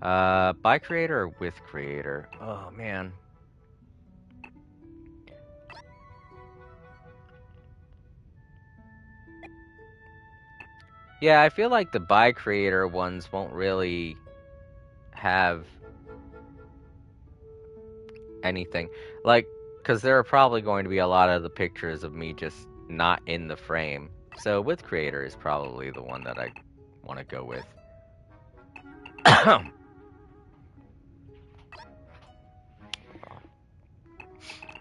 By creator or with creator? Oh, man. Yeah, I feel like the by creator ones won't really have anything. Like, because there are probably going to be a lot of the pictures of me just not in the frame. So with creator is probably the one that I want to go with. Let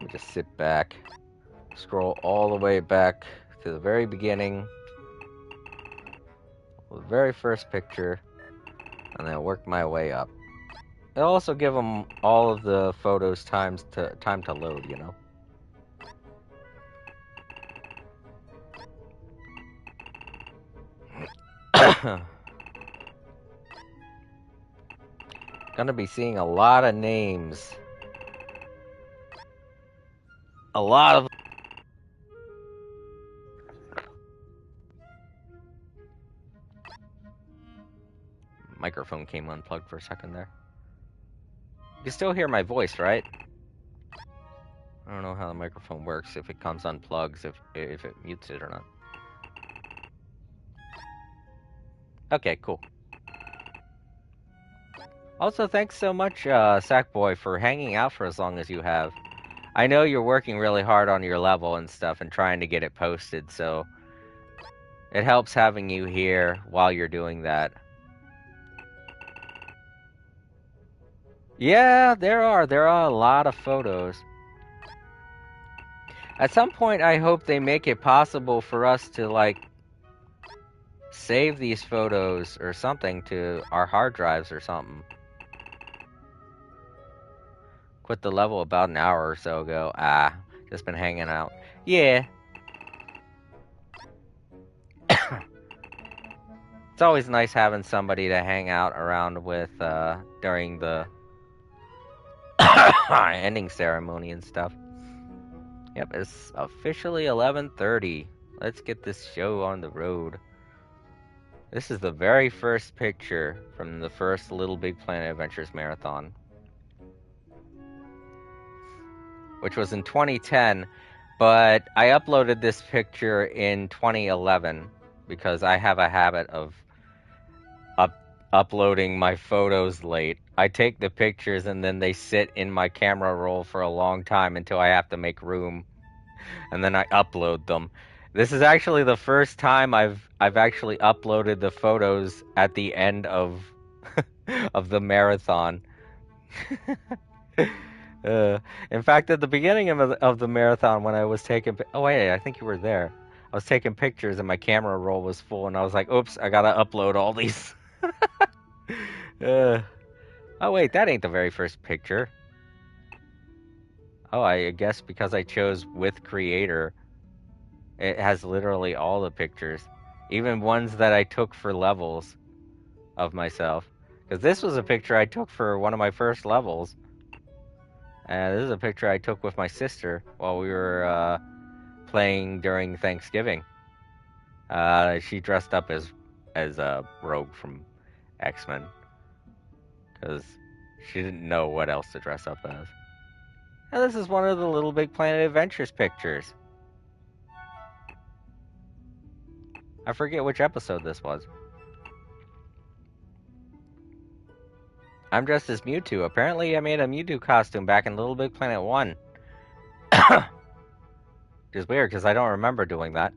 me just sit back, scroll all the way back to the very beginning, the very first picture, and then work my way up. It'll also give them all of the photos time to load, you know. Gonna be seeing a lot of names. A lot of... Microphone came unplugged for a second there. You can still hear my voice, right? I don't know how the microphone works, if it comes unplugged, if it mutes it or not. Okay, cool. Also, thanks so much, Sackboy, for hanging out for as long as you have. I know you're working really hard on your level and stuff and trying to get it posted, so it helps having you here while you're doing that. Yeah, there are a lot of photos. At some point, I hope they make it possible for us to, like, save these photos or something to our hard drives or something. Quit the level about an hour or so ago. Just been hanging out. Yeah. It's always nice having somebody to hang out around with during the ending ceremony and stuff. Yep, it's officially 11:30. Let's get this show on the road. This is the very first picture from the first Little Big Planet Adventures marathon, which was in 2010, but I uploaded this picture in 2011 because I have a habit of uploading my photos late. I take the pictures and then they sit in my camera roll for a long time until I have to make room, and then I upload them. This is actually the first time I've actually uploaded the photos at the end of of the marathon. In fact, at the beginning of the marathon, when I was taking... Oh, wait, I think you were there. I was taking pictures and my camera roll was full, and I was like, oops, I gotta upload all these. Oh, wait, that ain't the very first picture. Oh, I guess because I chose with creator, it has literally all the pictures. Even ones that I took for levels of myself. Because this was a picture I took for one of my first levels. And this is a picture I took with my sister while we were playing during Thanksgiving. She dressed up as Rogue from X-Men. Because she didn't know what else to dress up as. And this is one of the Little Big Planet Adventures pictures. I forget which episode this was. I'm dressed as Mewtwo. Apparently I made a Mewtwo costume back in Little Big Planet 1. Which is weird, because I don't remember doing that.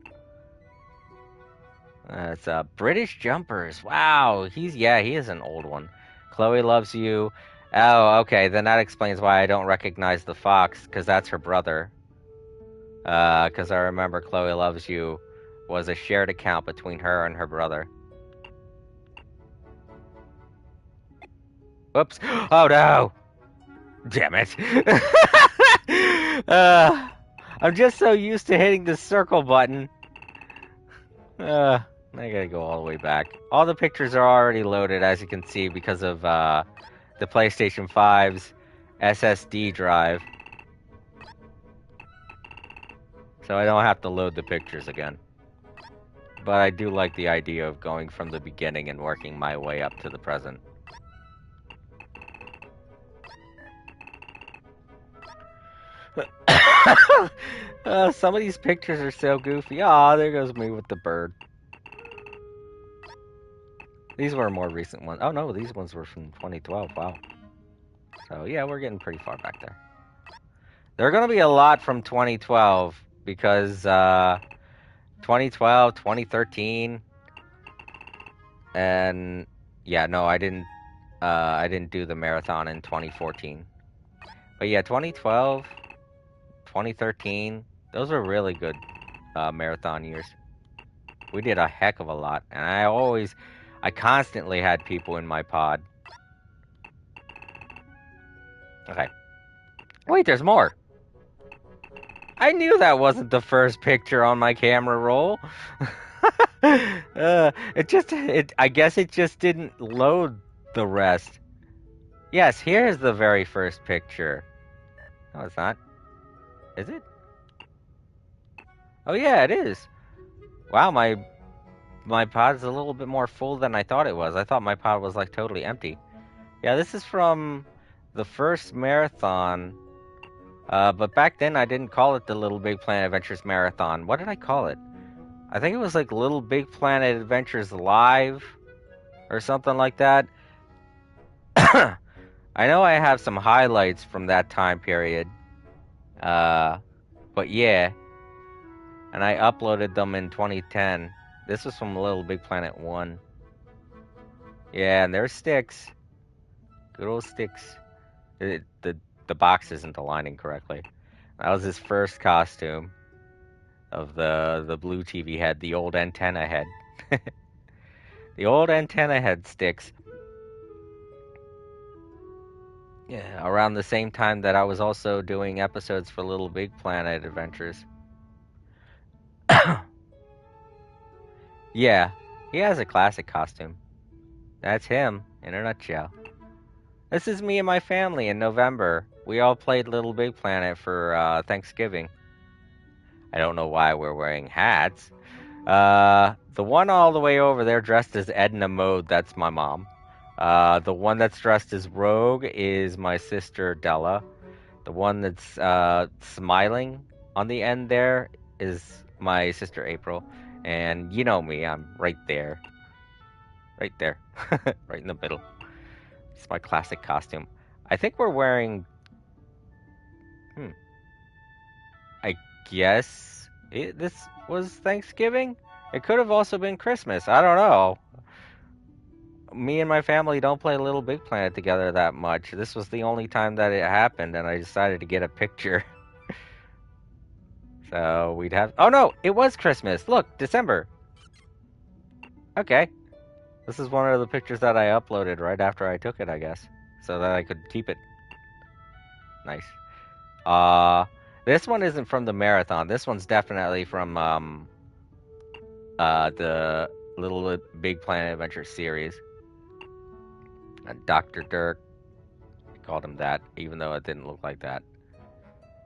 It's British Jumpers. Wow, he is an old one. Chloe Loves You. Oh, okay, then that explains why I don't recognize the fox, because that's her brother. Because I remember Chloe Loves You was a shared account between her and her brother. Whoops. Oh no! Damn it. I'm just so used to hitting the circle button. I gotta go all the way back. All the pictures are already loaded, as you can see, because of the PlayStation 5's SSD drive. So I don't have to load the pictures again. But I do like the idea of going from the beginning and working my way up to the present. Some of these pictures are so goofy. Aw, there goes me with the bird. These were more recent ones. Oh no, these ones were from 2012. Wow. So yeah, we're getting pretty far back there. There are going to be a lot from 2012 because 2012, 2013, and yeah, no, I didn't do the marathon in 2014. But yeah, 2012, 2013, those were really good marathon years. We did a heck of a lot, and I constantly had people in my pod. Okay. Wait, there's more. I knew that wasn't the first picture on my camera roll. I guess it just didn't load the rest. Yes, here's the very first picture. No, it's not. Is it? Oh yeah, it is. Wow, my pod's a little bit more full than I thought it was. I thought my pod was like totally empty. Yeah, this is from the first marathon. But back then I didn't call it the Little Big Planet Adventures Marathon. What did I call it? I think it was like Little Big Planet Adventures Live or something like that. I know I have some highlights from that time period. But yeah. And I uploaded them in 2010. This was from Little Big Planet 1. Yeah, and there's Sticks. Good old Sticks. The box isn't aligning correctly. That was his first costume of the blue TV head, the old antenna head. The old antenna head Sticks. Yeah, around the same time that I was also doing episodes for Little Big Planet Adventures. Yeah, he has a classic costume. That's him, in a nutshell. This is me and my family in November. We all played Little Big Planet for Thanksgiving. I don't know why we're wearing hats. The one all the way over there dressed as Edna Mode, that's my mom. The one that's dressed as Rogue is my sister Della. The one that's smiling on the end there is my sister April. And you know me, I'm right there. Right there. Right in the middle. It's my classic costume. I think we're wearing... I guess this was Thanksgiving? It could have also been Christmas. I don't know. Me and my family don't play Little Big Planet together that much. This was the only time that it happened, and I decided to get a picture. So we'd have... Oh no! It was Christmas! Look! December! Okay. This is one of the pictures that I uploaded right after I took it, I guess. So that I could keep it. Nice. This one isn't from the marathon. This one's definitely from, the Little Big Planet Adventure series. Dr. Dirk. I called him that, even though it didn't look like that.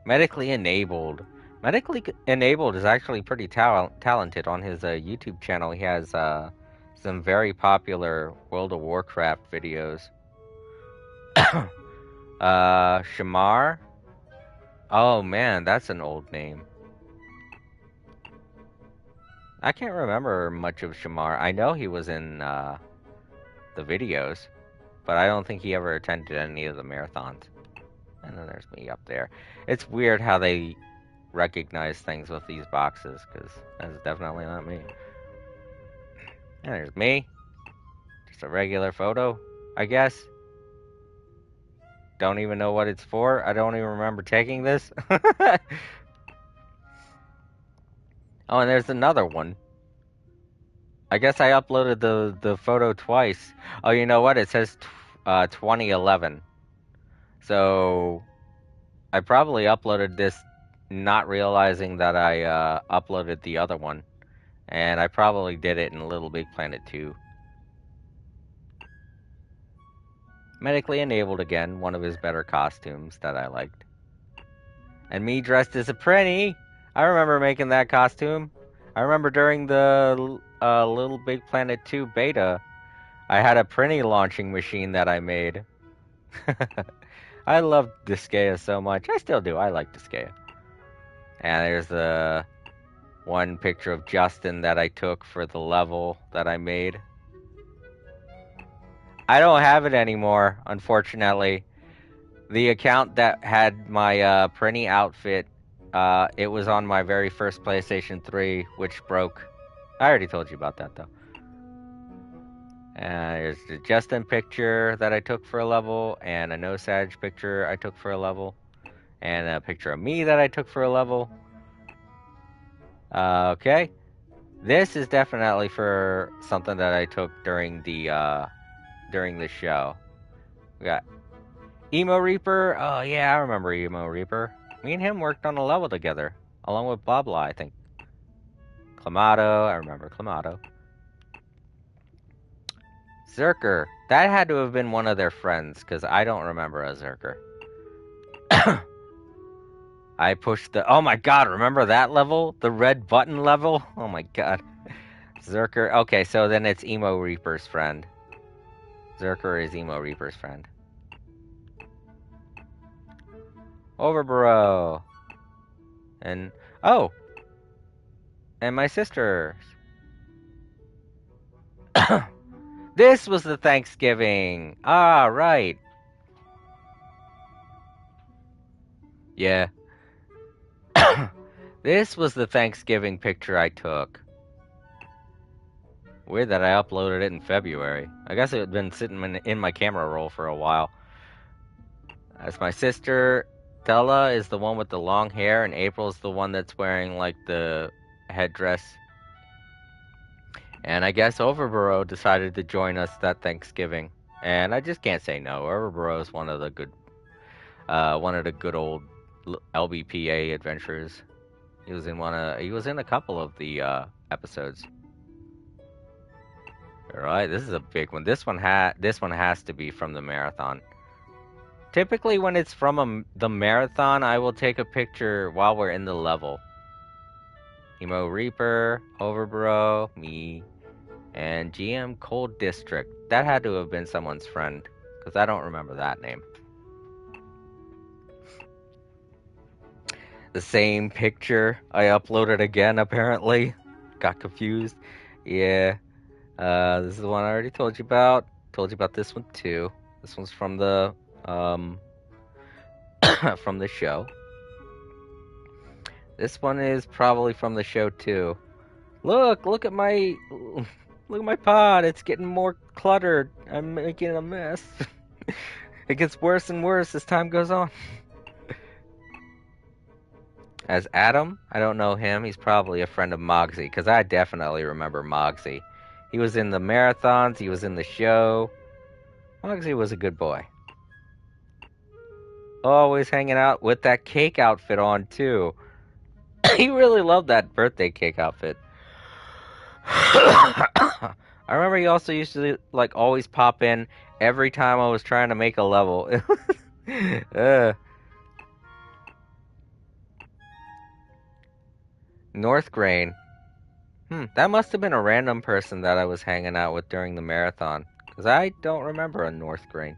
Medically Enabled. Medically Enabled is actually pretty talented. On his YouTube channel, he has some very popular World of Warcraft videos. Shamar? Oh man, that's an old name. I can't remember much of Shamar. I know he was in the videos, but I don't think he ever attended any of the marathons. And then there's me up there. It's weird how they recognize things with these boxes, because that's definitely not me. And there's me. Just a regular photo, I guess. Don't even know what it's for. I don't even remember taking this. Oh, and there's another one. I guess I uploaded the photo twice. Oh, you know what? It says 2011. So I probably uploaded this not realizing that I uploaded the other one. And I probably did it in Little Big Planet 2. Medically Enabled again, one of his better costumes that I liked. And me dressed as a Prinny. I remember making that costume. I remember during the Little Big Planet 2 beta, I had a Prinny launching machine that I made. I loved Disgaea so much. I still do. I like Disgaea. And there's the one picture of Justin that I took for the level that I made. I don't have it anymore, unfortunately. The account that had my Prinny outfit, it was on my very first PlayStation 3, which broke. I already told you about that, though. There's the Justin picture that I took for a level, and a No Sag picture I took for a level, and a picture of me that I took for a level. Okay. This is definitely for something that I took during the show. We got Emo Reaper. Oh yeah, I remember Emo Reaper. Me and him worked on a level together, along with Blah Blah, I think. Clamato, I remember Clamato. Zerker. That had to have been one of their friends, because I don't remember a Zerker. I pushed the... Oh my god, remember that level? The red button level? Oh my god. Zerker. Okay, so then it's Emo Reaper's friend. Zerker is Emo Reaper's friend. Overbro. And... Oh! And my sisters. This was the Thanksgiving. Ah, right. Yeah. This was the Thanksgiving picture I took. Weird that I uploaded it in February. I guess it had been sitting in my camera roll for a while. That's my sister. Stella is the one with the long hair, and April's the one that's wearing, like, the headdress. And I guess Overborough decided to join us that Thanksgiving. And I just can't say no. Overborough is one of the good old LBPA adventures. He was in a couple of the episodes. Alright, this is a big one. This one has to be from the marathon. Typically, when it's from the marathon, I will take a picture while we're in the level. Emo Reaper, Overbro, me, and GM Cold District. That had to have been someone's friend, because I don't remember that name. The same picture I uploaded again, apparently. Got confused. Yeah. This is the one I already told you about. Told you about this one, too. This one's from the... from the show. This one is probably from the show too. Look at my pod. It's getting more cluttered. I'm making a mess. It gets worse and worse as time goes on. As Adam, I don't know him. He's probably a friend of Mogsy, because I definitely remember Mogsy. He was in the marathons. He was in the show. Mogsy was a good boy. Always hanging out with that cake outfit on, too. He really loved that birthday cake outfit. I remember he also used to, like, always pop in every time I was trying to make a level. North Grain. That must have been a random person that I was hanging out with during the marathon. Because I don't remember a North Grain.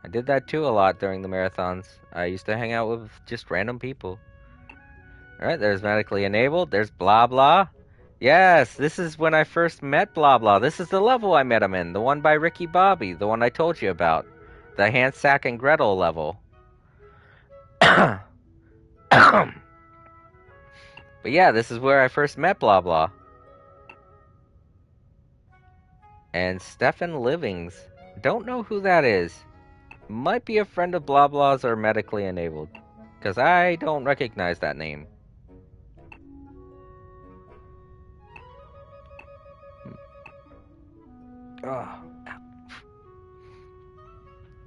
I did that too a lot during the marathons. I used to hang out with just random people. Alright, there's medically enabled. There's Blah Blah. Yes, this is when I first met Blah Blah. This is the level I met him in. The one by Ricky Bobby. The one I told you about. The Handsack and Gretel level. But yeah, this is where I first met Blah Blah. And Stefan Livings. Don't know who that is. Might be a friend of Blah Blah's or medically enabled. Because I don't recognize that name. Oh.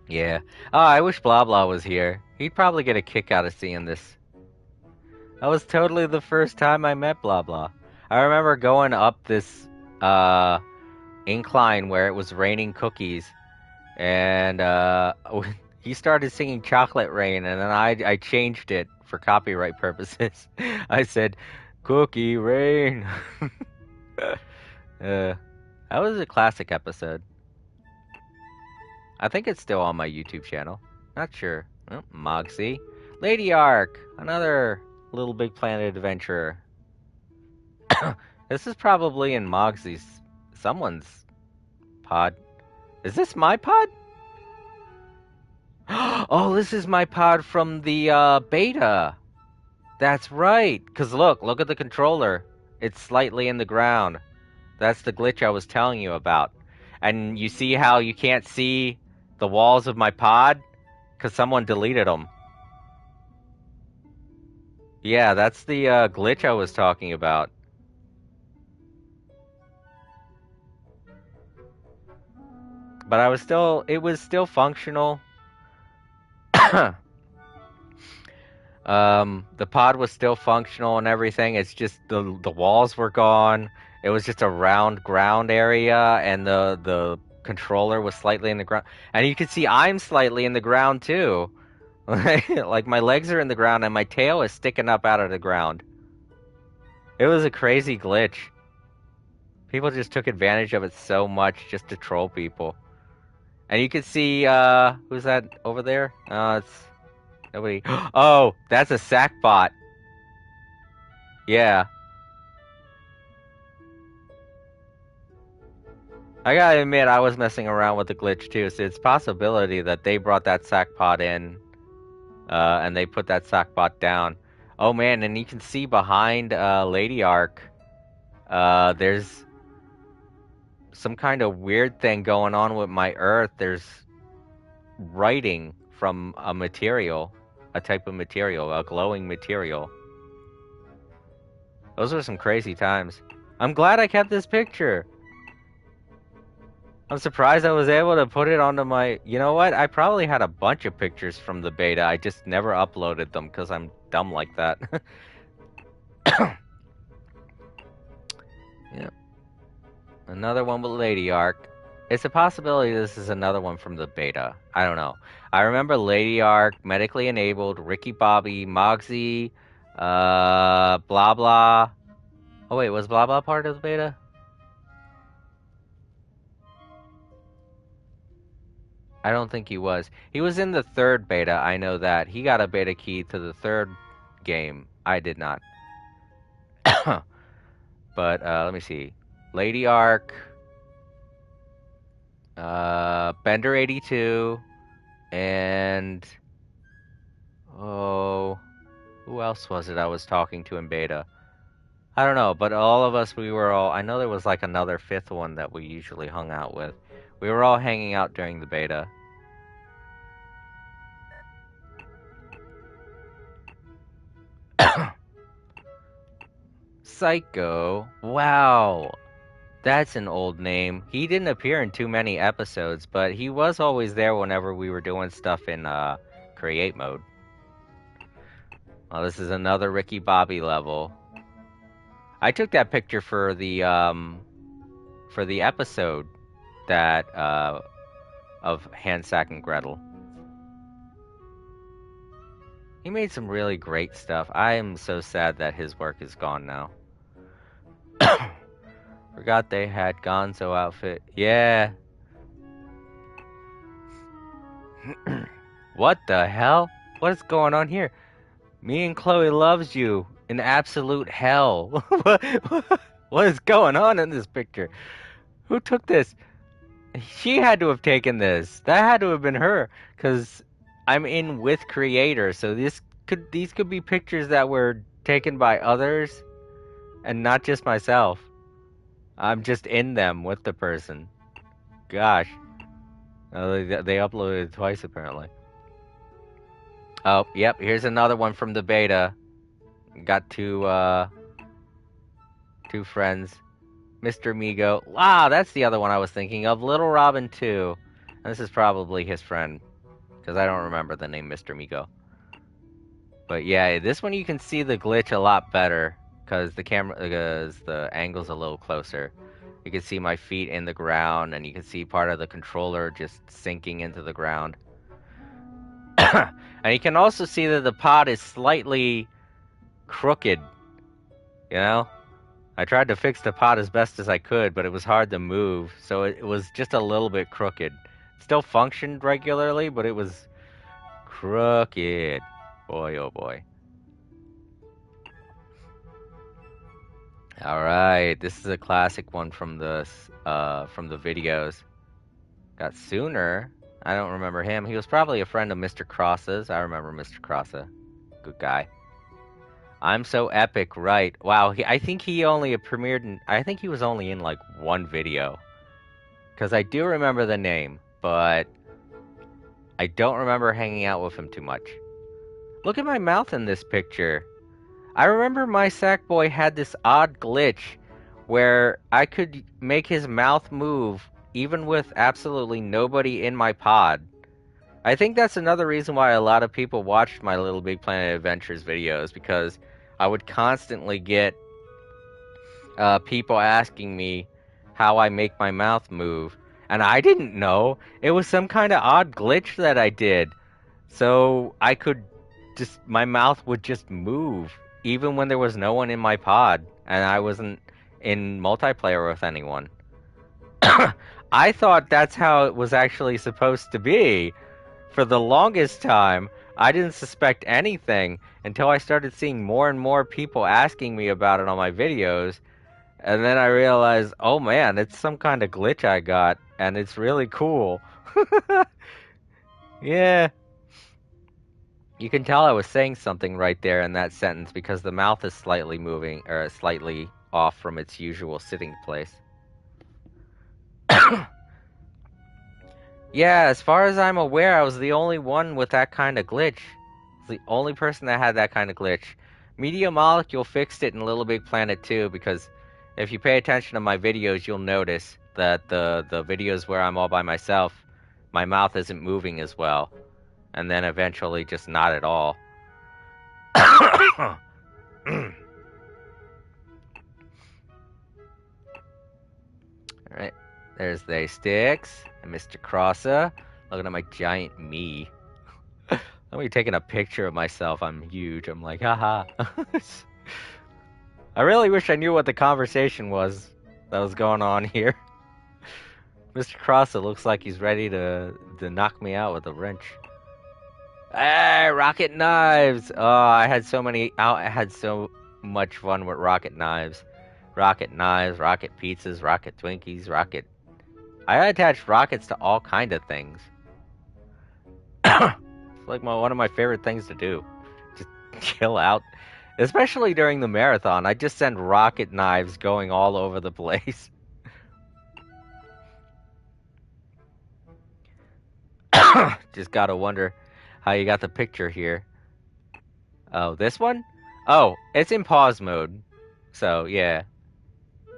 Yeah. Oh, I wish Blah Blah was here. He'd probably get a kick out of seeing this. That was totally the first time I met Blah Blah. I remember going up this incline where it was raining cookies. And he started singing Chocolate Rain, and then I changed it for copyright purposes. I said, Cookie Rain. That was a classic episode. I think it's still on my YouTube channel. Not sure. Oh, Moxie. Lady Ark! Another Little Big Planet adventurer. This is probably in someone's pod. Is this my pod? Oh, this is my pod from the beta. That's right. Because look at the controller. It's slightly in the ground. That's the glitch I was telling you about. And you see how you can't see the walls of my pod? Because someone deleted them. Yeah, that's the glitch I was talking about. But it was still functional. The pod was still functional and everything. It's just the walls were gone. It was just a round ground area, and the controller was slightly in the ground. And you can see I'm slightly in the ground too. Like my legs are in the ground and my tail is sticking up out of the ground. It was a crazy glitch. People just took advantage of it so much just to troll people. And you can see, who's that over there? It's nobody. Oh, that's a sackbot. Yeah. I gotta admit, I was messing around with the glitch too, so it's a possibility that they brought that sackbot in, and they put that sackbot down. Oh man, and you can see behind, Lady Ark, there's some kind of weird thing going on with my Earth. There's writing from a material, a type of material, a glowing material. Those were some crazy times. I'm glad I kept this picture. I'm surprised I was able to put it onto my... You know what? I probably had a bunch of pictures from the beta. I just never uploaded them because I'm dumb like that. Yep. Another one with Lady Ark. It's a possibility this is another one from the beta. I don't know. I remember Lady Ark, Medically Enabled, Ricky Bobby, Moxie, Blah Blah. Oh wait, was Blah Blah part of the beta? I don't think he was. He was in the third beta, I know that. He got a beta key to the third game. I did not. But, let me see. Lady Ark, Bender 82, and... Oh... Who else was it I was talking to in beta? I don't know, but all of us, we were all... I know there was like another fifth one that we usually hung out with. We were all hanging out during the beta. Psycho. Wow. That's an old name. He didn't appear in too many episodes, but he was always there whenever we were doing stuff in create mode. Oh, this is another Ricky Bobby level. I took that picture for the episode that of Hansack and Gretel. He made some really great stuff. I am so sad that his work is gone now. Forgot they had Gonzo outfit. Yeah. What the hell? What is going on here? Me and Chloe loves you in absolute hell. What is going on in this picture? Who took this? She had to have taken this. That had to have been her, because I'm in with creator, so these could be pictures that were taken by others and not just myself. I'm just in them with the person. Gosh. They uploaded it twice apparently. Oh, yep, here's another one from the beta. Got two friends. Mr. Migo. Wow, that's the other one I was thinking of. Little Robin 2. And this is probably his friend, because I don't remember the name Mr. Migo. But yeah, this one you can see the glitch a lot better, because the angle's a little closer. You can see my feet in the ground, and you can see part of the controller just sinking into the ground. And you can also see that the pod is slightly crooked. You know? I tried to fix the pod as best as I could, but it was hard to move, so it was just a little bit crooked. Still functioned regularly, but it was crooked. Boy, oh boy. Alright, this is a classic one from the videos. Got Sooner. I don't remember him. He was probably a friend of Mr. Cross's. I remember Mr. Crossa. Good guy. I'm so epic, right. Wow, I think he only premiered in... I think he was only in, like, one video. Because I do remember the name, but... I don't remember hanging out with him too much. Look at my mouth in this picture. I remember my Sackboy had this odd glitch where I could make his mouth move even with absolutely nobody in my pod. I think that's another reason why a lot of people watched my Little Big Planet Adventures videos, because I would constantly get people asking me how I make my mouth move. And I didn't know. It was some kind of odd glitch that I did. So I could just... my mouth would just move, even when there was no one in my pod, and I wasn't in multiplayer with anyone. I thought that's how it was actually supposed to be. For the longest time, I didn't suspect anything until I started seeing more and more people asking me about it on my videos. And then I realized, oh man, it's some kind of glitch I got, and it's really cool. Yeah. You can tell I was saying something right there in that sentence because the mouth is slightly moving, or slightly off from its usual sitting place. Yeah, as far as I'm aware, I was the only one with that kind of glitch. I was the only person that had that kind of glitch. Media Molecule fixed it in Little Big Planet 2, because if you pay attention to my videos, you'll notice that the videos where I'm all by myself, my mouth isn't moving as well. And then eventually just not at all. Alright, there's They Sticks and Mr. Crossa. Looking at my giant me. I'm be taking a picture of myself. I'm huge. I'm like, haha. I really wish I knew what the conversation was that was going on here. Mr. Crossa looks like he's ready to knock me out with a wrench. Hey, rocket knives! Oh, I had so much fun with rocket knives. Rocket knives, rocket pizzas, rocket Twinkies, rocket... I attached rockets to all kind of things. It's like one of my favorite things to do. Just chill out. Especially during the marathon, I just send rocket knives going all over the place. Just gotta wonder how you got the picture here. Oh, this one? Oh, it's in pause mode. So, yeah.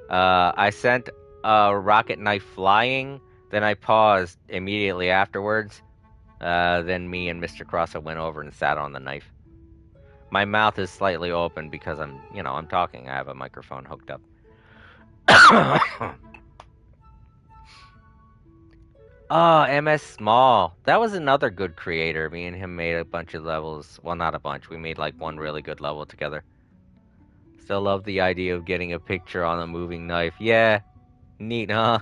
I sent a rocket knife flying, then I paused immediately afterwards. Then me and Mr. Crossa went over and sat on the knife. My mouth is slightly open because I'm talking. I have a microphone hooked up. Oh, MS Small. That was another good creator. Me and him made a bunch of levels. Well, not a bunch. We made like one really good level together. Still love the idea of getting a picture on a moving knife. Yeah. Neat, huh?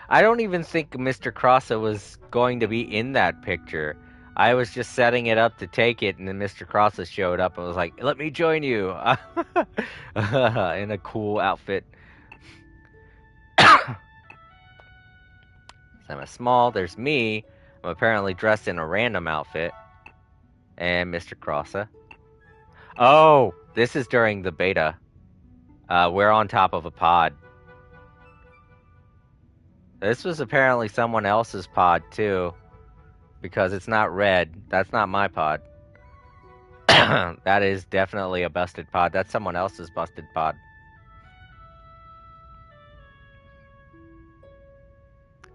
I don't even think Mr. Crossa was going to be in that picture. I was just setting it up to take it, and then Mr. Crossa showed up and was like, let me join you. In a cool outfit. I'm small. There's me. I'm apparently dressed in a random outfit. And Mr. Crossa. Oh, this is during the beta. We're on top of a pod. This was apparently someone else's pod, too. Because it's not red. That's not my pod. That is definitely a busted pod. That's someone else's busted pod.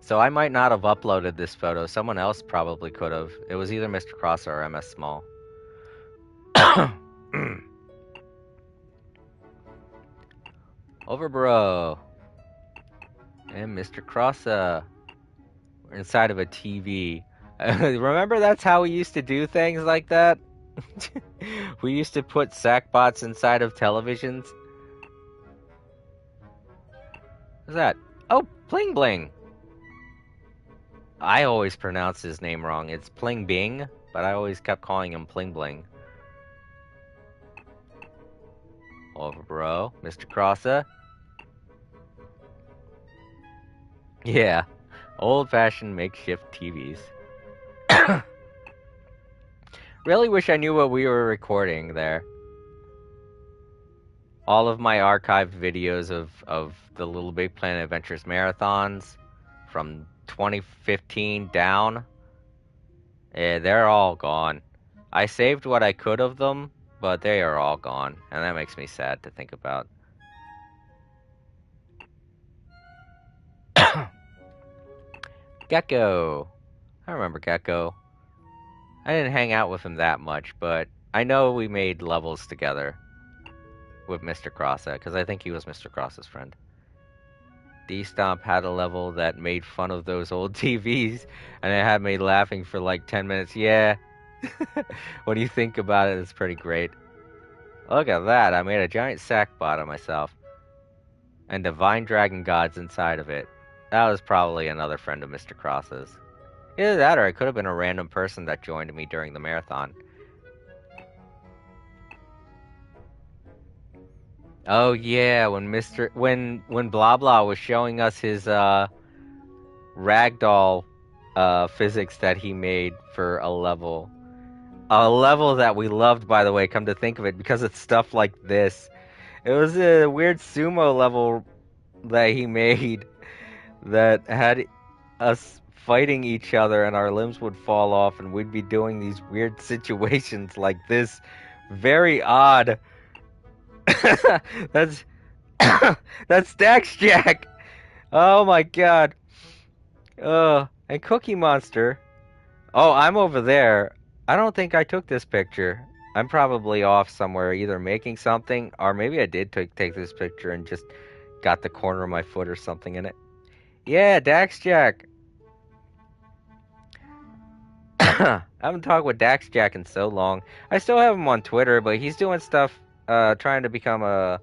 So I might not have uploaded this photo. Someone else probably could have. It was either Mr. Crossa or MS Small. Overbro. And Mr. Crossa. We're inside of a TV. Remember that's how we used to do things like that? We used to put Sackbots inside of televisions. What's that? Oh, Bling Bling! I always pronounce his name wrong. It's Pling Bing, but I always kept calling him Pling Bling. Over, bro. Mr. Crossa. Yeah. Old-fashioned makeshift TVs. Really wish I knew what we were recording there. All of my archived videos of the Little Big Planet Adventures marathons from 2015 down, they're all gone. I saved what I could of them, but they are all gone, and that makes me sad to think about. Gecko. I remember Gecko. I didn't hang out with him that much, but I know we made levels together with Mr. Crossa, because I think he was Mr. Crossa's friend. D-Stomp had a level that made fun of those old TVs, and it had me laughing for like 10 minutes. Yeah. When you think about it, it's pretty great. Look at that. I made a giant sack bot of myself. And Divine Dragon Gods inside of it. That was probably another friend of Mr. Cross's. Either that or it could have been a random person that joined me during the marathon. Oh yeah, when Blah Blah was showing us his ragdoll physics that he made for a level. A level that we loved, by the way, come to think of it, because it's stuff like this. It was a weird sumo level that he made that had us fighting each other and our limbs would fall off and we'd be doing these weird situations like this. Very odd. That's that's Dax Jack. Oh my god. And Cookie Monster. Oh, I'm over there. I don't think I took this picture. I'm probably off somewhere, either making something, or maybe I did take this picture and just got the corner of my foot or something in it. Yeah, Dax Jack. I haven't talked with Dax Jack in so long. I still have him on Twitter, but he's doing stuff, trying to become a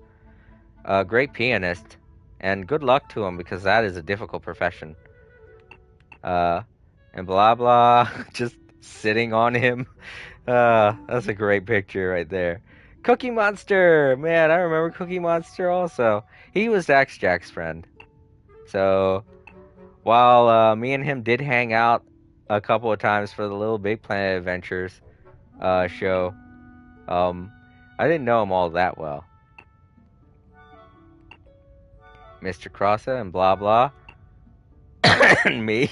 great pianist. And good luck to him, because that is a difficult profession. And Blah Blah just sitting on him. That's a great picture right there. Cookie Monster! Man, I remember Cookie Monster also. He was Dax Jack's friend. So, while me and him did hang out a couple of times for the Little Big Planet Adventures show, I didn't know him all that well. Mr. Crossa and Blah Blah. And me.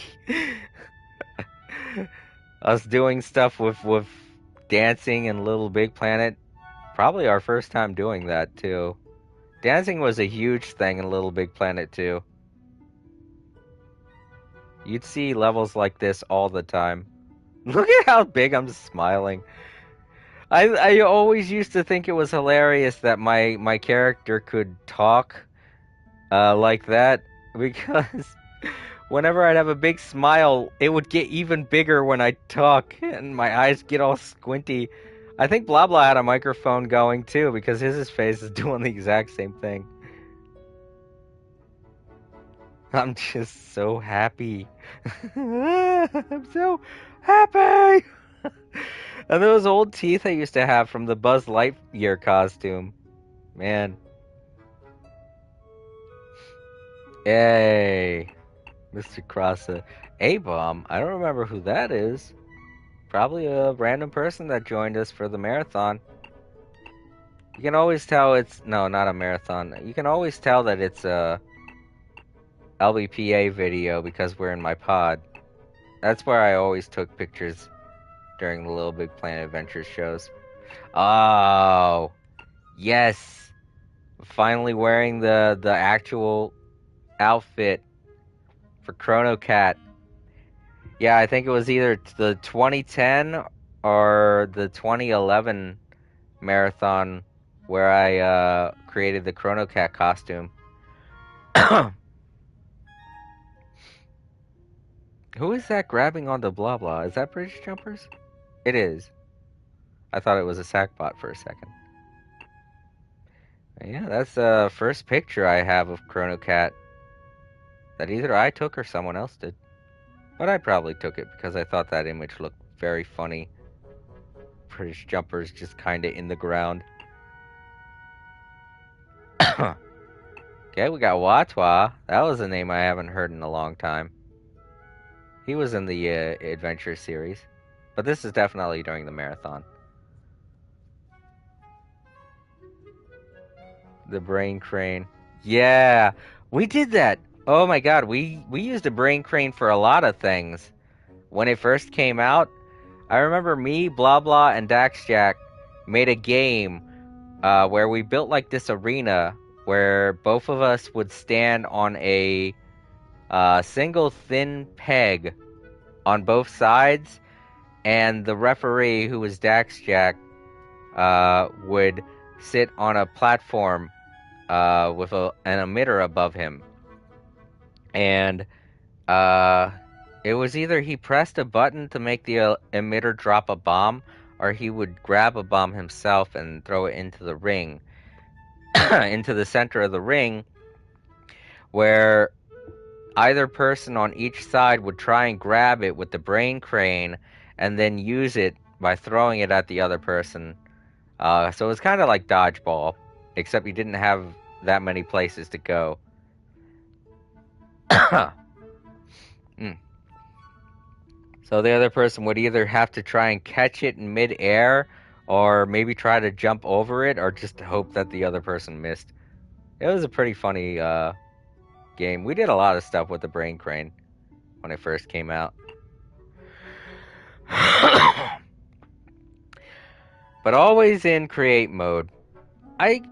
Us doing stuff with dancing and Little Big Planet. Probably our first time doing that, too. Dancing was a huge thing in Little Big Planet, too. You'd see levels like this all the time. Look at how big I'm smiling. I always used to think it was hilarious that my character could talk like that, because whenever I'd have a big smile, it would get even bigger when I talk, and my eyes get all squinty. I think Blah Blah had a microphone going too, because his face is doing the exact same thing. I'm just so happy. I'm so happy! And those old teeth I used to have from the Buzz Lightyear costume. Man. Yay. Mr. Crossa. A-Bomb? I don't remember who that is. Probably a random person that joined us for the marathon. You can always tell it's... No, not a marathon. You can always tell that it's a LBPA video because we're in my pod. That's where I always took pictures during the Little Big Planet Adventures shows. Oh, yes. Finally wearing the actual outfit for Chrono Cat. Yeah, I think it was either the 2010 or the 2011 marathon where I created the Chrono Cat costume. Who is that grabbing onto Blah Blah? Is that British Jumpers? It is. I thought it was a Sackbot for a second. Yeah, that's the first picture I have of Chrono Cat. that either I took or someone else did. But I probably took it because I thought that image looked very funny. British jumpers just kinda in the ground. Okay, we got Watwa. That was a name I haven't heard in a long time. He was in the Adventure series. But this is definitely during the marathon. The brain crane. Yeah, we did that. Oh my god, we used a brain crane for a lot of things. When it first came out, I remember me, Blah Blah, and Daxjack made a game where we built like this arena where both of us would stand on a single thin peg on both sides, and the referee, who was Daxjack, would sit on a platform with an emitter above him. And it was either he pressed a button to make the emitter drop a bomb, or he would grab a bomb himself and throw it into the ring, into the center of the ring, where either person on each side would try and grab it with the brain crane and then use it by throwing it at the other person. So it was kind of like dodgeball, except you didn't have that many places to go. So the other person would either have to try and catch it in midair, or maybe try to jump over it, or just hope that the other person missed. It was a pretty funny game. We did a lot of stuff with the brain crane when it first came out. But always in create mode. I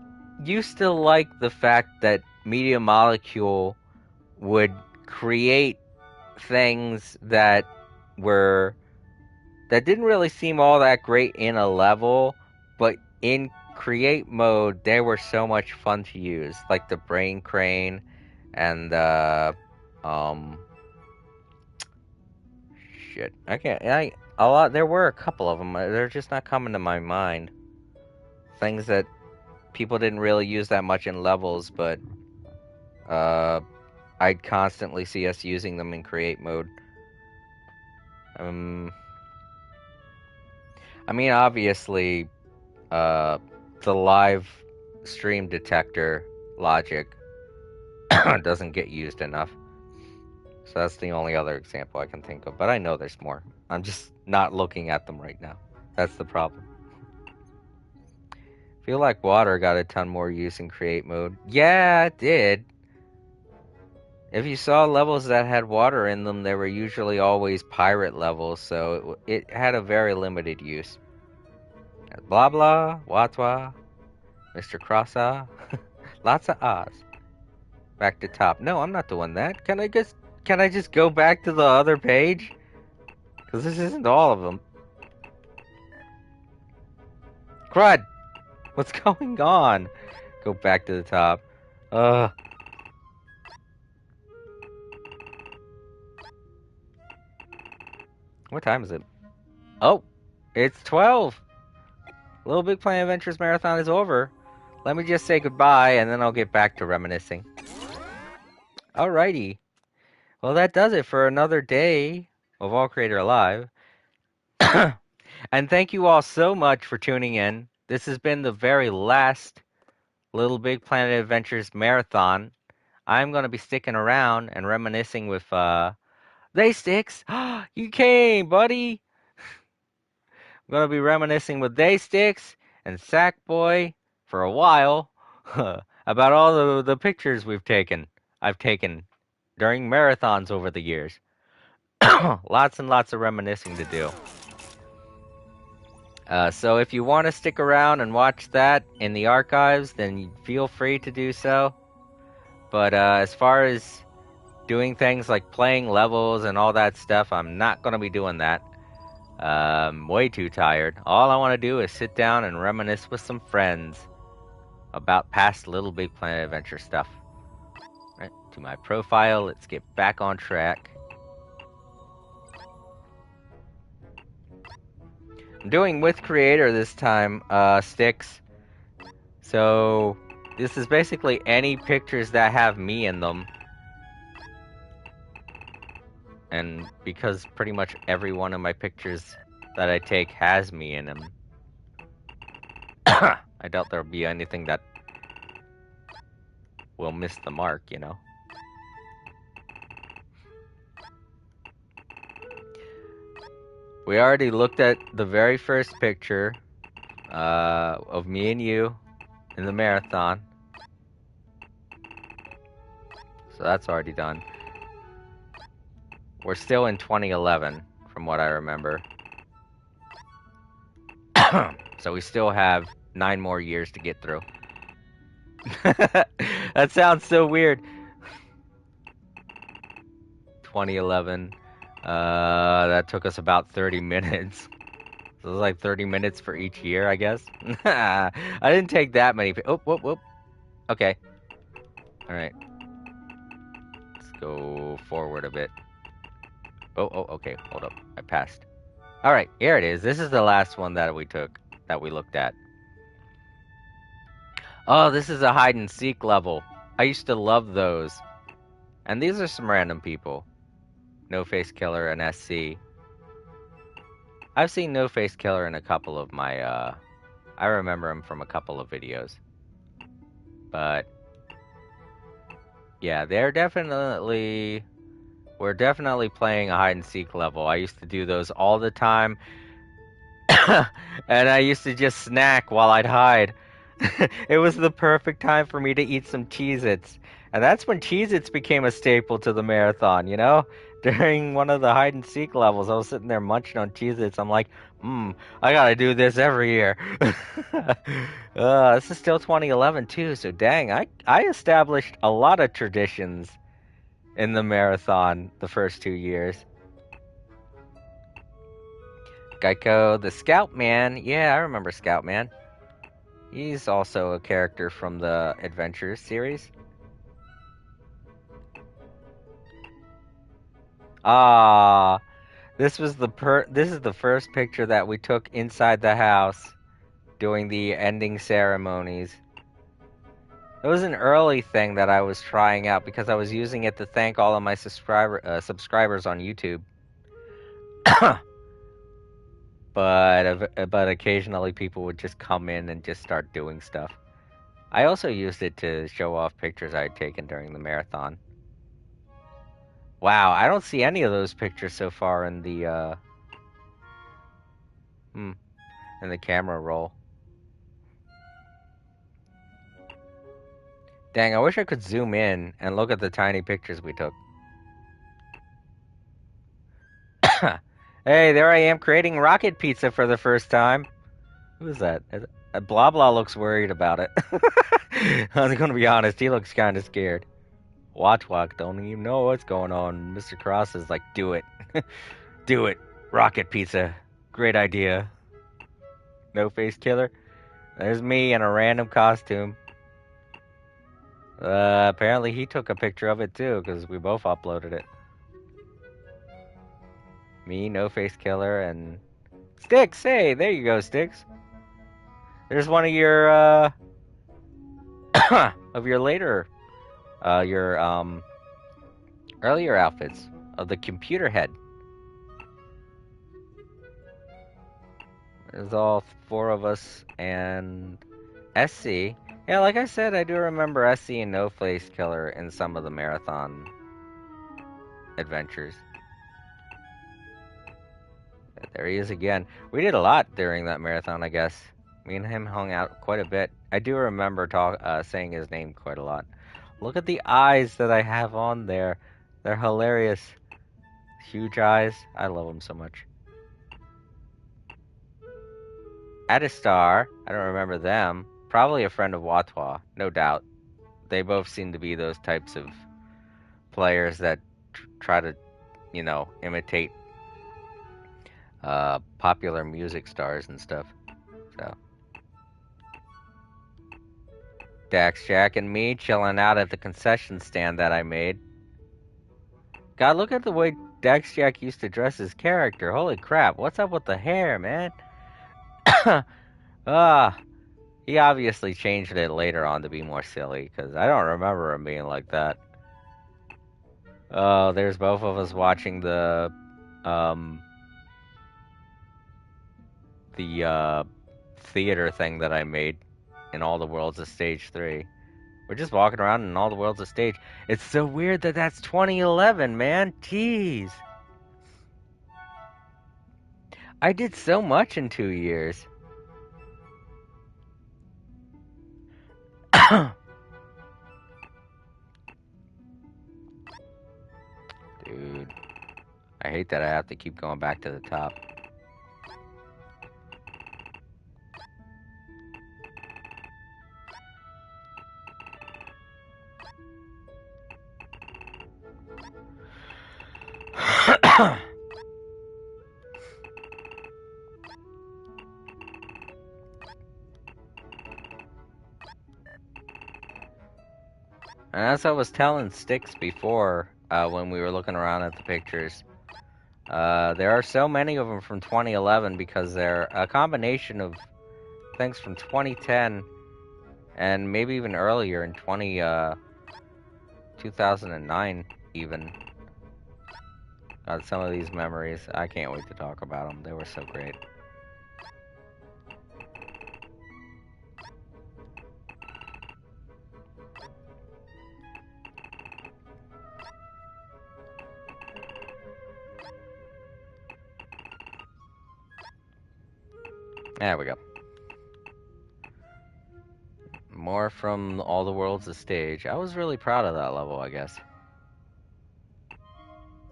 used to like the fact that Media Molecule would create things that didn't really seem all that great in a level, but in create mode they were so much fun to use, like the brain crane and shit. There were a couple of them. They're just not coming to my mind. Things that people didn't really use that much in levels, but I'd constantly see us using them in create mode. I mean, obviously, the live stream detector logic doesn't get used enough. So that's the only other example I can think of. But I know there's more. I'm just not looking at them right now. That's the problem. Feel like water got a ton more use in create mode. Yeah, it did. If you saw levels that had water in them, they were usually always pirate levels, so it had a very limited use. Blah blah, Watwa, Mr. Crossa, lots of ahs. Back to top. No, I'm not doing that. Can I just go back to the other page? Because this isn't all of them. Crud! What's going on? Go back to the top. What time is it? Oh, it's 12. Little Big Planet Adventures Marathon is over. Let me just say goodbye, and then I'll get back to reminiscing. Alrighty. Well, that does it for another day of All Creator Alive. And thank you all so much for tuning in. This has been the very last Little Big Planet Adventures Marathon. I'm going to be sticking around and reminiscing with, They Sticks. You came, buddy. I'm going to be reminiscing with They Sticks and Sackboy for a while about all the pictures I've taken during marathons over the years. Lots and lots of reminiscing to do. So if you want to stick around and watch that in the archives, then feel free to do so. But as far as doing things like playing levels and all that stuff, I'm not going to be doing that. I'm way too tired. All I want to do is sit down and reminisce with some friends about past Little Big Planet Adventure stuff. Right, to my profile, let's get back on track. I'm doing with creator this time, Sticks. So this is basically any pictures that have me in them. And because pretty much every one of my pictures that I take has me in them, I doubt there'll be anything that will miss the mark, you know? We already looked at the very first picture of me and you in the marathon. So that's already done. We're still in 2011, from what I remember. So we still have 9 more years to get through. That sounds so weird. 2011. That took us about 30 minutes. So it was like 30 minutes for each year, I guess. I didn't take that many. Oh, whoop, whoop. Okay. Alright. Let's go forward a bit. Oh, okay. Hold up. I passed. Alright, here it is. This is the last one that we looked at. Oh, this is a hide and seek level. I used to love those. And these are some random people. No Face Killer and SC. I've seen No Face Killer in a couple of my, I remember him from a couple of videos. But, yeah, we're definitely playing a hide and seek level. I used to do those all the time. And I used to just snack while I'd hide. It was the perfect time for me to eat some Cheez-Its. And that's when Cheez-Its became a staple to the marathon, you know? During one of the hide and seek levels, I was sitting there munching on Cheez-Its. I'm like, I gotta do this every year. This is still 2011 too, so dang, I established a lot of traditions in the marathon the first 2 years. Geico, the Scout Man. Yeah, I remember Scout Man. He's also a character from the Adventures series. This is the first picture that we took inside the house during the ending ceremonies. It was an early thing that I was trying out because I was using it to thank all of my subscribers on YouTube. But occasionally people would just come in and just start doing stuff. I also used it to show off pictures I had taken during the marathon. Wow, I don't see any of those pictures so far in the in the camera roll. Dang, I wish I could zoom in and look at the tiny pictures we took. Hey, there I am creating rocket pizza for the first time. Who is that? Blah Blah looks worried about it. I'm gonna be honest, he looks kind of scared. Watch don't even know what's going on. Mr. Cross is like, do it. Do it. Rocket pizza. Great idea. No Face Killer. There's me in a random costume. Apparently he took a picture of it too, because we both uploaded it. Me, No Face Killer, and Sticks. Hey, there you go, Sticks. There's one of your of your later your earlier outfits of the computer head. There's all 4 of us and SC. Yeah, like I said, I do remember SC and No Face Killer in some of the marathon adventures. There he is again. We did a lot during that marathon, I guess. Me and him hung out quite a bit. I do remember saying his name quite a lot. Look at the eyes that I have on there. They're hilarious. Huge eyes. I love them so much. Addistar. I don't remember them. Probably a friend of Watwa. No doubt. They both seem to be those types of players that try to, imitate popular music stars and stuff. So Dax Jack and me chilling out at the concession stand that I made. God, look at the way Dax Jack used to dress his character. Holy crap, what's up with the hair, man? He obviously changed it later on to be more silly, because I don't remember him being like that. Oh, there's both of us watching the um the theater thing that I made in All the Worlds of Stage 3. We're just walking around in All the Worlds of Stage. It's so weird that that's 2011, man. Jeez. I did so much in 2 years. Dude, I hate that I have to keep going back to the top. And as I was telling Sticks before, when we were looking around at the pictures, there are so many of them from 2011 because they're a combination of things from 2010 and maybe even earlier in 2009 even. Got some of these memories. I can't wait to talk about them. They were so great. There we go. More from All the Worlds of Stage. I was really proud of that level, I guess.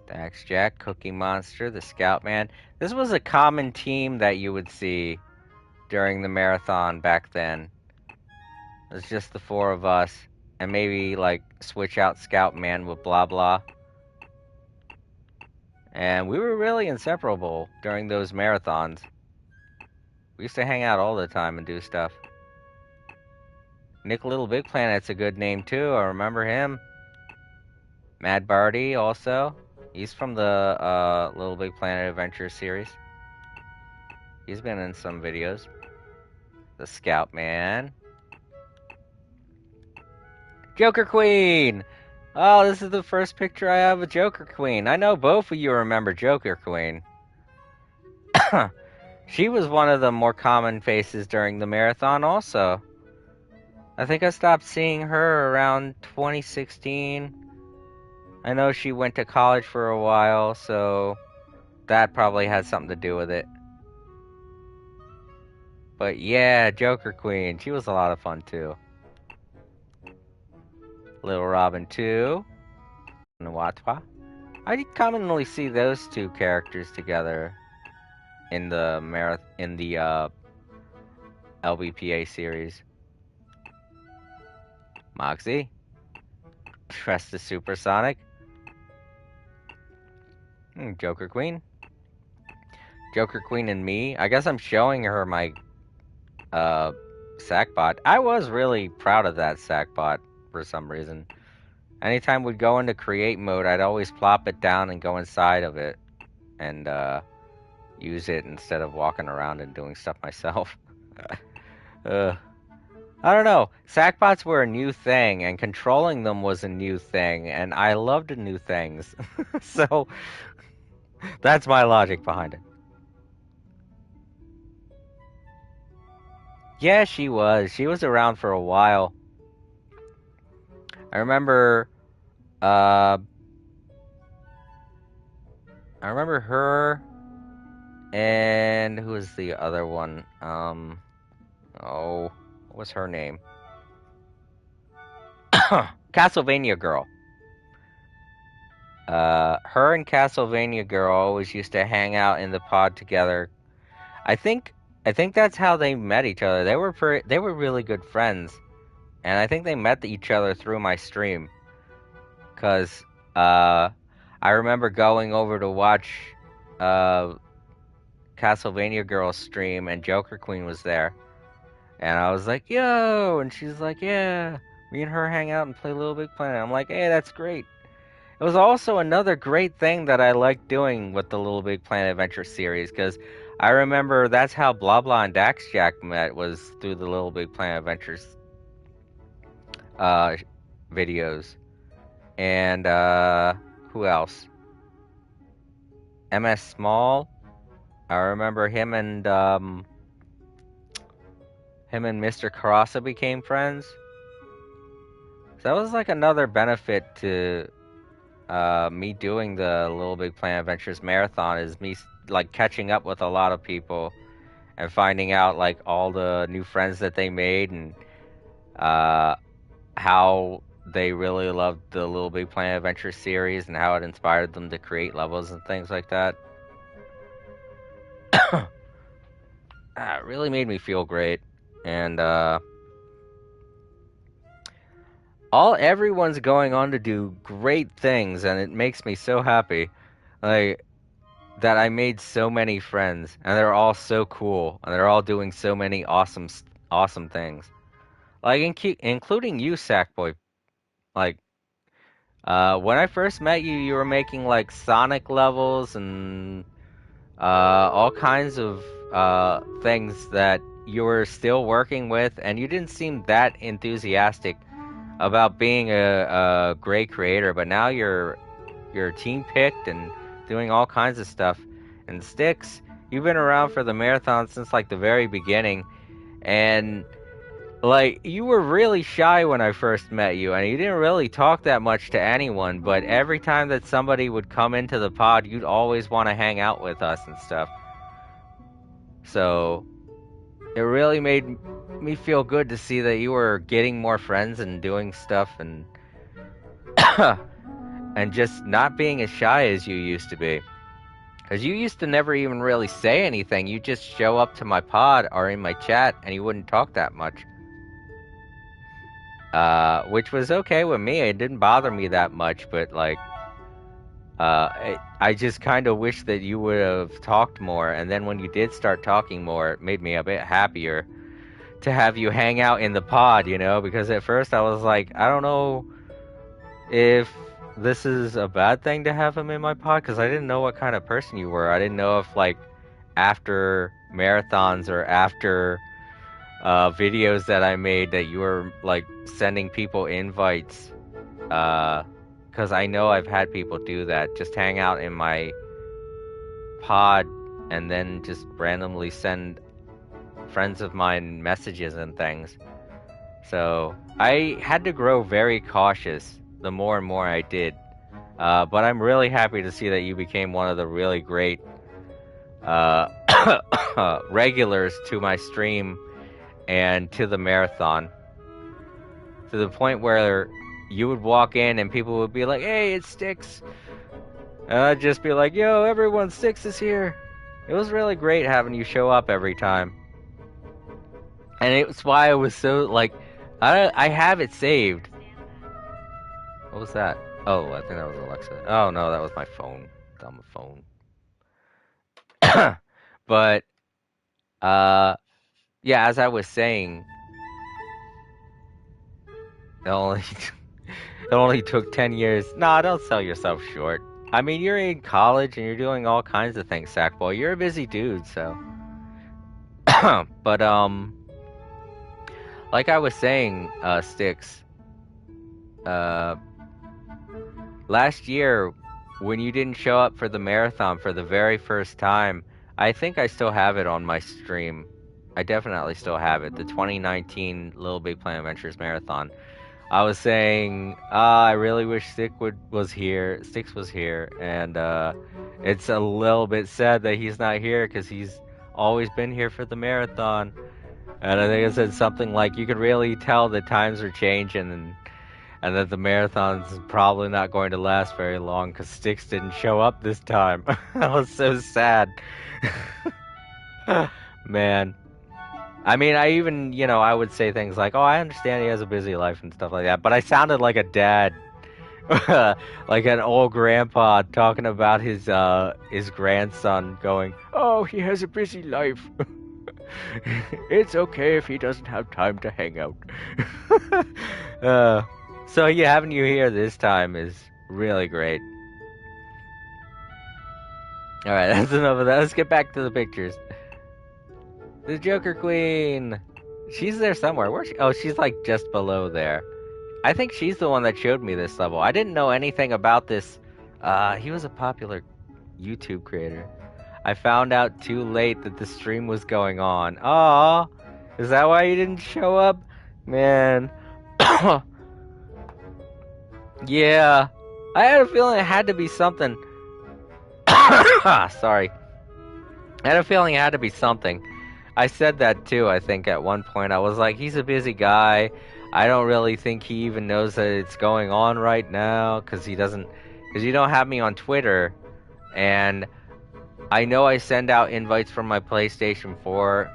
Dax Jack, Cookie Monster, the Scout Man. This was a common team that you would see during the marathon back then. It was just the four of us. And maybe, like, switch out Scout Man with Blah Blah. And we were really inseparable during those marathons. We used to hang out all the time and do stuff. Nick Little Big Planet's a good name, too. I remember him. Mad Barty, also. He's from the Little Big Planet Adventure series. He's been in some videos. The Scout Man. Joker Queen! Oh, this is the first picture I have of Joker Queen. I know both of you remember Joker Queen. She was one of the more common faces during the marathon also. I think I stopped seeing her around 2016. I know she went to college for a while, so that probably had something to do with it. But yeah, Joker Queen, she was a lot of fun too. Little Robin 2. Nwatwa. I commonly see those two characters together in the LBPA series. Moxie. Tresta Supersonic. Joker Queen. Joker Queen and me. I guess I'm showing her my Sackbot. I was really proud of that Sackbot for some reason. Anytime we'd go into create mode, I'd always plop it down and go inside of it and use it instead of walking around and doing stuff myself. I don't know. Sackbots were a new thing, and controlling them was a new thing, and I loved new things. So, that's my logic behind it. Yeah, she was. She was around for a while. I remember her, and who was the other one? What was her name? Castlevania Girl. Her and Castlevania Girl always used to hang out in the pod together. I think that's how they met each other. They were really good friends, and I think they met each other through my stream. 'Cause I remember going over to watch Castlevania Girl's stream, and Joker Queen was there, and I was like, "Yo!" and she's like, "Yeah." Me and her hang out and play Little Big Planet. I'm like, "Hey, that's great." It was also another great thing that I liked doing with the Little Big Planet Adventure series, because I remember that's how Blah Blah and Dax Jack met, was through the Little Big Planet Adventures videos. And Who else? MS Small. I remember him and Mr. Karasa became friends. So that was like another benefit to me doing the Little Big Planet Adventures marathon, is me like catching up with a lot of people and finding out like all the new friends that they made, and how they really loved the Little Big Planet Adventures series and how it inspired them to create levels and things like that. It really made me feel great. And everyone's going on to do great things, and it makes me so happy, like, that I made so many friends, and they're all so cool, and they're all doing so many awesome things, like including you, Sackboy. Like, when I first met you, you were making like Sonic levels and all kinds of things that you were still working with, and you didn't seem that enthusiastic about being a great creator, but now you're team picked and doing all kinds of stuff. And Styx, you've been around for the marathon since like the very beginning, and like, you were really shy when I first met you, and you didn't really talk that much to anyone, but every time that somebody would come into the pod, you'd always want to hang out with us and stuff. So it really made me feel good to see that you were getting more friends and doing stuff, and and just not being as shy as you used to be. Because you used to never even really say anything. You just show up to my pod or in my chat, and you wouldn't talk that much. Which was okay with me. It didn't bother me that much, but like, I just kind of wish that you would have talked more, and then when you did start talking more, it made me a bit happier to have you hang out in the pod, you know, because at first I was like, I don't know if this is a bad thing to have him in my pod, because I didn't know what kind of person you were. I didn't know if, like, after marathons or after videos that I made, that you were like sending people invites, because I know I've had people do that, just hang out in my pod and then just randomly send friends of mine messages and things. So I had to grow very cautious the more and more I did, but I'm really happy to see that you became one of the really great regulars to my stream and to the marathon, to the point where you would walk in and people would be like, "Hey, it's Styx," and I'd just be like, "Yo, everyone, Styx is here." It was really great having you show up every time, and it's why I was so like, I have it saved. What was that? Oh, I think that was Alexa. Oh no, that was my phone. Dumb phone. But yeah, as I was saying, it only took 10 years. Nah, don't sell yourself short. I mean, you're in college and you're doing all kinds of things, Sackboy. You're a busy dude, so. But like I was saying, Styx, last year when you didn't show up for the marathon for the very first time, I think I still have it on my stream. I definitely still have it. The 2019 Little Big Planet Adventures Marathon. I was saying, I really wish Styx was here, and it's a little bit sad that he's not here, because he's always been here for the marathon. And I think I said something like, you could really tell that times are changing, and that the marathon's probably not going to last very long, because Styx didn't show up this time. I was so sad. Man. I mean, I even, I would say things like, "Oh, I understand he has a busy life," and stuff like that, but I sounded like a dad. Like an old grandpa talking about his grandson, going, "Oh, he has a busy life. It's okay if he doesn't have time to hang out." So yeah, having you here this time is really great. Alright, that's enough of that. Let's get back to the pictures. The Joker Queen! She's there somewhere. Where's she? Oh, she's like just below there. I think she's the one that showed me this level. I didn't know anything about this He was a popular YouTube creator. I found out too late that the stream was going on. Aw, is that why you didn't show up? Man. Yeah. I had a feeling it had to be something. Sorry. I had a feeling it had to be something. I said that too, I think, at one point. I was like, he's a busy guy. I don't really think he even knows that it's going on right now, because you don't have me on Twitter, and I know I send out invites from my PlayStation 4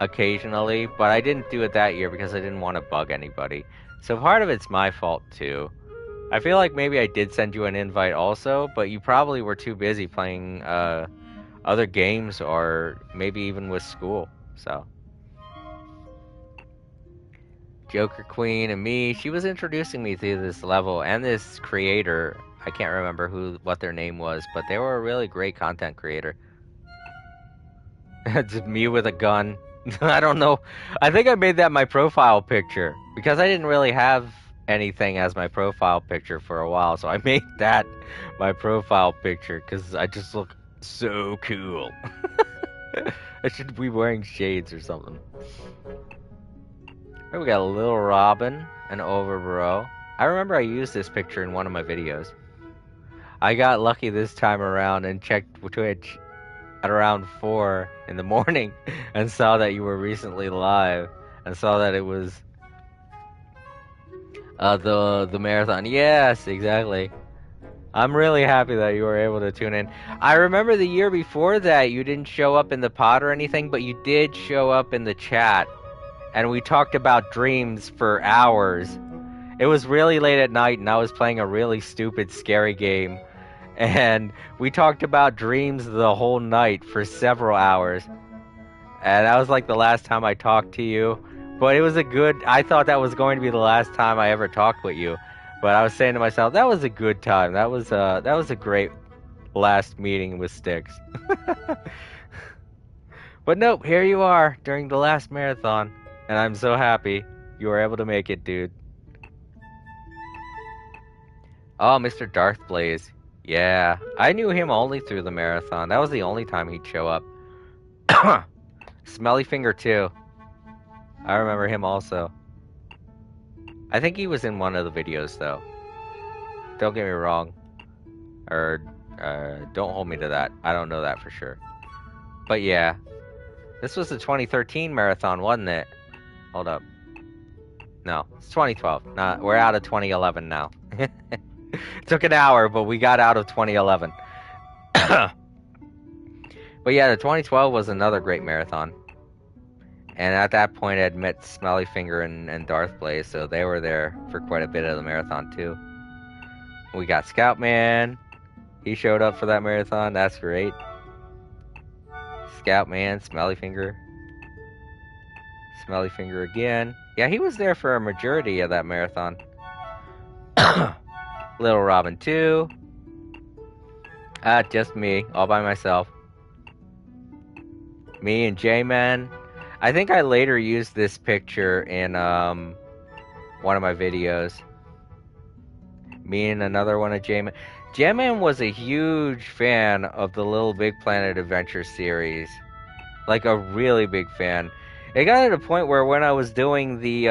occasionally, but I didn't do it that year because I didn't want to bug anybody. So part of it's my fault too. I feel like maybe I did send you an invite also, but you probably were too busy playing other games or maybe even with school. So Joker Queen and me, she was introducing me to this level and this creator. I can't remember what their name was, but they were a really great content creator. Just me with a gun. I don't know. I think I made that my profile picture because I didn't really have anything as my profile picture for a while, so I made that my profile picture because I just look so cool. I should be wearing shades or something. Here we got a Little Robin and Overbro. I remember I used this picture in one of my videos. I got lucky this time around and checked Twitch at around 4 in the morning and saw that you were recently live and saw that it was the marathon. Yes, exactly. I'm really happy that you were able to tune in. I remember the year before that you didn't show up in the pod or anything, but you did show up in the chat and we talked about dreams for hours. It was really late at night and I was playing a really stupid scary game. And we talked about dreams the whole night for several hours. And that was like the last time I talked to you. But it was I thought that was going to be the last time I ever talked with you. But I was saying to myself, that was a good time. That was a great last meeting with Styx. But nope, here you are during the last marathon. And I'm so happy you were able to make it, dude. Oh, Mr. Darthblaze. Yeah, I knew him only through the marathon. That was the only time he'd show up. Smelly Finger too. I remember him also. I think he was in one of the videos though. Don't get me wrong. Or, don't hold me to that. I don't know that for sure. But yeah. This was the 2013 marathon, wasn't it? Hold up. No, it's 2012. Nah, we're out of 2011 now. Took an hour, but we got out of 2011. But yeah, the 2012 was another great marathon. And at that point, I'd met Smelly Finger and Darthblaze, so they were there for quite a bit of the marathon too. We got Scoutman. He showed up for that marathon. That's great. Scoutman, Smelly Finger. Smelly Finger again. Yeah, he was there for a majority of that marathon. Little Robin 2. Just me, all by myself. Me and J-Man. I think I later used this picture in one of my videos. Me and another one of J-Man. J-Man was a huge fan of the Little Big Planet Adventure series. Like a really big fan. It got to the point where when I was doing the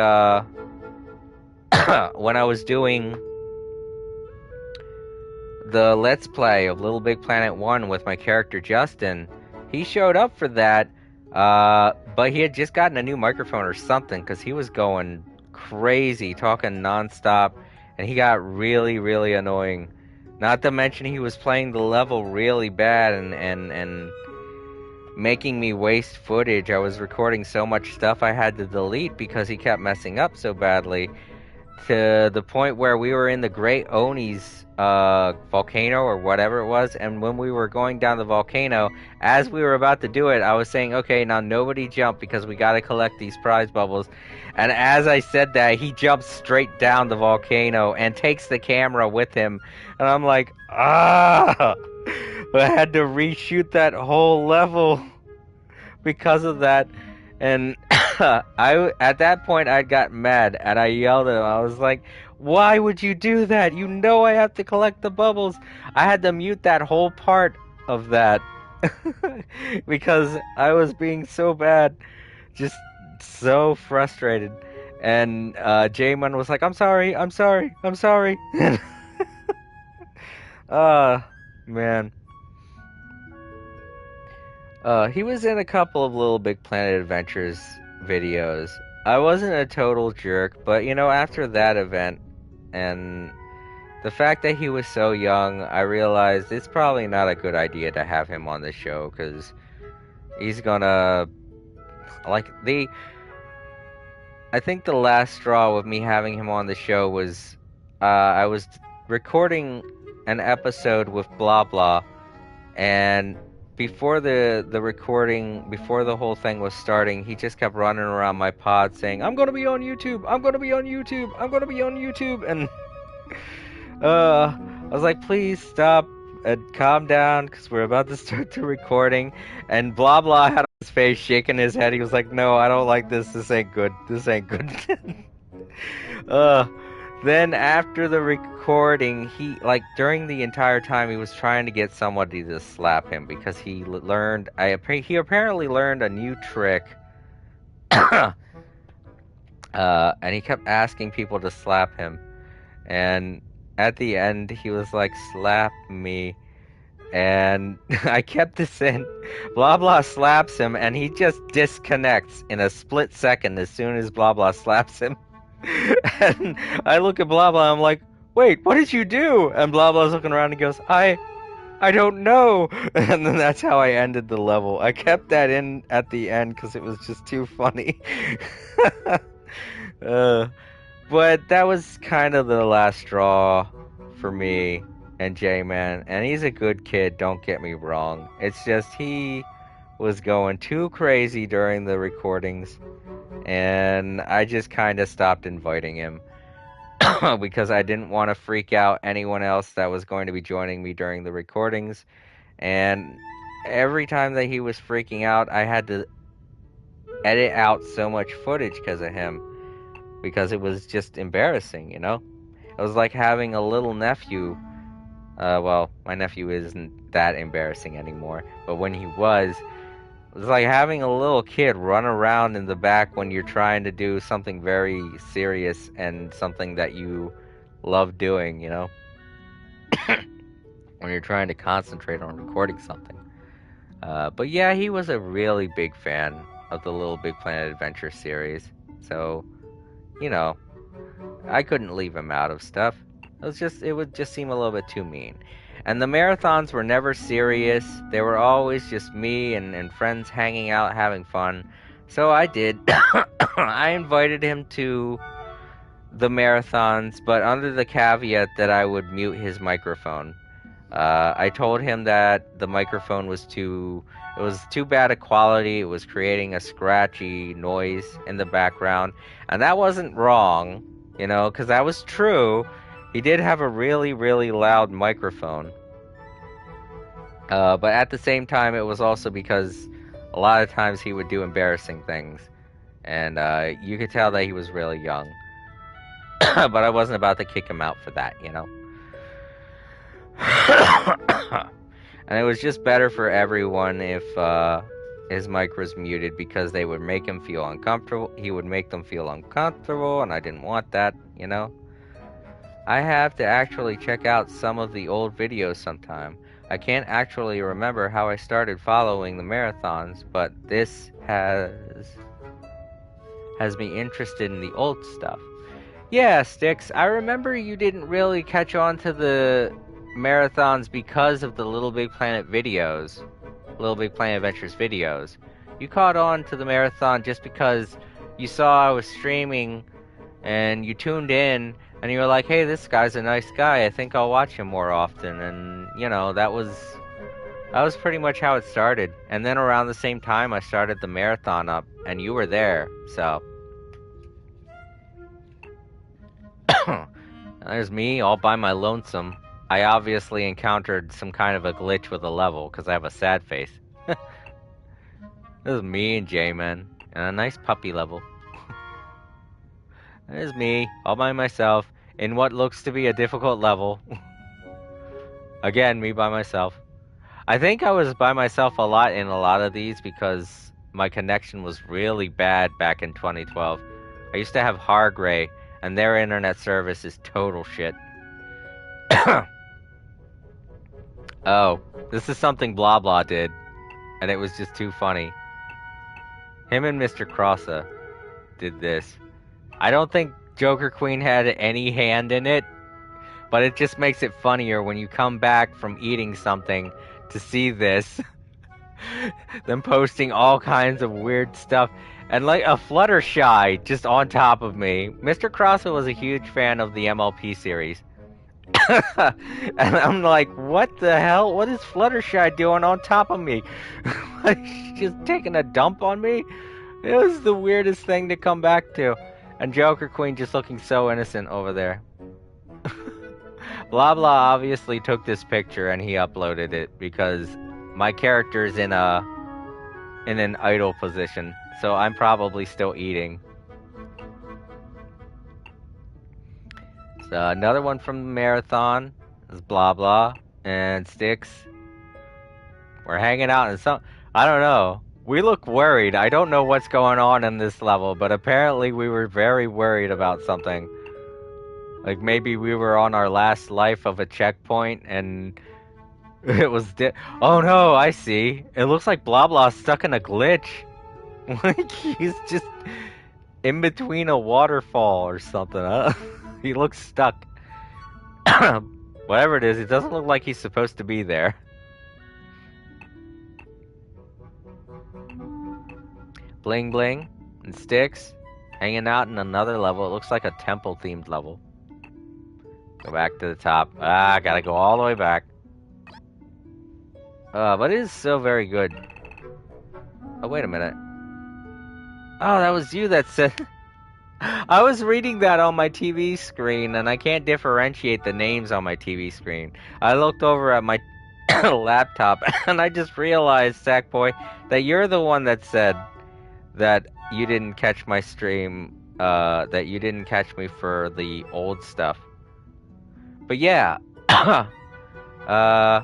the Let's Play of Little Big Planet 1 with my character Justin, he showed up for that, but he had just gotten a new microphone or something, because he was going crazy, talking nonstop, and he got really, really annoying. Not to mention he was playing the level really bad and making me waste footage. I was recording so much stuff I had to delete because he kept messing up so badly, to the point where we were in the Great Oni's volcano or whatever it was, and when we were going down the volcano, as we were about to do it, I was saying, okay, now nobody jump because we gotta collect these prize bubbles. And as I said that, he jumps straight down the volcano and takes the camera with him, and I'm like, ah! I had to reshoot that whole level because of that. And at that point I got mad and I yelled at him. I was like, Why would you do that? You know I have to collect the bubbles. I had to mute that whole part of that because I was being so bad, just so frustrated. And J-Man was like, "I'm sorry, I'm sorry, I'm sorry." uh man. He was in a couple of Little Big Planet Adventures videos. I wasn't a total jerk, but you know, after that event and the fact that he was so young, I realized it's probably not a good idea to have him on the show because he's gonna like the. I think the last straw with me having him on the show was I was recording an episode with Blah Blah, and before the recording, before the whole thing was starting, he just kept running around my pod saying, "I'm gonna be on YouTube. I'm gonna be on YouTube. I'm gonna be on YouTube," and I was like, please stop and calm down because we're about to start the recording. And Blah Blah had on his face shaking his head. He was like, no, I don't like this. This ain't good. This ain't good. uh, then after the recording, he, like, during the entire time, he was trying to get somebody to slap him because he learned, he apparently learned a new trick. And he kept asking people to slap him. And at the end, he was like, slap me. And I kept this in. Blah Blah slaps him, and he just disconnects in a split second as soon as Blah Blah slaps him. And I look at Blah Blah, I'm like, wait, what did you do? And Blah Blah's looking around and goes, I don't know. And then that's how I ended the level. I kept that in at the end because it was just too funny. But that was kind of the last straw for me and J-Man. And he's a good kid, don't get me wrong. It's just he was going too crazy during the recordings. And I just kind of stopped inviting him. Because I didn't want to freak out anyone else that was going to be joining me during the recordings. And every time that he was freaking out, I had to edit out so much footage because of him. Because it was just embarrassing, you know? It was like having a little nephew. Well, my nephew isn't that embarrassing anymore. But when he was, it was like having a little kid run around in the back when you're trying to do something very serious and something that you love doing, you know? When you're trying to concentrate on recording something. But yeah, he was a really big fan of the Little Big Planet Adventure series. So, you know, I couldn't leave him out of stuff. It would just seem a little bit too mean. And the marathons were never serious. They were always just me and friends hanging out, having fun. So I did. I invited him to the marathons, but under the caveat that I would mute his microphone. I told him that the microphone was too bad a quality. It was creating a scratchy noise in the background. And that wasn't wrong, you know, because that was true. He did have a really, really loud microphone. But at the same time, it was also because a lot of times he would do embarrassing things. And you could tell that he was really young. But I wasn't about to kick him out for that, you know? And it was just better for everyone if his mic was muted because they would make him feel uncomfortable. He would make them feel uncomfortable, and I didn't want that, you know? I have to actually check out some of the old videos sometime. I can't actually remember how I started following the marathons, but this has me interested in the old stuff. Yeah, Styx, I remember you didn't really catch on to the marathons because of the Little Big Planet videos. Little Big Planet Adventures videos. You caught on to the marathon just because you saw I was streaming and you tuned in and you were like, hey, this guy's a nice guy. I think I'll watch him more often. And, you know, that was pretty much how it started. And then around the same time, I started the marathon up and you were there. So there's me all by my lonesome. I obviously encountered some kind of a glitch with a level because I have a sad face. This is me and J-Man and a nice puppy level. There's me all by myself in what looks to be a difficult level. Again, me by myself. I think I was by myself a lot in a lot of these because my connection was really bad back in 2012. I used to have Hargray, and their internet service is total shit. Oh, this is something Blah Blah did, and it was just too funny. Him and Mr. Crossa did this. I don't think Joker Queen had any hand in it, but it just makes it funnier when you come back from eating something to see this. Them posting all kinds of weird stuff. And like a Fluttershy just on top of me. Mr. Crossa was a huge fan of the MLP series. And I'm like, what the hell? What is Fluttershy doing on top of me? Like, she's just taking a dump on me? It was the weirdest thing to come back to. And Joker Queen just looking so innocent over there. Blah Blah obviously took this picture and he uploaded it because my character's in an idle position, so I'm probably still eating. So another one from the marathon is Blah Blah and Sticks. We're hanging out in some... I don't know. We look worried. I don't know what's going on in this level, but apparently we were very worried about something. Like maybe we were on our last life of a checkpoint and it was oh no, I see. It looks like Blah Blah's stuck in a glitch. Like he's just in between a waterfall or something. He looks stuck. Whatever it is, it doesn't look like he's supposed to be there. Bling Bling and Sticks hanging out in another level. It looks like a temple themed level. Go back to the top. Ah, gotta go all the way back. But it is so very good. Oh, wait a minute. Oh, that was you that said... I was reading that on my TV screen, and I can't differentiate the names on my TV screen. I looked over at my laptop, and I just realized, Sackboy, that you're the one that said that you didn't catch my stream, that you didn't catch me for the old stuff. But yeah, I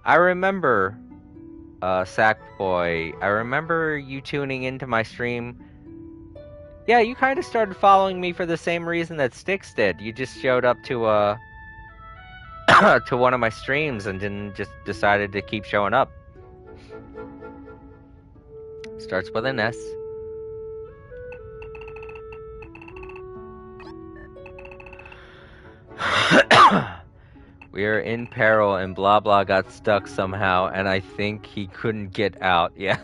remember, Sackboy, I remember you tuning into my stream. Yeah, you kind of started following me for the same reason that Styx did. You just showed up to, to one of my streams and then just decided to keep showing up. Starts with an S. We are in peril and Blah Blah got stuck somehow and I think he couldn't get out. Yeah.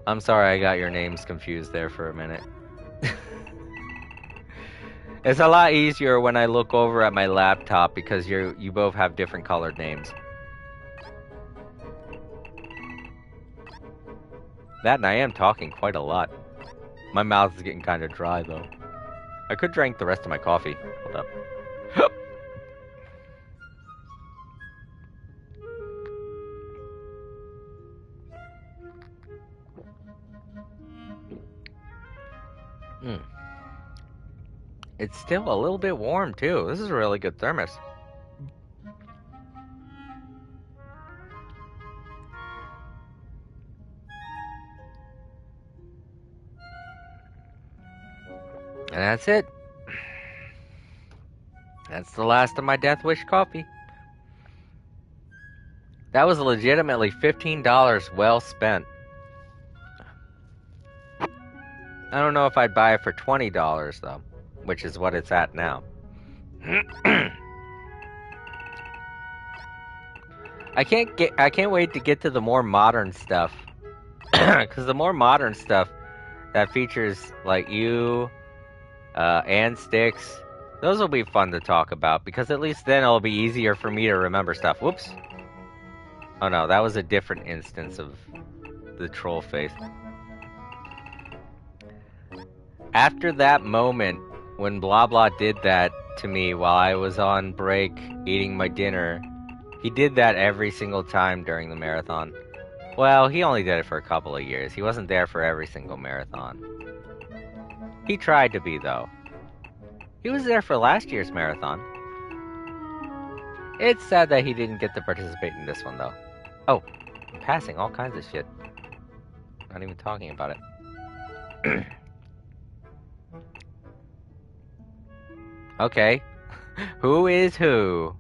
I'm sorry I got your names confused there for a minute. It's a lot easier when I look over at my laptop because you both have different colored names. That and I am talking quite a lot. My mouth is getting kind of dry though. I could drink the rest of my coffee. Hold up. It's still a little bit warm too. This is a really good thermos. And that's it. That's the last of my Death Wish coffee. That was legitimately $15 well spent. I don't know if I'd buy it for $20 though, which is what it's at now. I can't wait to get to the more modern stuff. Cuz the more modern stuff that features like you and Sticks, those will be fun to talk about because at least then it'll be easier for me to remember stuff. Whoops. Oh no, that was a different instance of the troll face. After that moment, when Blah Blah did that to me while I was on break eating my dinner, he did that every single time during the marathon. Well, he only did it for a couple of years. He wasn't there for every single marathon. He tried to be, though. He was there for last year's marathon. It's sad that he didn't get to participate in this one, though. Oh, I'm passing all kinds of shit. Not even talking about it. Okay. Who is who?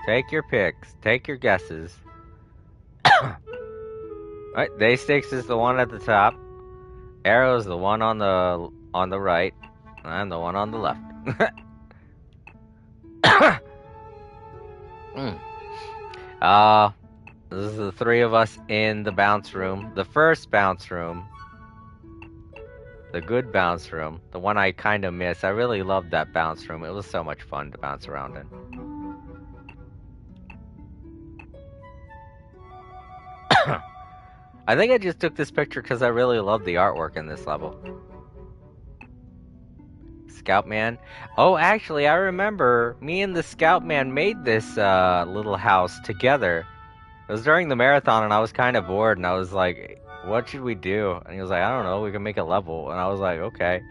Take your picks. Take your guesses. Alright, Daysticks is the one at the top. Arrow's the one on the right. And the one on the left. This is the three of us in the bounce room. The first bounce room. The good bounce room. The one I kind of miss. I really loved that bounce room. It was so much fun to bounce around in. I think I just took this picture because I really love the artwork in this level. Scoutman. Oh, actually, I remember me and the Scoutman made this little house together. It was during the marathon, and I was kind of bored, and I was like, what should we do? And he was like, I don't know, we can make a level. And I was like, okay.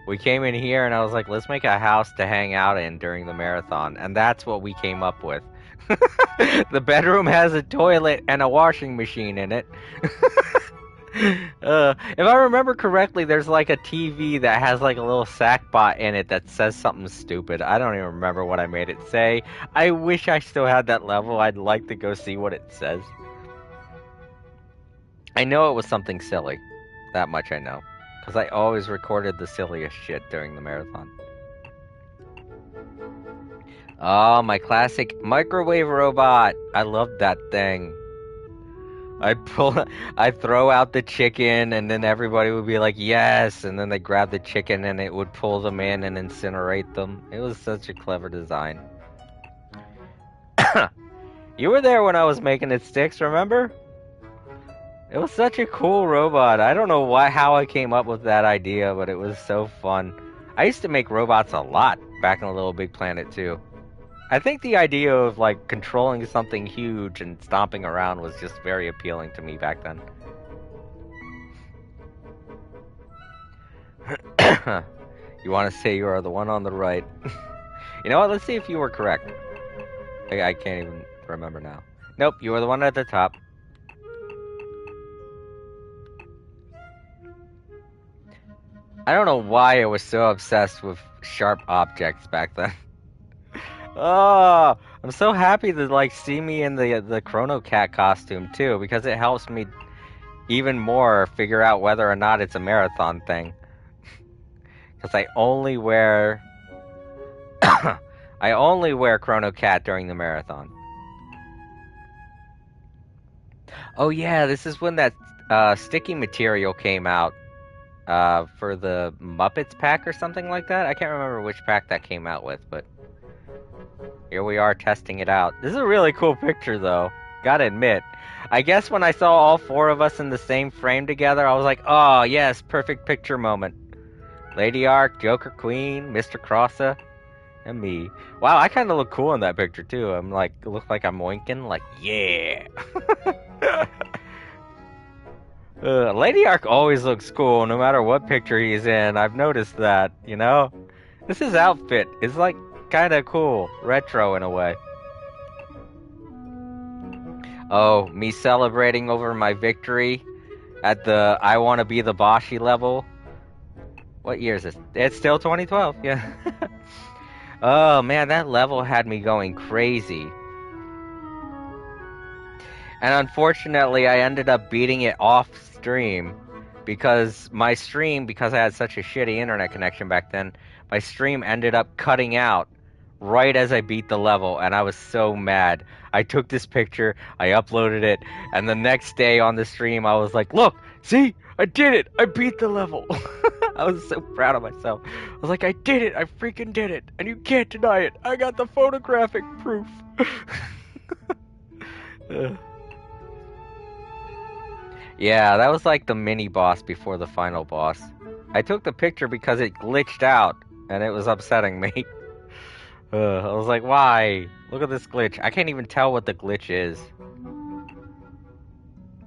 We came in here, and I was like, let's make a house to hang out in during the marathon. And that's what we came up with. The bedroom has a toilet and a washing machine in it. If I remember correctly, there's like a TV that has like a little sack bot in it that says something stupid. I don't even remember what I made it say. I wish I still had that level. I'd like to go see what it says. I know it was something silly. That much I know. Because I always recorded the silliest shit during the marathon. Oh, my classic microwave robot. I loved that thing. I'd throw out the chicken, and then everybody would be like, yes, and then they grab the chicken, and it would pull them in and incinerate them. It was such a clever design. You were there when I was making it, Sticks, remember? It was such a cool robot. I don't know how I came up with that idea, but it was so fun. I used to make robots a lot back in Little Big Planet, too. I think the idea of, like, controlling something huge and stomping around was just very appealing to me back then. You want to say you are the one on the right. You know what? Let's see if you were correct. I can't even remember now. Nope, you were the one at the top. I don't know why I was so obsessed with sharp objects back then. Oh, I'm so happy to like see me in the Chrono Cat costume too, because it helps me even more figure out whether or not it's a marathon thing. Because I only wear Chrono Cat during the marathon. Oh yeah, this is when that sticky material came out for the Muppets pack or something like that. I can't remember which pack that came out with, but here we are testing it out. This is a really cool picture, though. Gotta admit. I guess when I saw all four of us in the same frame together, I was like, oh, yes, perfect picture moment. Lady Ark, Joker Queen, Mr. Crossa, and me. Wow, I kind of look cool in that picture, too. I'm like, look like I'm winking, like, yeah. Lady Ark always looks cool, no matter what picture he's in. I've noticed that, you know? This is outfit. It's like, kind of cool. Retro in a way. Oh, me celebrating over my victory at the I Want to Be the Boshi level. What year is this? It's still 2012, yeah. Oh man, that level had me going crazy. And unfortunately, I ended up beating it off stream because my stream, because I had such a shitty internet connection back then, my stream ended up cutting out right as I beat the level, and I was so mad. I took this picture, I uploaded it, and the next day on the stream, I was like, look, see, I did it, I beat the level. I was so proud of myself. I was like, I did it, I freaking did it, and you can't deny it. I got the photographic proof. Yeah, that was like the mini boss before the final boss. I took the picture because it glitched out, and it was upsetting me. I was like, why? Look at this glitch. I can't even tell what the glitch is.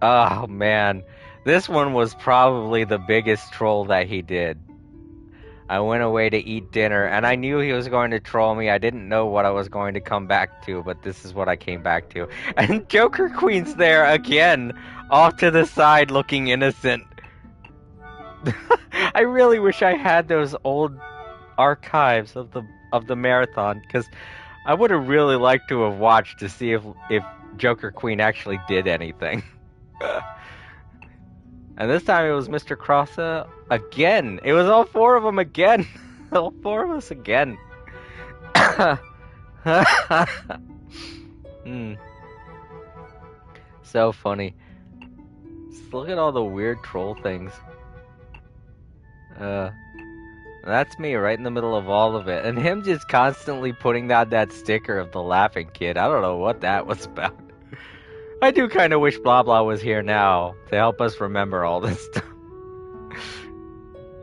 Oh man, this one was probably the biggest troll that he did. I went away to eat dinner, and I knew he was going to troll me. I didn't know what I was going to come back to, but this is what I came back to. And Joker Queen's there again, off to the side looking innocent. I really wish I had those old archives of the marathon, because I would have really liked to have watched to see if Joker Queen actually did anything. And this time it was Mr. Crossa again. It was all four of them again. All four of us again. So funny. Just look at all the weird troll things. That's me right in the middle of all of it. And him just constantly putting out that sticker of the laughing kid. I don't know what that was about. I do kind of wish Blah Blah was here now to help us remember all this stuff.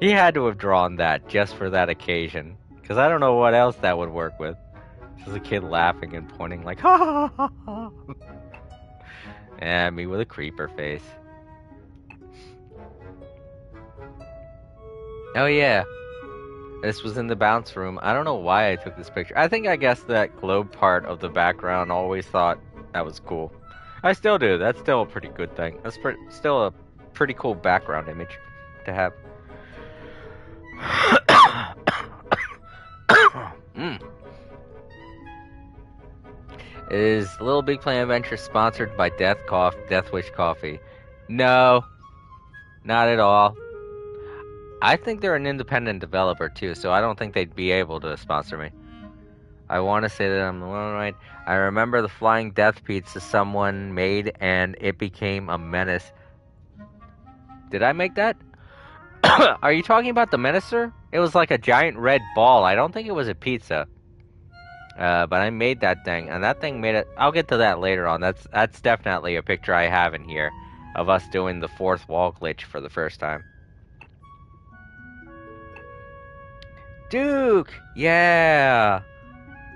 He had to have drawn that just for that occasion. Because I don't know what else that would work with. Just a kid laughing and pointing like, ha ha ha ha. Yeah, me with a creeper face. Oh yeah. This was in the bounce room. I don't know why I took this picture. I guess that globe part of the background always thought that was cool. I still do. That's still a pretty good thing. That's still a pretty cool background image to have. Is Little Big Plan Adventure sponsored by Death Wish Coffee? No, not at all. I think they're an independent developer too, so I don't think they'd be able to sponsor me. I want to say that I'm the one right. I remember the flying death pizza someone made, and it became a menace. Did I make that? Are you talking about the Menacer? It was like a giant red ball. I don't think it was a pizza. But I made that thing, and that thing made it. I'll get to that later on. That's definitely a picture I have in here of us doing the fourth wall glitch for the first time. Duke! Yeah!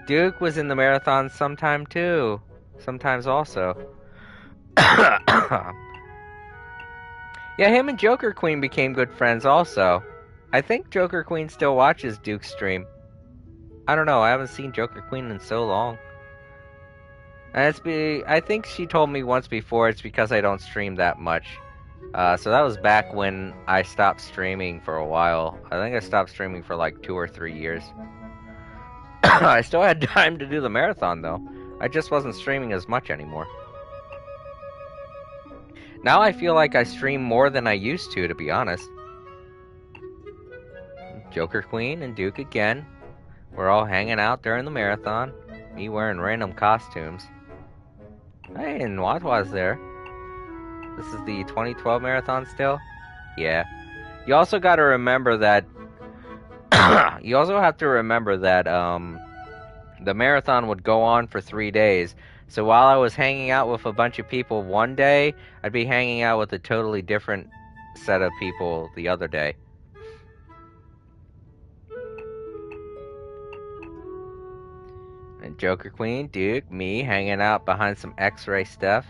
Duke was in the marathon sometime too. Sometimes also. Yeah, him and Joker Queen became good friends also. I think Joker Queen still watches Duke's stream. I don't know, I haven't seen Joker Queen in so long. And I think she told me once before it's because I don't stream that much. So that was back when I stopped streaming for a while. I think I stopped streaming for like 2 or 3 years. I still had time to do the marathon though. I just wasn't streaming as much anymore. Now I feel like I stream more than I used to be honest. Joker Queen and Duke again. We're all hanging out during the marathon. Me wearing random costumes. Hey, and Watwa's there. This is the 2012 marathon still? Yeah. You also gotta remember that... you also have to remember that, the marathon would go on for 3 days. So while I was hanging out with a bunch of people one day, I'd be hanging out with a totally different set of people the other day. And Joker Queen, Duke, me, hanging out behind some X-ray stuff.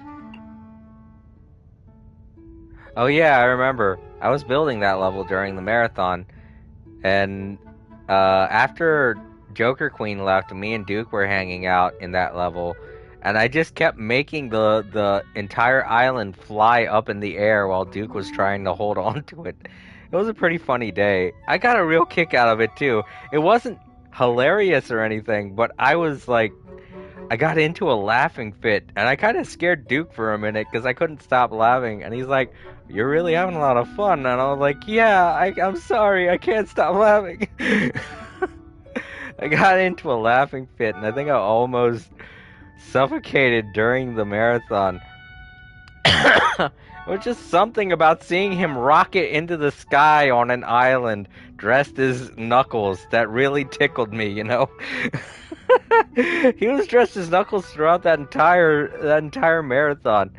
Oh yeah, I remember. I was building that level during the marathon. And after Joker Queen left, me and Duke were hanging out in that level. And I just kept making the entire island fly up in the air while Duke was trying to hold on to it. It was a pretty funny day. I got a real kick out of it too. It wasn't hilarious or anything, but I was like, I got into a laughing fit, and I kind of scared Duke for a minute because I couldn't stop laughing. And he's like, "You're really having a lot of fun," and I was like, "Yeah, I'm sorry, I can't stop laughing." I got into a laughing fit, and I think I almost suffocated during the marathon. It was just something about seeing him rocket into the sky on an island dressed as Knuckles that really tickled me, you know? He was dressed as Knuckles throughout that entire marathon.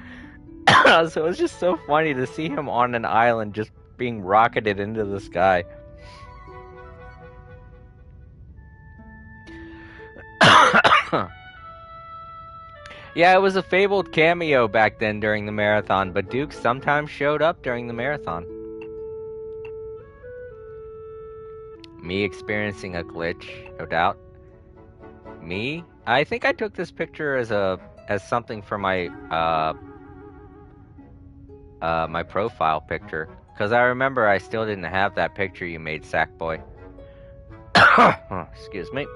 So it was just so funny to see him on an island just being rocketed into the sky. Yeah, it was a fabled cameo back then during the marathon, but Duke sometimes showed up during the marathon. Me experiencing a glitch, no doubt. Me? I think I took this picture as something for my my profile picture, because I remember I still didn't have that picture you made, Sackboy. Oh, excuse me.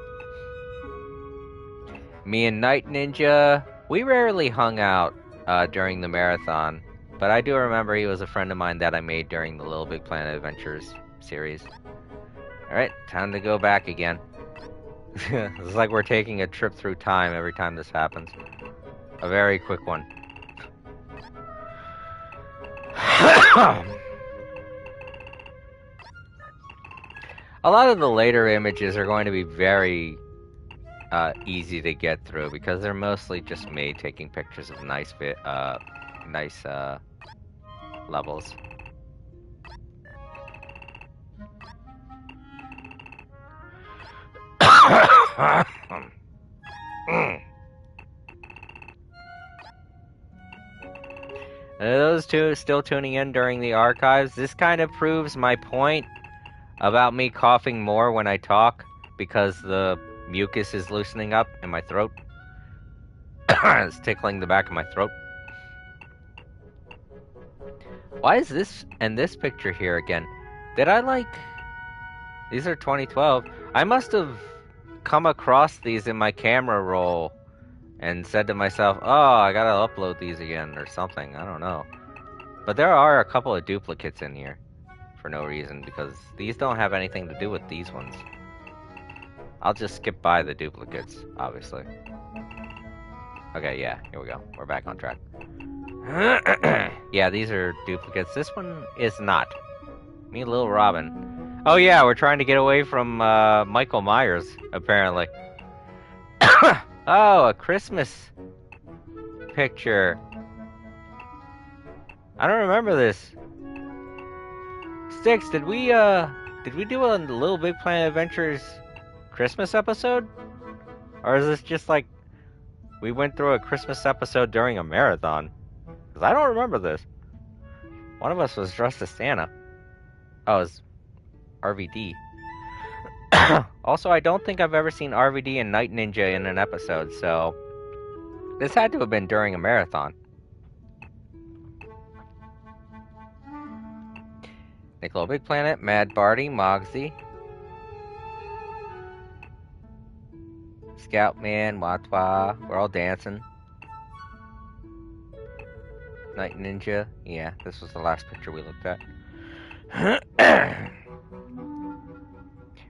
Me and Night Ninja, we rarely hung out during the marathon, but I do remember he was a friend of mine that I made during the Little Big Planet Adventures series. Alright, time to go back again. It's like we're taking a trip through time every time this happens. A very quick one. A lot of the later images are going to be very easy to get through because they're mostly just me taking pictures of nice levels. Those two still tuning in during the archives, this kind of proves my point about me coughing more when I talk because the mucus is loosening up in my throat. It's tickling the back of my throat. Why is this and this picture here again? Did I like... These are 2012. I must have come across these in my camera roll and said to myself, oh, I gotta upload these again or something. I don't know. But there are a couple of duplicates in here for no reason because these don't have anything to do with these ones. I'll just skip by the duplicates, obviously. Okay, yeah, here we go. We're back on track. Yeah, these are duplicates. This one is not. Me and Little Robin. Oh yeah, we're trying to get away from Michael Myers, apparently. Oh, a Christmas picture. I don't remember this. Sticks, did we do a Little Big Planet Adventures Christmas episode? Or is this just like we went through a Christmas episode during a marathon? Because I don't remember this. One of us was dressed as Santa. Oh, it was RVD. Also, I don't think I've ever seen RVD and Night Ninja in an episode, so this had to have been during a marathon. Nicolo Big Planet, Mad Barty, Mogsy, Scoutman, Watwa, we're all dancing. Night Ninja, yeah, this was the last picture we looked at.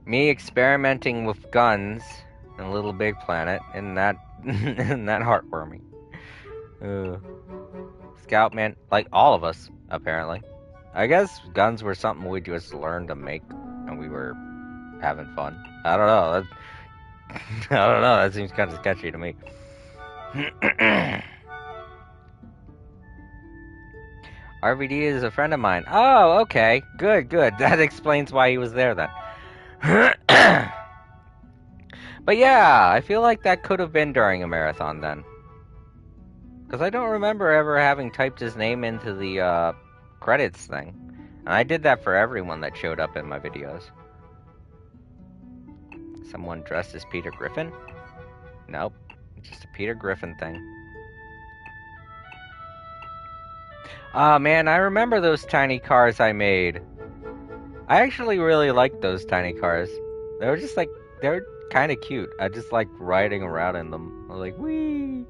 Me experimenting with guns in Little Big Planet, and that heartwarming. Scoutman, like all of us, apparently. I guess guns were something we just learned to make, and we were having fun. I don't know. I don't know. That seems kind of sketchy to me. RVD is a friend of mine. Oh, okay. Good. That explains why he was there then. But yeah, I feel like that could have been during a marathon then. Because I don't remember ever having typed his name into the credits thing. And I did that for everyone that showed up in my videos. Someone dressed as Peter Griffin? Nope. Just a Peter Griffin thing. Ah, man, I remember those tiny cars I made. I actually really liked those tiny cars. They were just like, they were kind of cute. I just liked riding around in them. I was like, whee!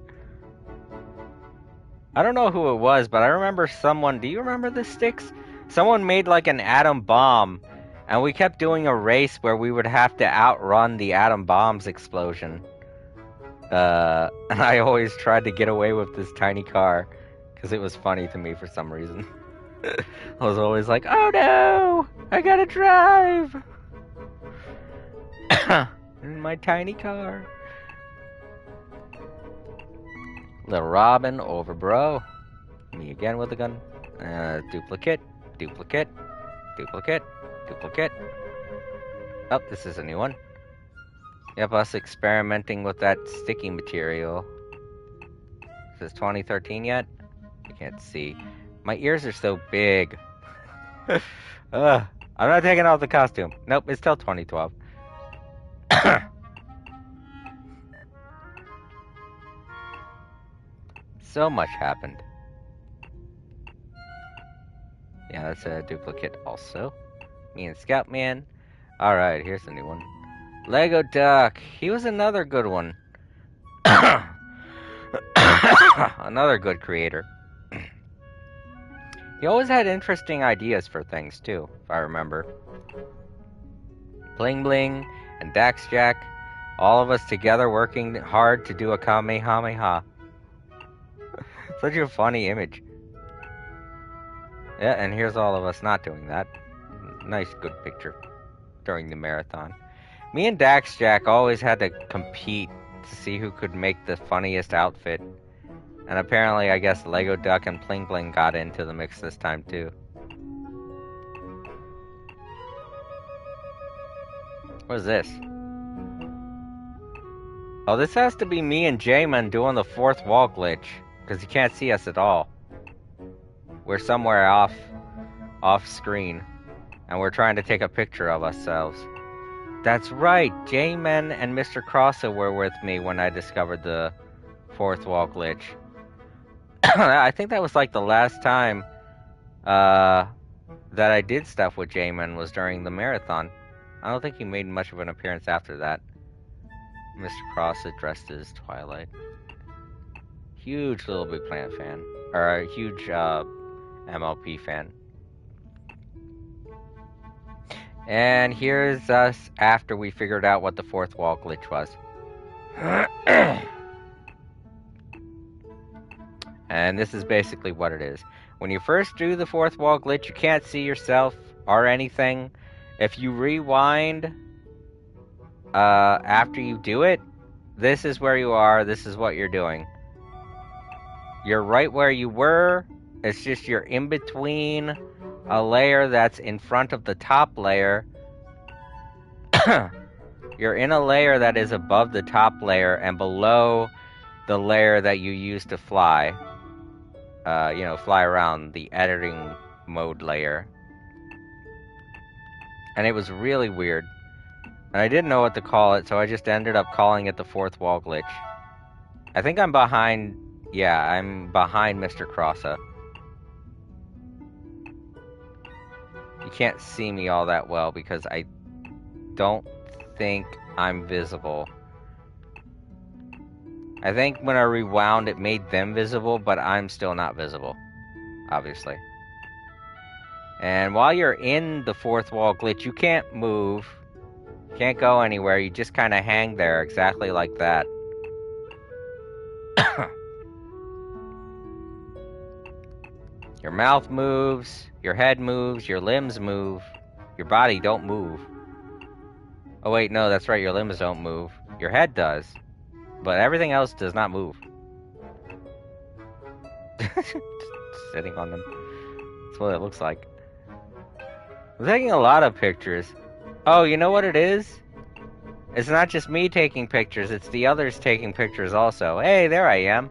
I don't know who it was, but I remember someone, do you remember the Sticks? Someone made like an atom bomb, and we kept doing a race where we would have to outrun the atom bomb's explosion. And I always tried to get away with this tiny car, because it was funny to me for some reason. I was always like, oh no! I gotta drive! In my tiny car. Little Robin, over bro. Me again with a gun. Duplicate. Oh, this is a new one. Yep, us experimenting with that sticky material. Is this 2013 yet? I can't see. My ears are so big. I'm not taking off the costume. Nope, it's still 2012. So much happened. Yeah, that's a duplicate also. Me and Scoutman. Alright, here's a new one. Lego Duck. He was another good one. Another good creator. He always had interesting ideas for things, too, if I remember. Bling Bling and Dax Jack. All of us together working hard to do a Kamehameha. Such a funny image. Yeah, and here's all of us not doing that. Nice, good picture during the marathon. Me and Dax Jack always had to compete to see who could make the funniest outfit. And apparently, I guess Lego Duck and Bling Bling got into the mix this time, too. What is this? Oh, this has to be me and Jamin doing the fourth wall glitch. Because you can't see us at all. We're somewhere off screen. And we're trying to take a picture of ourselves. That's right, J-Men and Mr. Crossa were with me when I discovered the fourth wall glitch. I think that was like the last time that I did stuff with J-Men was during the marathon. I don't think he made much of an appearance after that. Mr. Crossa dressed as Twilight. Huge Little Big Planet fan. Or a huge MLP fan. And here's us after we figured out what the fourth wall glitch was. And this is basically what it is. When you first do the fourth wall glitch, you can't see yourself or anything. If you rewind after you do it, this is where you are, this is what you're doing. You're right where you were, it's just you're in between a layer that's in front of the top layer. You're in a layer that is above the top layer and below the layer that you use to fly. Fly around the editing mode layer. And it was really weird. And I didn't know what to call it, so I just ended up calling it the fourth wall glitch. I think I'm behind... Yeah, I'm behind Mr. Crossa. You can't see me all that well because I don't think I'm visible. I think when I rewound it made them visible, but I'm still not visible. Obviously. And while you're in the fourth wall glitch, you can't move. Can't go anywhere, you just kind of hang there exactly like that. Your mouth moves, your head moves, your limbs move, your body don't move. Oh wait, no, that's right, your limbs don't move. Your head does, but everything else does not move. Just sitting on them. That's what it looks like. I'm taking a lot of pictures. Oh, you know what it is? It's not just me taking pictures, it's the others taking pictures also. Hey, there I am.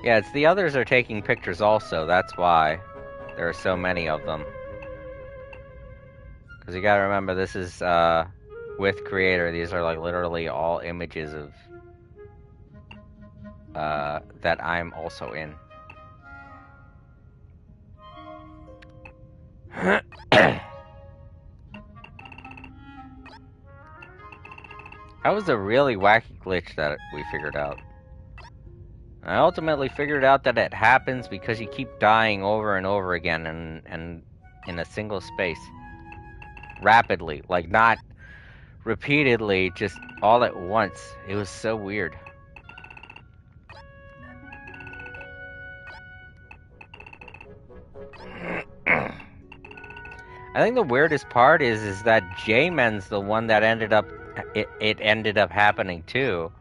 Yeah, it's the others are taking pictures also, that's why there are so many of them. Because you gotta remember, this is, with Creator, these are like literally all images of, that I'm also in. That was a really wacky glitch that we figured out. I ultimately figured out that it happens because you keep dying over and over again and in a single space. Rapidly. Like, not repeatedly, just all at once. It was so weird. I think the weirdest part is that J-Men's the one that ended up... It ended up happening too.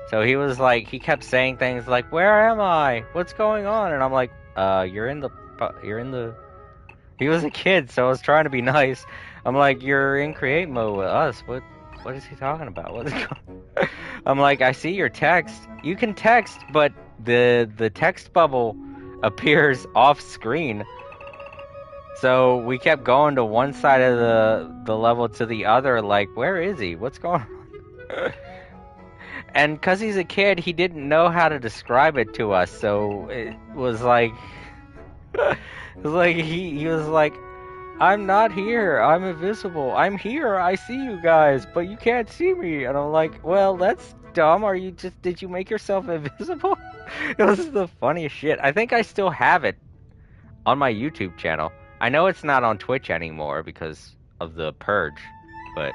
So he was like, he kept saying things like, "Where am I? What's going on?" And I'm like, you're in the... He was a kid, so I was trying to be nice. I'm like, you're in create mode with us. What is he talking about? What's going I'm like, I see your text. You can text, but the text bubble appears off screen. So we kept going to one side of the level to the other, like, where is he? What's going on? And because he's a kid, he didn't know how to describe it to us, so it was like... it was like, he was like, I'm not here, I'm invisible, I'm here, I see you guys, but you can't see me. And I'm like, well, that's dumb, did you make yourself invisible? It was the funniest shit. I think I still have it on my YouTube channel. I know it's not on Twitch anymore because of the purge, but...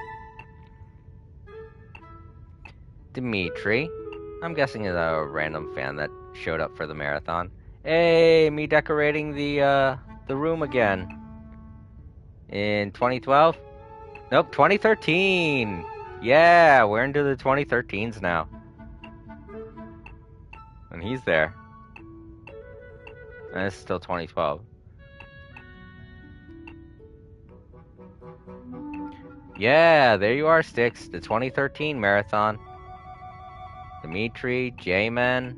Dimitri. I'm guessing is a random fan that showed up for the marathon. Hey, me decorating the room again. In 2012? Nope, 2013! Yeah, we're into the 2013s now. And he's there. And it's still 2012. Yeah, there you are, Sticks. The 2013 marathon. Dimitri, J-Man.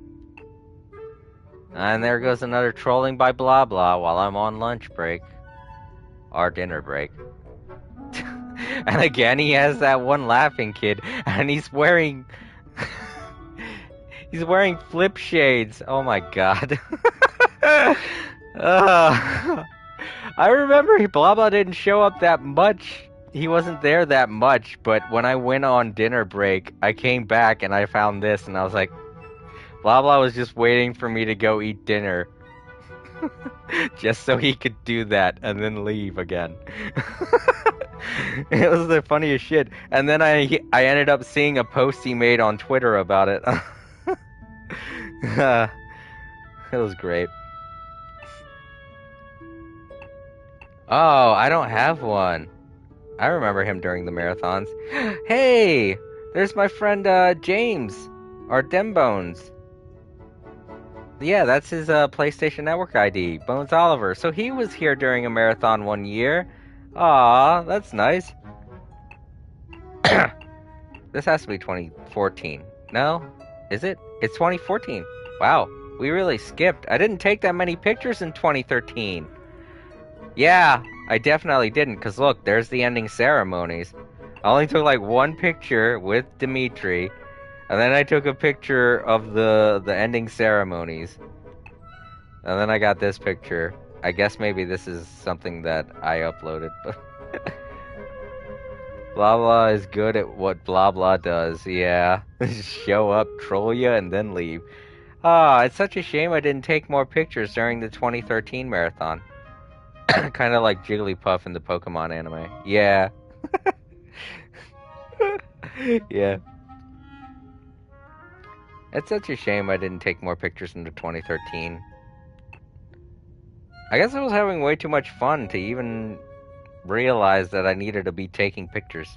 And there goes another trolling by Blah Blah while I'm on lunch break. Our dinner break. And again, he has that one laughing kid. And he's wearing... he's wearing flip shades. Oh my god. I remember Blah Blah didn't show up that much. He wasn't there that much, but when I went on dinner break, I came back and I found this, and I was like, Blah Blah was just waiting for me to go eat dinner. Just so he could do that, and then leave again. It was the funniest shit. And then I ended up seeing a post he made on Twitter about it. It was great. Oh, I don't have one. I remember him during the marathons. Hey! There's my friend, James. Or Dembones. Yeah, that's his, PlayStation Network ID. Bones Oliver. So he was here during a marathon one year. Aw, that's nice. This has to be 2014. No? Is it? It's 2014. Wow. We really skipped. I didn't take that many pictures in 2013. Yeah, I definitely didn't, because look, there's the ending ceremonies. I only took like one picture with Dimitri, and then I took a picture of the ending ceremonies. And then I got this picture. I guess maybe this is something that I uploaded, but... Blah Blah is good at what Blah Blah does, yeah. Show up, troll ya, and then leave. Ah, it's such a shame I didn't take more pictures during the 2013 marathon. Kind of like Jigglypuff in the Pokemon anime. Yeah. Yeah. It's such a shame I didn't take more pictures in the 2013. I guess I was having way too much fun to even realize that I needed to be taking pictures.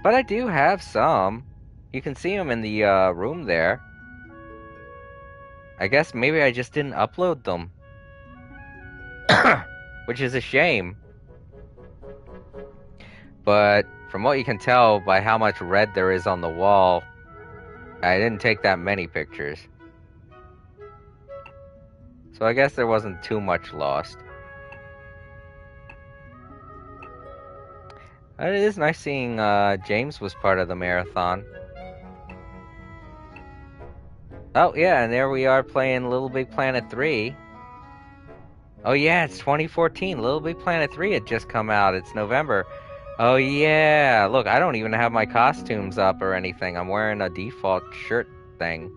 But I do have some. You can see them in the room there. I guess maybe I just didn't upload them. Which is a shame. But from what you can tell by how much red there is on the wall, I didn't take that many pictures. So I guess there wasn't too much lost. It is nice seeing James was part of the marathon. Oh yeah, and there we are playing Little Big Planet 3. Oh yeah, it's 2014. Little Big Planet 3 had just come out. It's November. Oh yeah. Look, I don't even have my costumes up or anything. I'm wearing a default shirt thing.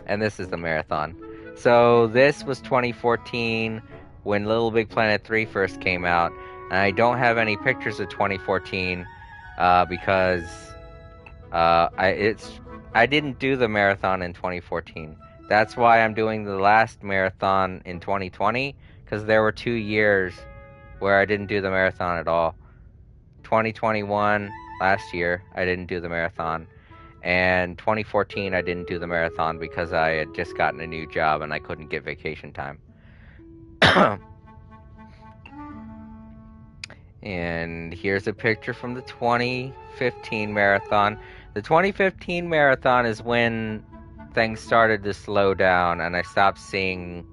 And this is the marathon. So this was 2014 when Little Big Planet 3 first came out. And I don't have any pictures of 2014 because I didn't do the marathon in 2014. That's why I'm doing the last marathon in 2020, because there were 2 years where I didn't do the marathon at all. 2021, last year, I didn't do the marathon. And 2014, I didn't do the marathon because I had just gotten a new job and I couldn't get vacation time. And here's a picture from the 2015 marathon. The 2015 marathon is when things started to slow down and I stopped seeing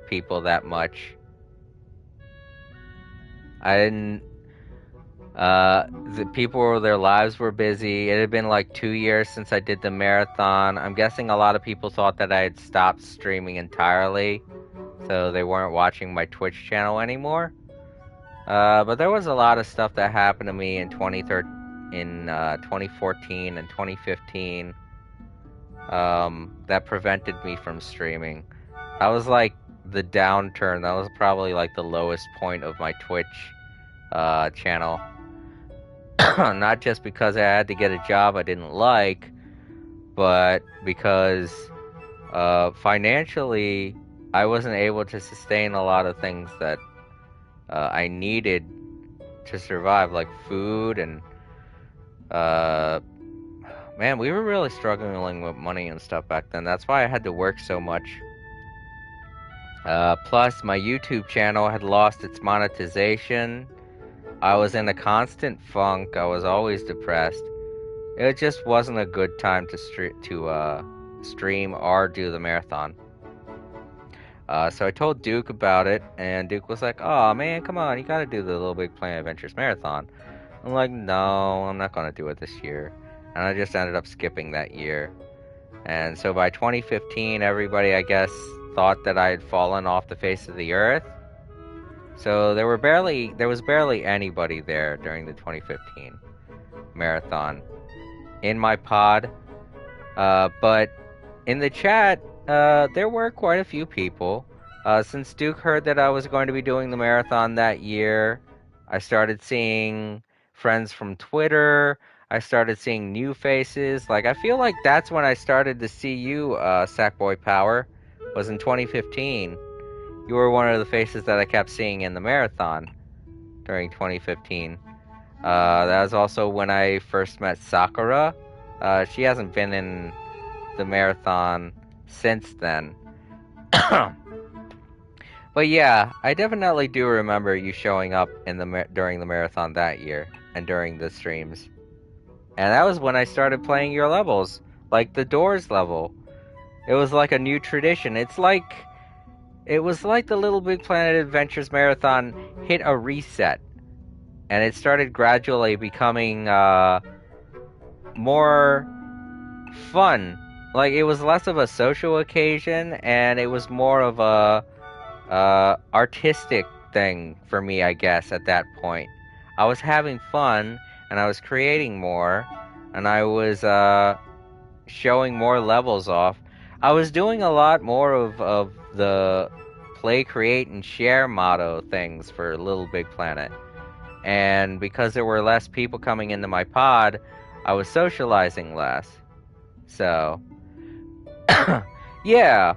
people that much. I didn't. The people, their lives were busy. It had been like 2 years since I did the marathon. I'm guessing a lot of people thought that I had stopped streaming entirely, so they weren't watching my Twitch channel anymore. But there was a lot of stuff that happened to me in 2014 and 2015 that prevented me from streaming. That was like the downturn. That was probably like the lowest point of my Twitch channel. Not just because I had to get a job I didn't like, but because financially I wasn't able to sustain a lot of things that I needed to survive, like food and man, we were really struggling with money and stuff back then. That's why I had to work so much. Plus, my YouTube channel had lost its monetization. I was in a constant funk. I was always depressed. It just wasn't a good time to stream or do the marathon. So I told Duke about it, and Duke was like, "Oh man, come on, you gotta do the Little Big Planet Adventures marathon." I'm like, "No, I'm not gonna do it this year," and I just ended up skipping that year. And so by 2015, everybody, I guess, thought that I had fallen off the face of the earth. So there was barely anybody there during the 2015 marathon in my pod. But in the chat, there were quite a few people. Since Duke heard that I was going to be doing the marathon that year, I started seeing friends from Twitter. I started seeing new faces. Like, I feel like that's when I started to see you, Sackboy Power, was in 2015. You were one of the faces that I kept seeing in the marathon during 2015. That was also when I first met Sakura. She hasn't been in the marathon since then. But yeah, I definitely do remember you showing up during the marathon that year and during the streams. And that was when I started playing your levels, like the Doors level. It was like a new tradition. It was like the Little Big Planet Adventures marathon hit a reset, and it started gradually becoming more fun. Like, it was less of a social occasion, and it was more of a artistic thing for me, I guess, at that point. I was having fun, and I was creating more, and I was showing more levels off. I was doing a lot more of the play, create, and share motto things for Little Big Planet. And because there were less people coming into my pod, I was socializing less. So, yeah.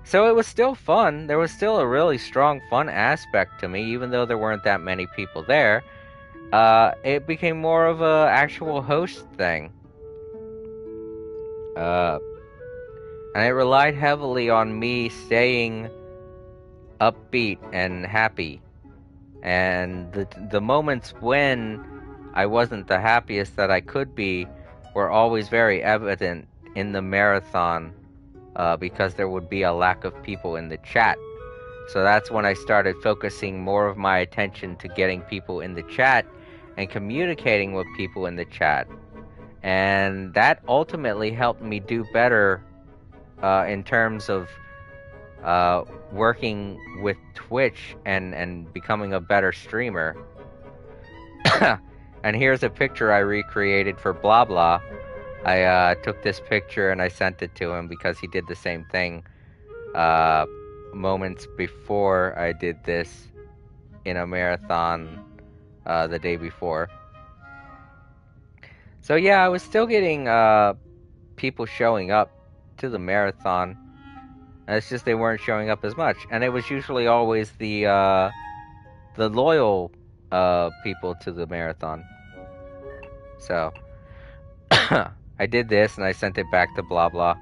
So it was still fun. There was still a really strong fun aspect to me, even though there weren't that many people there. It became more of a actual host thing. And it relied heavily on me staying upbeat and happy. And the moments when I wasn't the happiest that I could be were always very evident in the marathon, because there would be a lack of people in the chat. So that's when I started focusing more of my attention to getting people in the chat and communicating with people in the chat. And that ultimately helped me do better in terms of working with Twitch and becoming a better streamer. And here's a picture I recreated for Blah Blah. I took this picture and I sent it to him because he did the same thing moments before I did this in a marathon the day before. So yeah, I was still getting people showing up to the marathon. It's just they weren't showing up as much, and it was usually always the loyal people to the marathon. So I did this and I sent it back to Blah Blah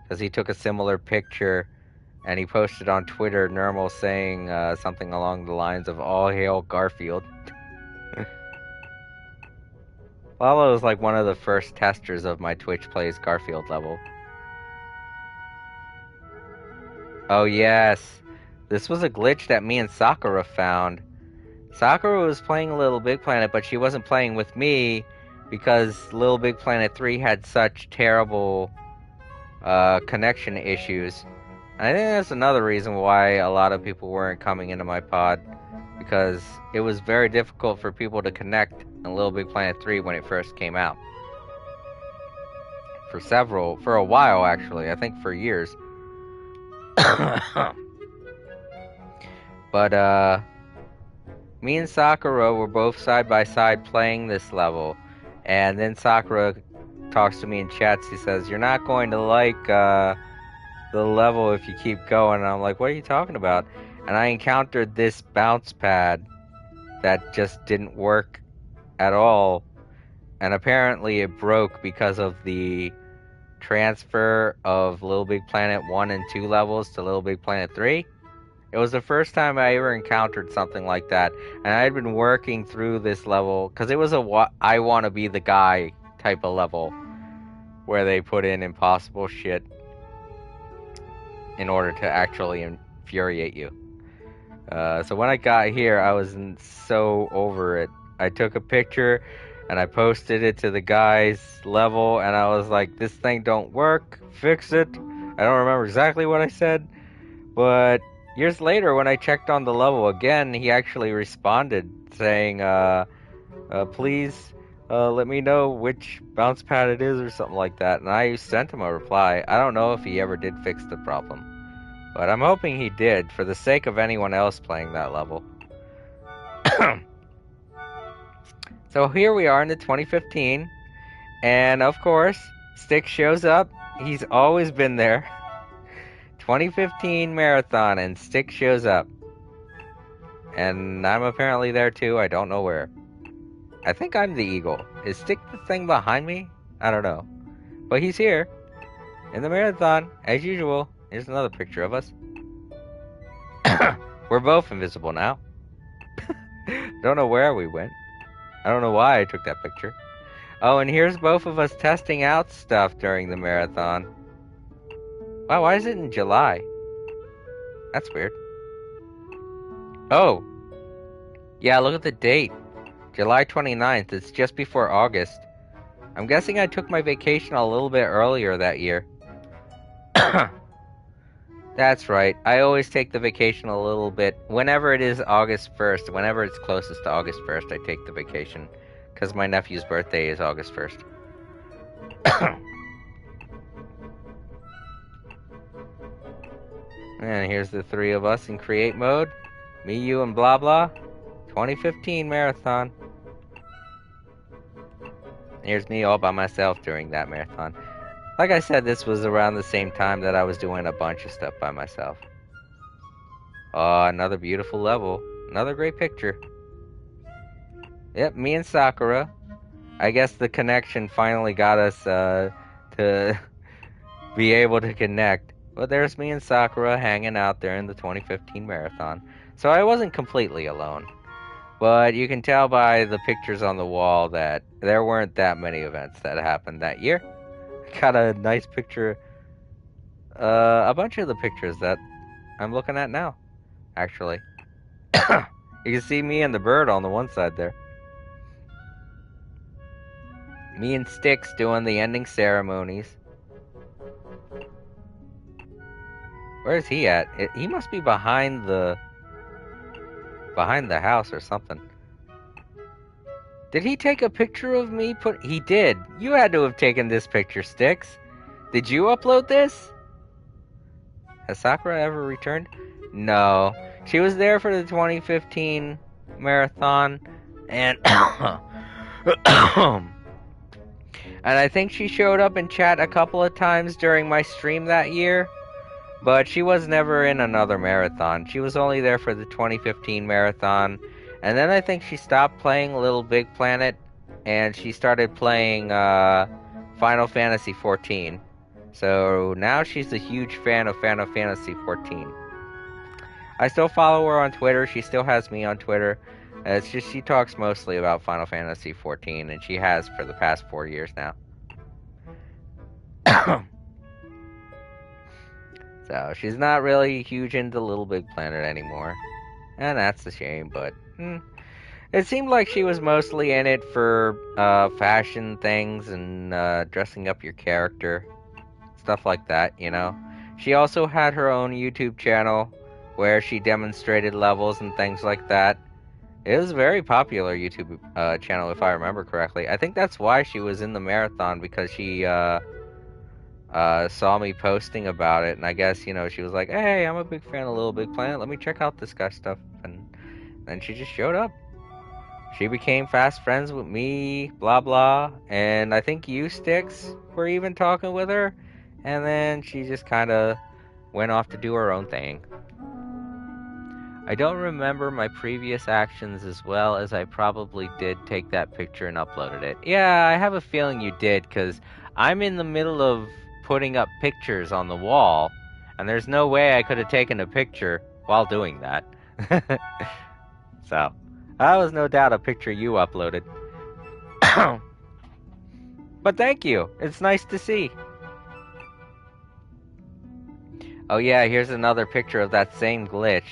because he took a similar picture and he posted on Twitter normal saying something along the lines of "All hail Garfield." Lalo was like one of the first testers of my Twitch Plays Garfield level. Oh yes, this was a glitch that me and Sakura found. Sakura was playing Little Big Planet, but she wasn't playing with me because Little Big Planet 3 had such terrible connection issues. And I think that's another reason why a lot of people weren't coming into my pod, because it was very difficult for people to connect in Little Big Planet 3 when it first came out. For a while actually, I think for years. But me and Sakura were both side by side playing this level, and then Sakura talks to me in chats. He says, "You're not going to like the level if you keep going." And I'm like, "What are you talking about?" And I encountered this bounce pad that just didn't work at all, and apparently it broke because of the transfer of Little Big Planet 1 and 2 levels to Little Big Planet 3. It was the first time I ever encountered something like that, and I had been working through this level, because it was a I wanna be the guy type of level, where they put in impossible shit in order to actually infuriate you. So when I got here, I was so over it. I took a picture, and I posted it to the guy's level, and I was like, "This thing don't work, fix it." I don't remember exactly what I said, but years later, when I checked on the level again, he actually responded saying, "Please let me know which bounce pad it is," or something like that, and I sent him a reply. I don't know if he ever did fix the problem, but I'm hoping he did, for the sake of anyone else playing that level. So here we are in the 2015, and of course, Stick shows up. He's always been there. 2015 marathon, and Stick shows up. And I'm apparently there too, I don't know where. I think I'm the eagle. Is Stick the thing behind me? I don't know. But he's here, in the marathon, as usual. Here's another picture of us. We're both invisible now. Don't know where we went. I don't know why I took that picture. Oh, and here's both of us testing out stuff during the marathon. Wow, why is it in July? That's weird. Oh. Yeah, look at the date. July 29th. It's just before August. I'm guessing I took my vacation a little bit earlier that year. That's right. I always take the vacation a little bit. Whenever it is August 1st, whenever it's closest to August 1st, I take the vacation. Because my nephew's birthday is August 1st. And here's the three of us in create mode. Me, you, and blah blah. 2015 marathon. Here's me all by myself during that marathon. Like I said, this was around the same time that I was doing a bunch of stuff by myself. Oh, another beautiful level. Another great picture. Yep, me and Sakura. I guess the connection finally got us to be able to connect. But there's me and Sakura hanging out there in the 2015 marathon. So I wasn't completely alone. But you can tell by the pictures on the wall that there weren't that many events that happened that year. Got a nice picture. A bunch of the pictures that I'm looking at now, actually. You can see me and the bird on the one side there. Me and Sticks doing the ending ceremonies. Where's he at? He must be behind the house or something. Did he take a picture of me? He did. You had to have taken this picture, Sticks. Did you upload this? Has Sakura ever returned? No. She was there for the 2015 marathon, and and I think she showed up in chat a couple of times during my stream that year, but she was never in another marathon. She was only there for the 2015 marathon, and then I think she stopped playing Little Big Planet, and she started playing Final Fantasy XIV. So now she's a huge fan of Final Fantasy XIV. I still follow her on Twitter. She still has me on Twitter. It's just she talks mostly about Final Fantasy XIV, and she has for the past 4 years now. So she's not really huge into Little Big Planet anymore, and that's a shame. But it seemed like she was mostly in it for fashion things and dressing up your character, stuff like that. You know. She also had her own YouTube channel where she demonstrated levels and things like that. It was a very popular YouTube channel, if I remember correctly. I think that's why she was in the marathon, because she saw me posting about it, and I guess, you know, she was like, hey, I'm a big fan of Little Big Planet, let me check out this guy's stuff, and then she just showed up. She became fast friends with me, blah blah, and I think you, Sticks, were even talking with her, and then she just kind of went off to do her own thing. I don't remember my previous actions as well, as I probably did take that picture and uploaded it. Yeah, I have a feeling you did, because I'm in the middle of putting up pictures on the wall, and there's no way I could have taken a picture while doing that. So, that was no doubt a picture you uploaded. But thank you, it's nice to see. Oh yeah, here's another picture of that same glitch.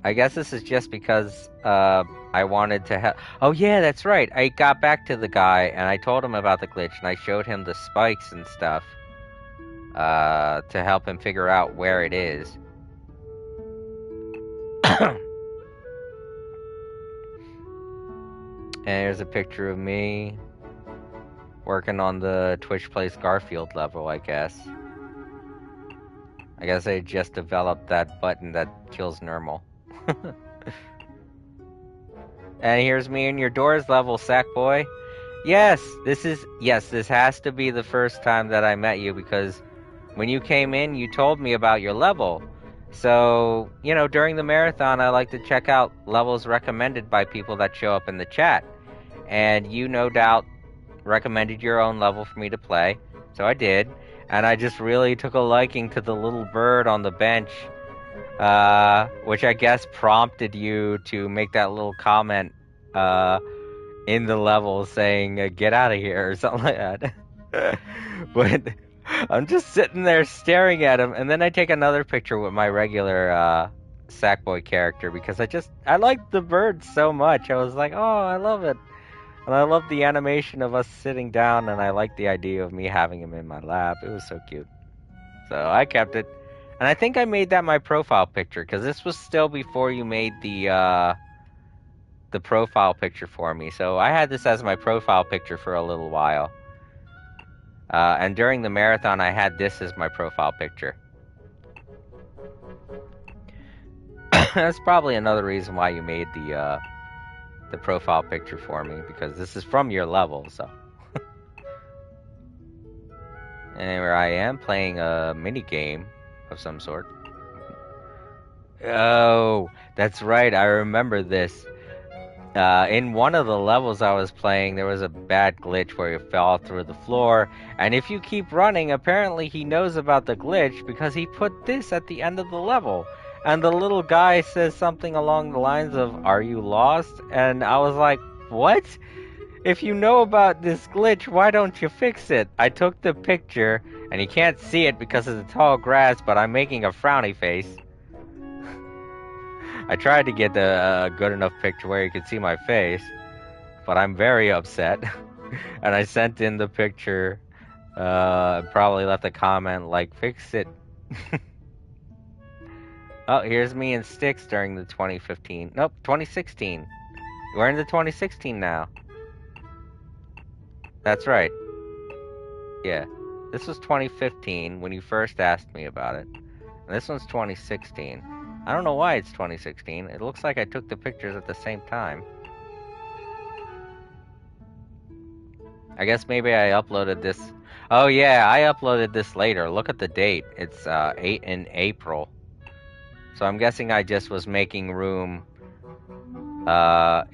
I guess this is just because I wanted to help. Oh yeah, that's right. I got back to the guy and I told him about the glitch, and I showed him the spikes and stuff to help him figure out where it is. And here's a picture of me working on the Twitch Plays Garfield level, I guess. I guess I just developed that button that kills Nermal. And here's me in your Doors level, Sackboy. Yes, this has to be the first time that I met you, because when you came in, you told me about your level. So, you know, during the marathon, I like to check out levels recommended by people that show up in the chat. And you, no doubt, recommended your own level for me to play. So I did. And I just really took a liking to the little bird on the bench, which I guess prompted you to make that little comment in the level saying, get out of here, or something like that. But I'm just sitting there staring at him, and then I take another picture with my regular Sackboy character, because I liked the bird so much. I was like, oh, I love it. And I love the animation of us sitting down, and I like the idea of me having him in my lap. It was so cute. So I kept it. And I think I made that my profile picture, because this was still before you made the profile picture for me. So I had this as my profile picture for a little while. And during the marathon, I had this as my profile picture. That's probably another reason why you made the profile picture for me, because this is from your level, so. And here I am playing a mini game of some sort. Oh, that's right, I remember this. In one of the levels I was playing, there was a bad glitch where you fell through the floor, and if you keep running, apparently he knows about the glitch because he put this at the end of the level. And the little guy says something along the lines of, "Are you lost?" And I was like, what? If you know about this glitch, why don't you fix it? I took the picture, and you can't see it because of the tall grass, but I'm making a frowny face. I tried to get a good enough picture where you could see my face, but I'm very upset. And I sent in the picture, probably left a comment like, fix it. Oh, here's me and Sticks during the 2016. We're in the 2016 now. That's right. Yeah. This was 2015 when you first asked me about it. And this one's 2016. I don't know why it's 2016. It looks like I took the pictures at the same time. I guess maybe I uploaded this. Oh yeah, I uploaded this later. Look at the date. It's 8 in April. So I'm guessing I just was making room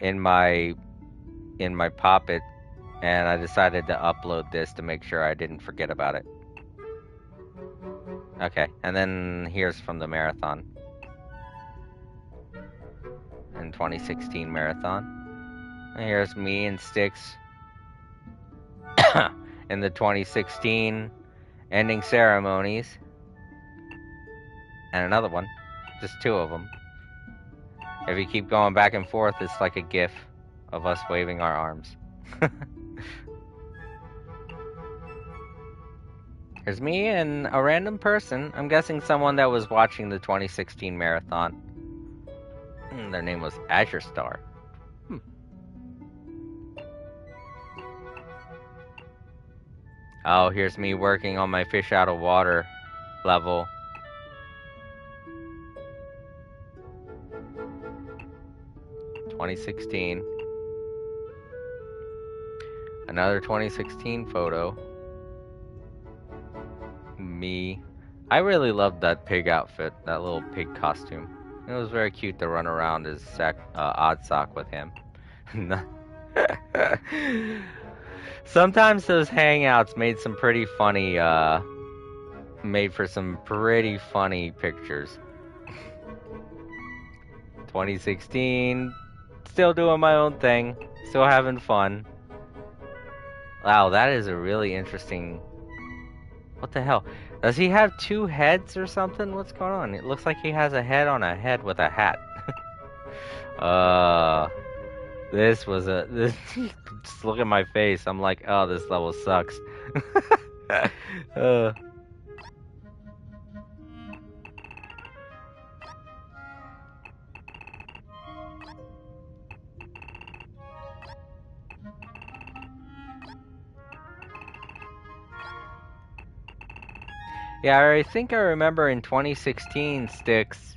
in my Poppet, and I decided to upload this to make sure I didn't forget about it. Okay, and then here's from the marathon. in 2016 marathon. And here's me and Styx in the 2016 ending ceremonies. And another one. Just two of them. If you keep going back and forth, it's like a gif of us waving our arms. Here's me and a random person. I'm guessing someone that was watching the 2016 marathon. Their name was Azure Star. Oh, here's me working on my fish out of water level. (2016). Another 2016 photo. Me. I really loved that pig outfit, that little pig costume. It was very cute to run around as Odd Sock with him. Sometimes those hangouts made some pretty funny, made for some pretty funny pictures. 2016, still doing my own thing, still having fun. Wow, that is a really interesting... What the hell? Does he have two heads or something? What's going on? It looks like he has a head on a head with a hat. This was a... Just look at my face. I'm like, oh, this level sucks. Yeah, I think I remember in 2016, Styx,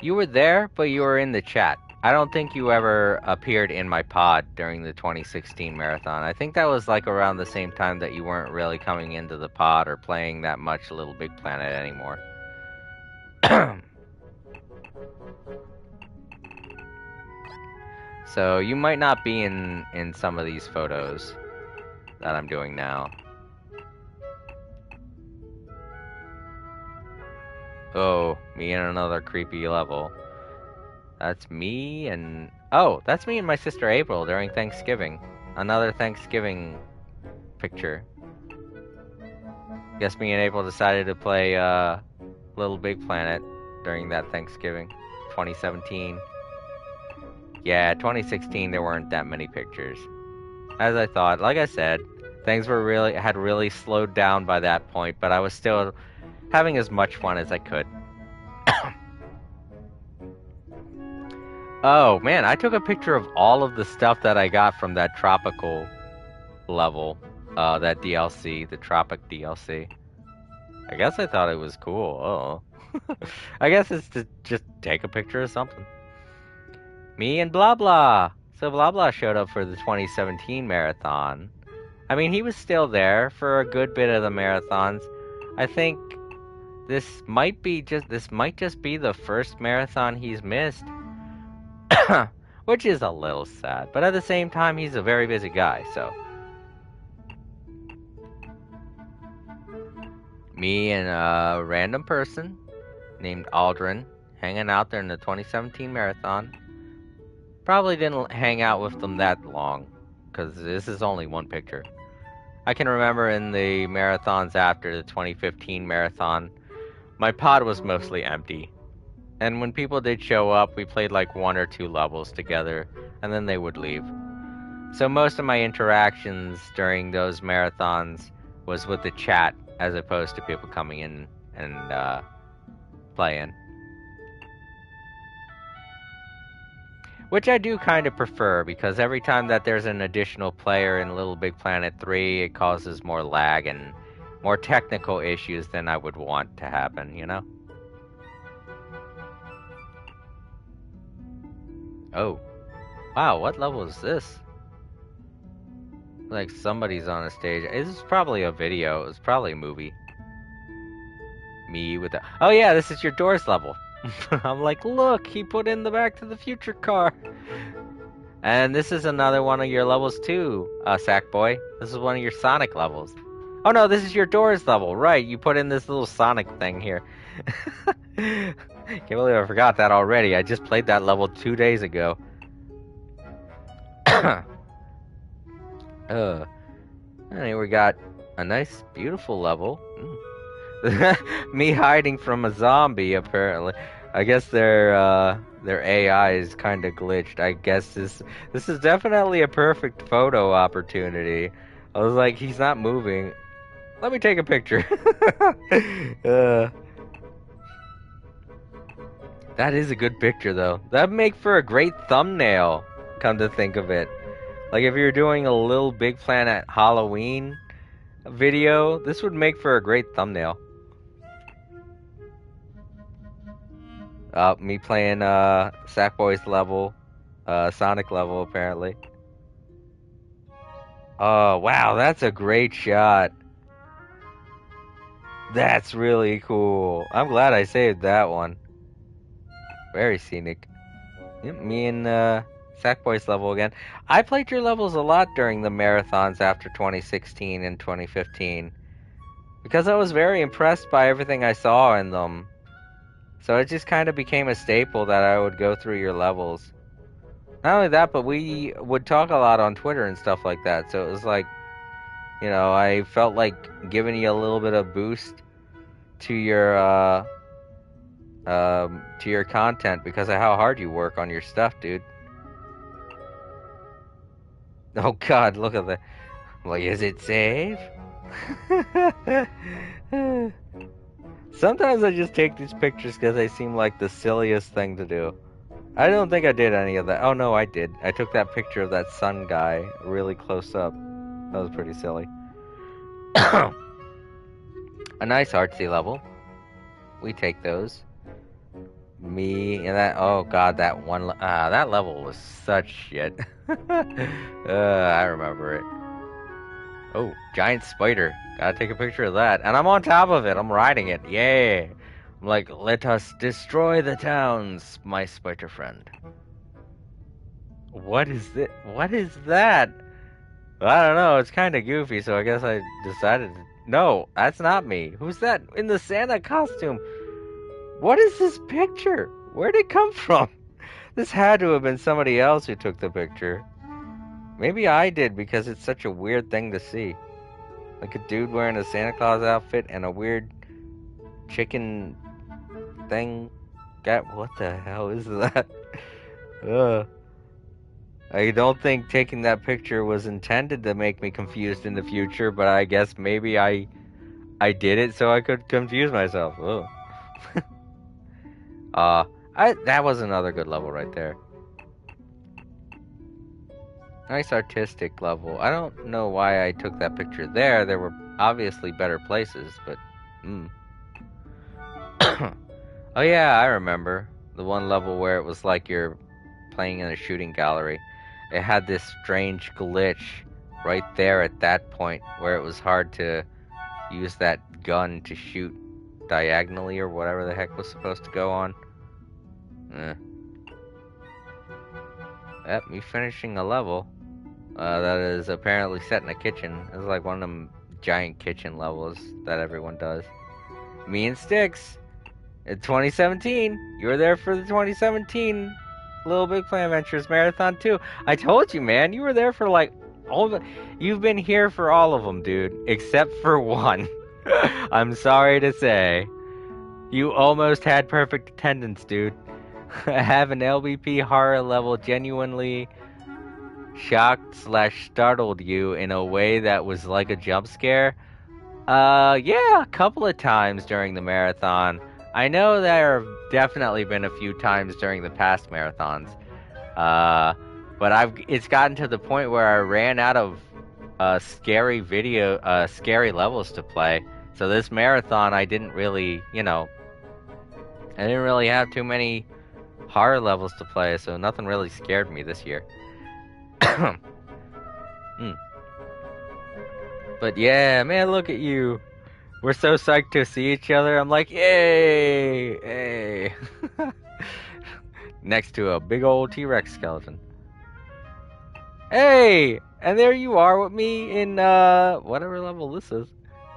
you were there, but you were in the chat. I don't think you ever appeared in my pod during the 2016 marathon. I think that was like around the same time that you weren't really coming into the pod or playing that much Little Big Planet anymore. So you might not be in some of these photos that I'm doing now. Oh, me in another creepy level. That's me and... Oh, that's me and my sister April during Thanksgiving. Another Thanksgiving picture. Guess me and April decided to play Little Big Planet during that Thanksgiving. 2017. Yeah, 2016 there weren't that many pictures. As I thought, like I said, things were had really slowed down by that point, but I was still having as much fun as I could. Oh, man, I took a picture of all of the stuff that I got from that tropical level, that DLC, the Tropic DLC. I guess I thought it was cool. Oh. I guess it's to just take a picture of something. Me and Blah Blah. So Blah Blah showed up for the 2017 marathon. I mean, he was still there for a good bit of the marathons. I think this might just be the first marathon he's missed. Which is a little sad, but at the same time, he's a very busy guy, so. Me and a random person named Aldrin hanging out there in the 2017 marathon. Probably didn't hang out with them that long, because this is only one picture. I can remember in the marathons after the 2015 marathon, my pod was mostly empty. And when people did show up, we played like 1 or 2 levels together, and then they would leave. So most of my interactions during those marathons was with the chat, as opposed to people coming in and playing. Which I do kind of prefer, because every time that there's an additional player in Little Big Planet 3, it causes more lag and more technical issues than I would want to happen, you know? Oh. Wow, what level is this? Like somebody's on a stage. This is probably a video. It's probably a movie. Me with the... Oh yeah, this is your Doors level. I'm like, look, he put in the Back to the Future car. And this is another one of your levels too, Sackboy. This is one of your Sonic levels. Oh no, this is your Doors level. Right, you put in this little Sonic thing here. Can't believe I forgot that already. I just played that level 2 days ago. Anyway, we got a nice, beautiful level. Me hiding from a zombie, apparently. I guess their AI is kind of glitched. I guess this is definitely a perfect photo opportunity. I was like, he's not moving. Let me take a picture. That is a good picture, though. That'd make for a great thumbnail, come to think of it. Like, if you're doing a Little Big Planet Halloween video, this would make for a great thumbnail. Me playing Sackboy's level, Sonic level, apparently. Oh, wow, that's a great shot. That's really cool. I'm glad I saved that one. Very scenic. Yep, me and Sackboy's level again. I played your levels a lot during the marathons after 2016 and 2015. Because I was very impressed by everything I saw in them. So it just kind of became a staple that I would go through your levels. Not only that, but we would talk a lot on Twitter and stuff like that. So it was like, you know, I felt like giving you a little bit of boost to your content because of how hard you work on your stuff, dude. Oh God, look at that. Like, is it safe? Sometimes I just take these pictures because they seem like the silliest thing to do. I don't think I did any of that. Oh no, I did. I took that picture of that sun guy really close up. That was pretty silly. A nice artsy level. We take those. Me and that. Oh God, that one. That level was such shit. I remember it. Oh, giant spider. Gotta take a picture of that. And I'm on top of it. I'm riding it. Yay. I'm like, let us destroy the towns, my spider friend. What is it? What is that? I don't know. It's kind of goofy, so I guess I decided. No, that's not me. Who's that in the Santa costume? What is this picture? Where'd it come from? This had to have been somebody else who took the picture. Maybe I did because it's such a weird thing to see. Like a dude wearing a Santa Claus outfit and a weird chicken thing. What the hell is that? I don't think taking that picture was intended to make me confused in the future, but I guess maybe I did it so I could confuse myself. That was another good level right there. Nice artistic level. I don't know why I took that picture there. There were obviously better places, but Oh yeah, I remember. The one level where it was like you're playing in a shooting gallery. It had this strange glitch right there at that point where it was hard to use that gun to shoot diagonally or whatever the heck was supposed to go on. Yep, me finishing a level that is apparently set in a kitchen. It's like one of them giant kitchen levels that everyone does. Me and Styx in 2017. You were there for the 2017 Little Big Planet Adventures Marathon too. I told you, man. You were there for like all the. You've been here for all of them, dude, except for one. I'm sorry to say. You almost had perfect attendance, dude. Have an LBP horror level genuinely shocked / startled you in a way that was like a jump scare? Yeah, a couple of times during the marathon. I know there have definitely been a few times during the past marathons. But it's gotten to the point where I ran out of scary levels to play. So this marathon I didn't really have too many horror levels to play, so nothing really scared me this year. But yeah, man, look at you. We're so psyched to see each other. I'm like, yay! Hey! Next to a big old T-Rex skeleton. Hey! And there you are with me in, whatever level this is.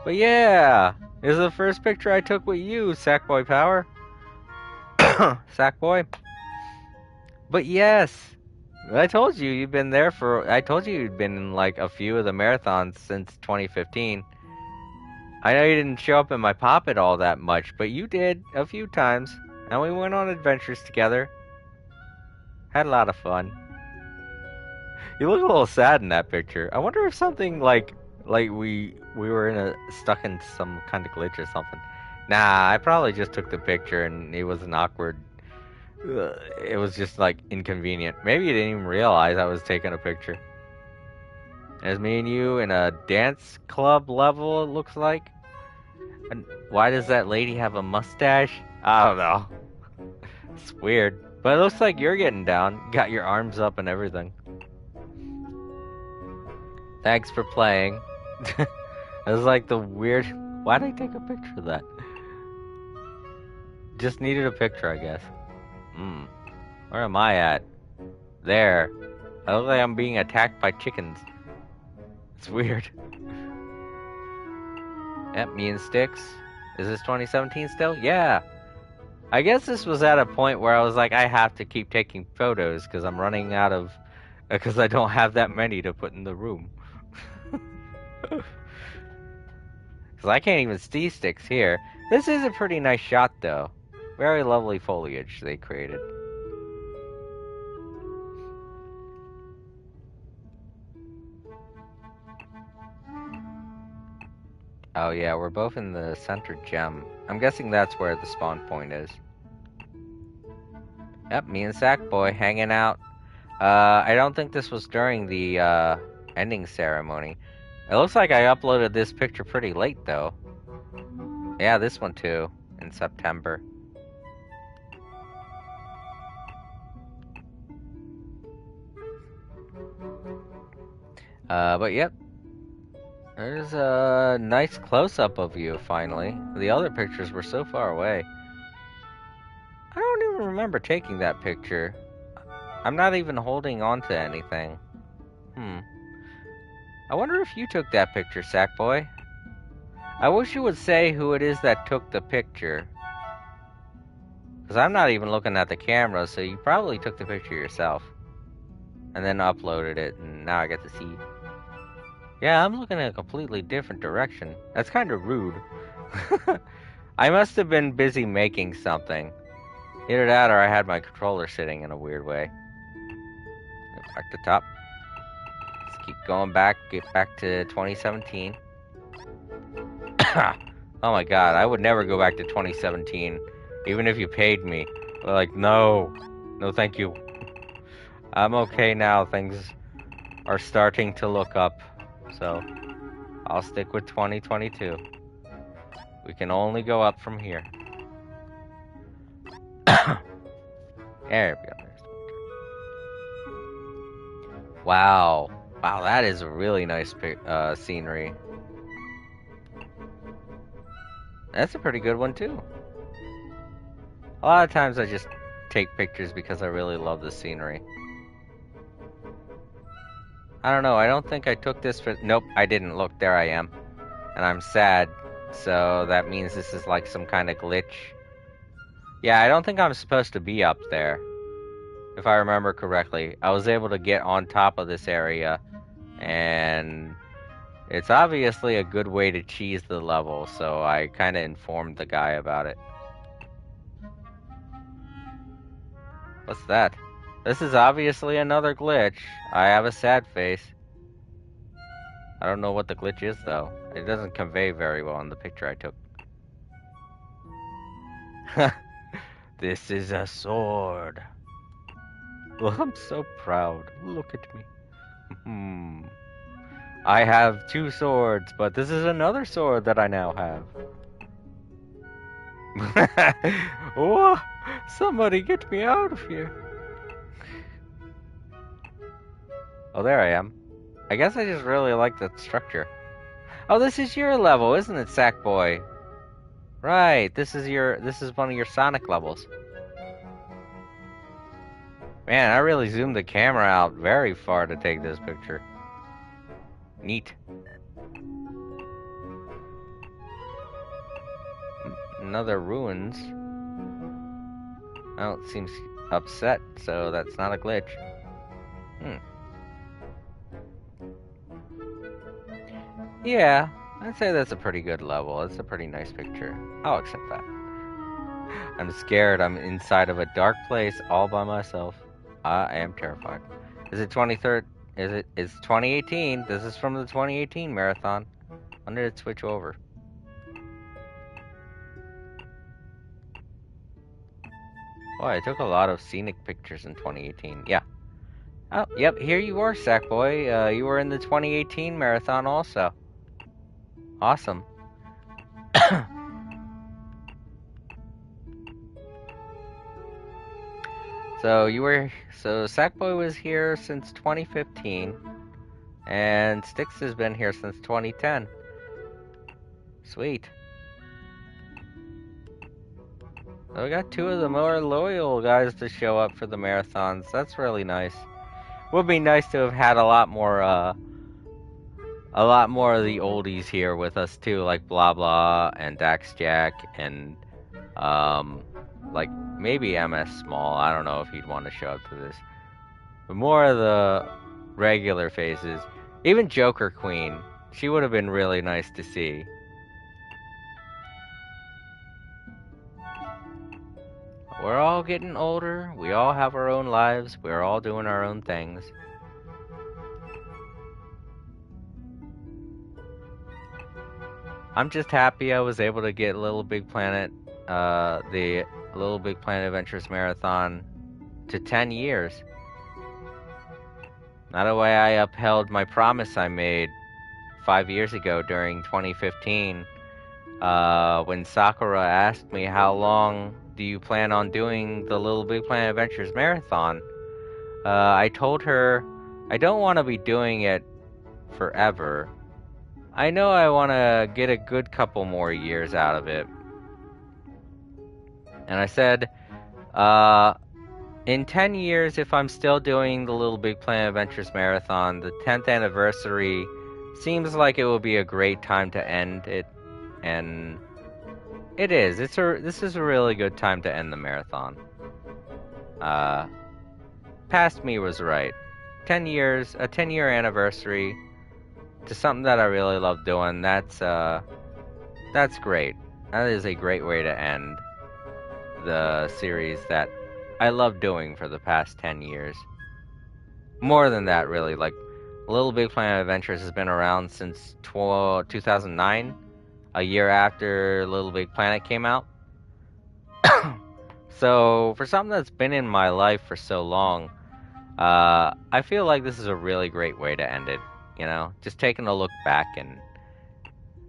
But yeah! This is the first picture I took with you, Sackboy Power. Sackboy. But yes, I told you you've been there for. I told you you'd been in like a few of the marathons since 2015. I know you didn't show up in my Pop-It all that much, but you did a few times, and we went on adventures together. Had a lot of fun. You look a little sad in that picture. I wonder if something like we were stuck in some kind of glitch or something. Nah, I probably just took the picture and it was an awkward. It was just like inconvenient. Maybe you didn't even realize I was taking a picture. There's me and you in a dance club level. It looks like. And why does that lady have a mustache? I don't know. It's weird. But it looks like you're getting down. Got your arms up and everything. Thanks for playing. It was like the weird... Why did I take a picture of that? Just needed a picture, I guess. Where am I at? There. I look like I'm being attacked by chickens. It's weird. Yep, me and Sticks. Is this 2017 still? Yeah. I guess this was at a point where I was like, I have to keep taking photos because I'm running out of... Because I don't have that many to put in the room. Because I can't even see Sticks here. This is a pretty nice shot, though. Very lovely foliage they created. Oh yeah, we're both in the center gem. I'm guessing that's where the spawn point is. Yep, me and Sackboy hanging out. I don't think this was during the ending ceremony. It looks like I uploaded this picture pretty late, though. Yeah, this one too, in September. But yep. There's a nice close-up of you, finally. The other pictures were so far away. I don't even remember taking that picture. I'm not even holding on to anything. I wonder if you took that picture, Sackboy. I wish you would say who it is that took the picture. Because I'm not even looking at the camera, so you probably took the picture yourself. And then uploaded it, and now I get to see. Yeah, I'm looking in a completely different direction. That's kind of rude. I must have been busy making something. Either that or I had my controller sitting in a weird way. Go back to top. Let's keep going back, get back to 2017. Oh my god, I would never go back to 2017. Even if you paid me. Like, no. No thank you. I'm okay now. Things are starting to look up. So, I'll stick with 2022. We can only go up from here. There we go. Wow. Wow, that is a really nice scenery. That's a pretty good one, too. A lot of times I just take pictures because I really love the scenery. I don't know, I don't think I took this for... Nope, I didn't. Look, there I am. And I'm sad, so that means this is like some kind of glitch. Yeah, I don't think I'm supposed to be up there. If I remember correctly. I was able to get on top of this area, and it's obviously a good way to cheese the level, so I kind of informed the guy about it. What's that? This is obviously another glitch. I have a sad face. I don't know what the glitch is, though. It doesn't convey very well in the picture I took. This is a sword. Well, I'm so proud. Look at me. I have 2 swords, but this is another sword that I now have. Oh, somebody get me out of here. Oh, there I am. I guess I just really like the structure. Oh, this is your level, isn't it, Sackboy? Right, this is one of your Sonic levels. Man, I really zoomed the camera out very far to take this picture. Neat. Another ruins. Oh, it seems upset, so that's not a glitch. Yeah, I'd say that's a pretty good level. It's a pretty nice picture. I'll accept that. I'm scared. I'm inside of a dark place all by myself. I am terrified. Is it 23rd? It's 2018. This is from the 2018 marathon. When did it switch over? Oh, I took a lot of scenic pictures in 2018. Yeah. Oh, yep, here you are, Sackboy. You were in the 2018 marathon also. Awesome. So Sackboy was here since 2015, and Styx has been here since 2010. Sweet. So we got two of the more loyal guys to show up for the marathons. That's really nice. Would be nice to have had a lot more of the oldies here with us too, like Blah Blah and Dax Jack and like maybe MS Small. I don't know if he'd want to show up to this. But more of the regular faces. Even Joker Queen. She would have been really nice to see. We're all getting older. We all have our own lives. We're all doing our own things. I'm just happy I was able to get Little Big Planet, the Little Big Planet Adventures Marathon to 10 years. Not a way I upheld my promise I made 5 years ago during 2015, when Sakura asked me how long do you plan on doing the Little Big Planet Adventures Marathon. I told her I don't want to be doing it forever. I know I want to get a good couple more years out of it. And I said, in 10 years, if I'm still doing the Little Big Planet Adventures Marathon, the 10th anniversary seems like it will be a great time to end it. And it is. This is a really good time to end the marathon. Past me was right. 10 years, a 10-year anniversary to something that I really love doing. That's great. That is a great way to end the series that I love doing for the past 10 years. More than that, really. Like, Little Big Planet Adventures has been around since 2009, a year after Little Big Planet came out. So, for something that's been in my life for so long, I feel like this is a really great way to end it. You know, just taking a look back and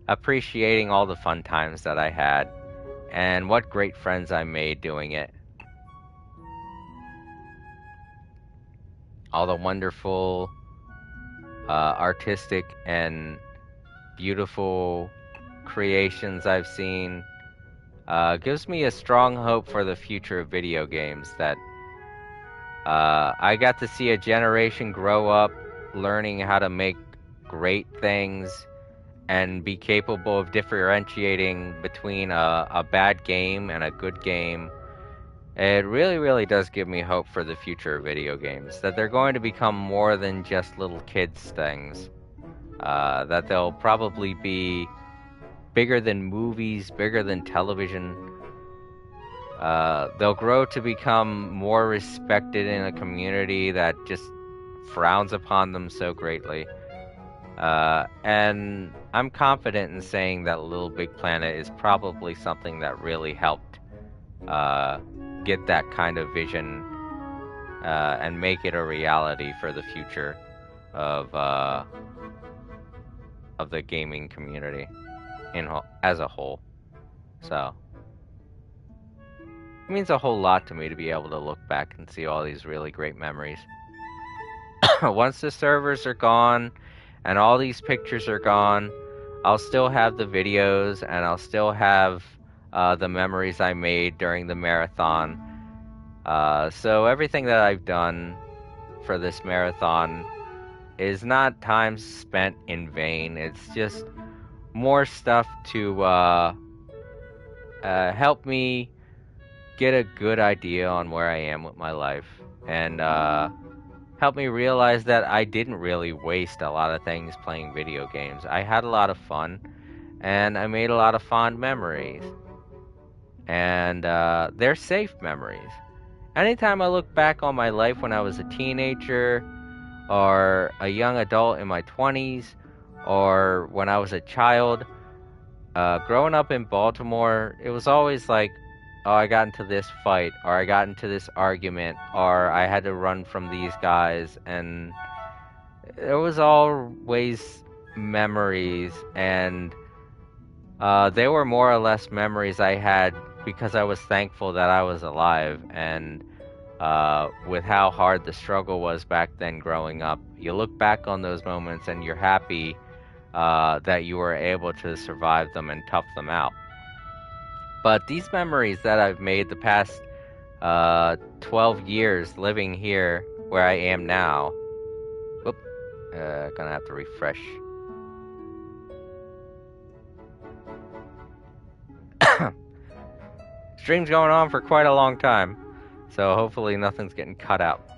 appreciating all the fun times that I had and what great friends I made doing it. All the wonderful, artistic and beautiful creations I've seen gives me a strong hope for the future of video games, that I got to see a generation grow up learning how to make great things and be capable of differentiating between a bad game and a good game. It really, really does give me hope for the future of video games, that they're going to become more than just little kids' things. That they'll probably be bigger than movies, bigger than television. They'll grow to become more respected in a community that just frowns upon them so greatly. And I'm confident in saying that Little Big Planet is probably something that really helped get that kind of vision and make it a reality for the future of the gaming community as a whole. So it means a whole lot to me to be able to look back and see all these really great memories. Once the servers are gone and all these pictures are gone, I'll still have the videos and I'll still have the memories I made during the marathon. So everything that I've done for this marathon is not time spent in vain. It's just more stuff to help me get a good idea on where I am with my life, and help me realize that I didn't really waste a lot of things playing video games. I had a lot of fun, and I made a lot of fond memories. And they're safe memories. Anytime I look back on my life when I was a teenager, or a young adult in my 20s, or when I was a child, growing up in Baltimore, it was always like, oh, I got into this fight, or I got into this argument, or I had to run from these guys, and there was always memories, and they were more or less memories I had because I was thankful that I was alive, and with how hard the struggle was back then growing up, you look back on those moments and you're happy that you were able to survive them and tough them out. But these memories that I've made the past 12 years living here where I am now, gonna have to refresh. Stream's going on for quite a long time, so hopefully nothing's getting cut out.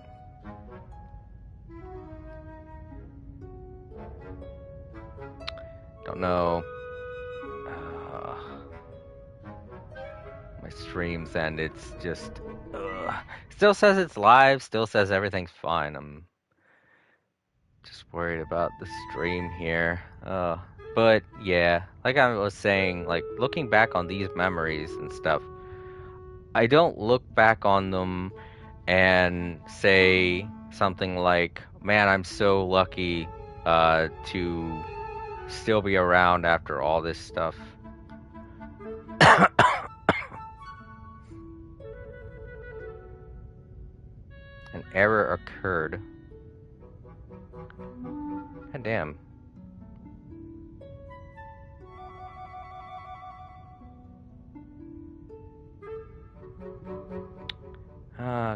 Don't know. My streams, and it's just still says it's live, still says everything's fine. I'm just worried about the stream here. But yeah, like I was saying, like looking back on these memories and stuff, I don't look back on them and say something like, man, I'm so lucky to still be around after all this stuff. An error occurred. God damn.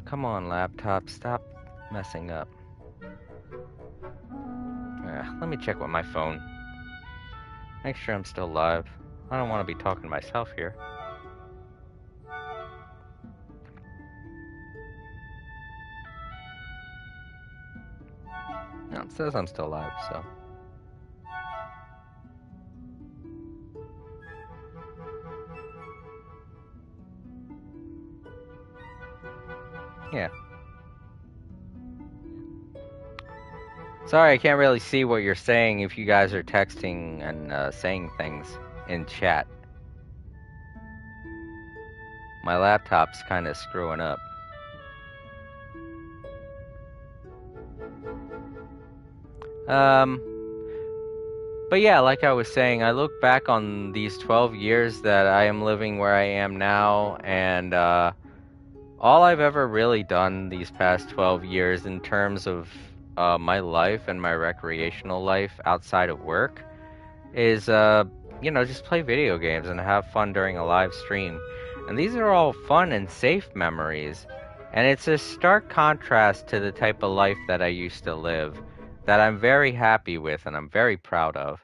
Come on, laptop, stop messing up. Let me check with my phone. Make sure I'm still live. I don't want to be talking to myself here. No, it says I'm still live, so. Yeah. Sorry, I can't really see what you're saying if you guys are texting and saying things in chat. My laptop's kind of screwing up. But yeah, like I was saying, I look back on these 12 years that I am living where I am now, and all I've ever really done these past 12 years in terms of my life and my recreational life outside of work is, just play video games and have fun during a live stream. And these are all fun and safe memories. And it's a stark contrast to the type of life that I used to live that I'm very happy with and I'm very proud of.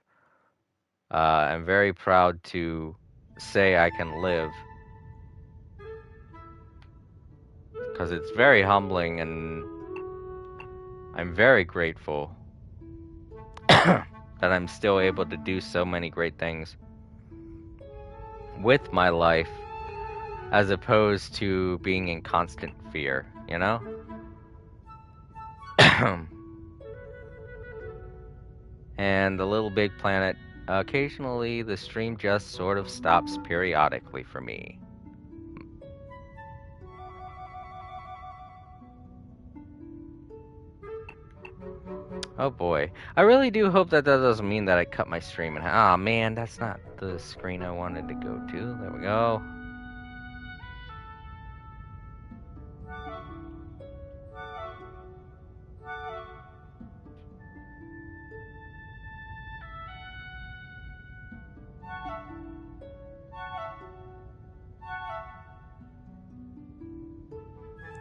I'm very proud to say I can live. Because it's very humbling, and I'm very grateful that I'm still able to do so many great things with my life, as opposed to being in constant fear, you know? And the Little Big Planet, occasionally the stream just sort of stops periodically for me. Oh boy. I really do hope that doesn't mean that I cut my stream in half. Aw, man, that's not the screen I wanted to go to. There we go.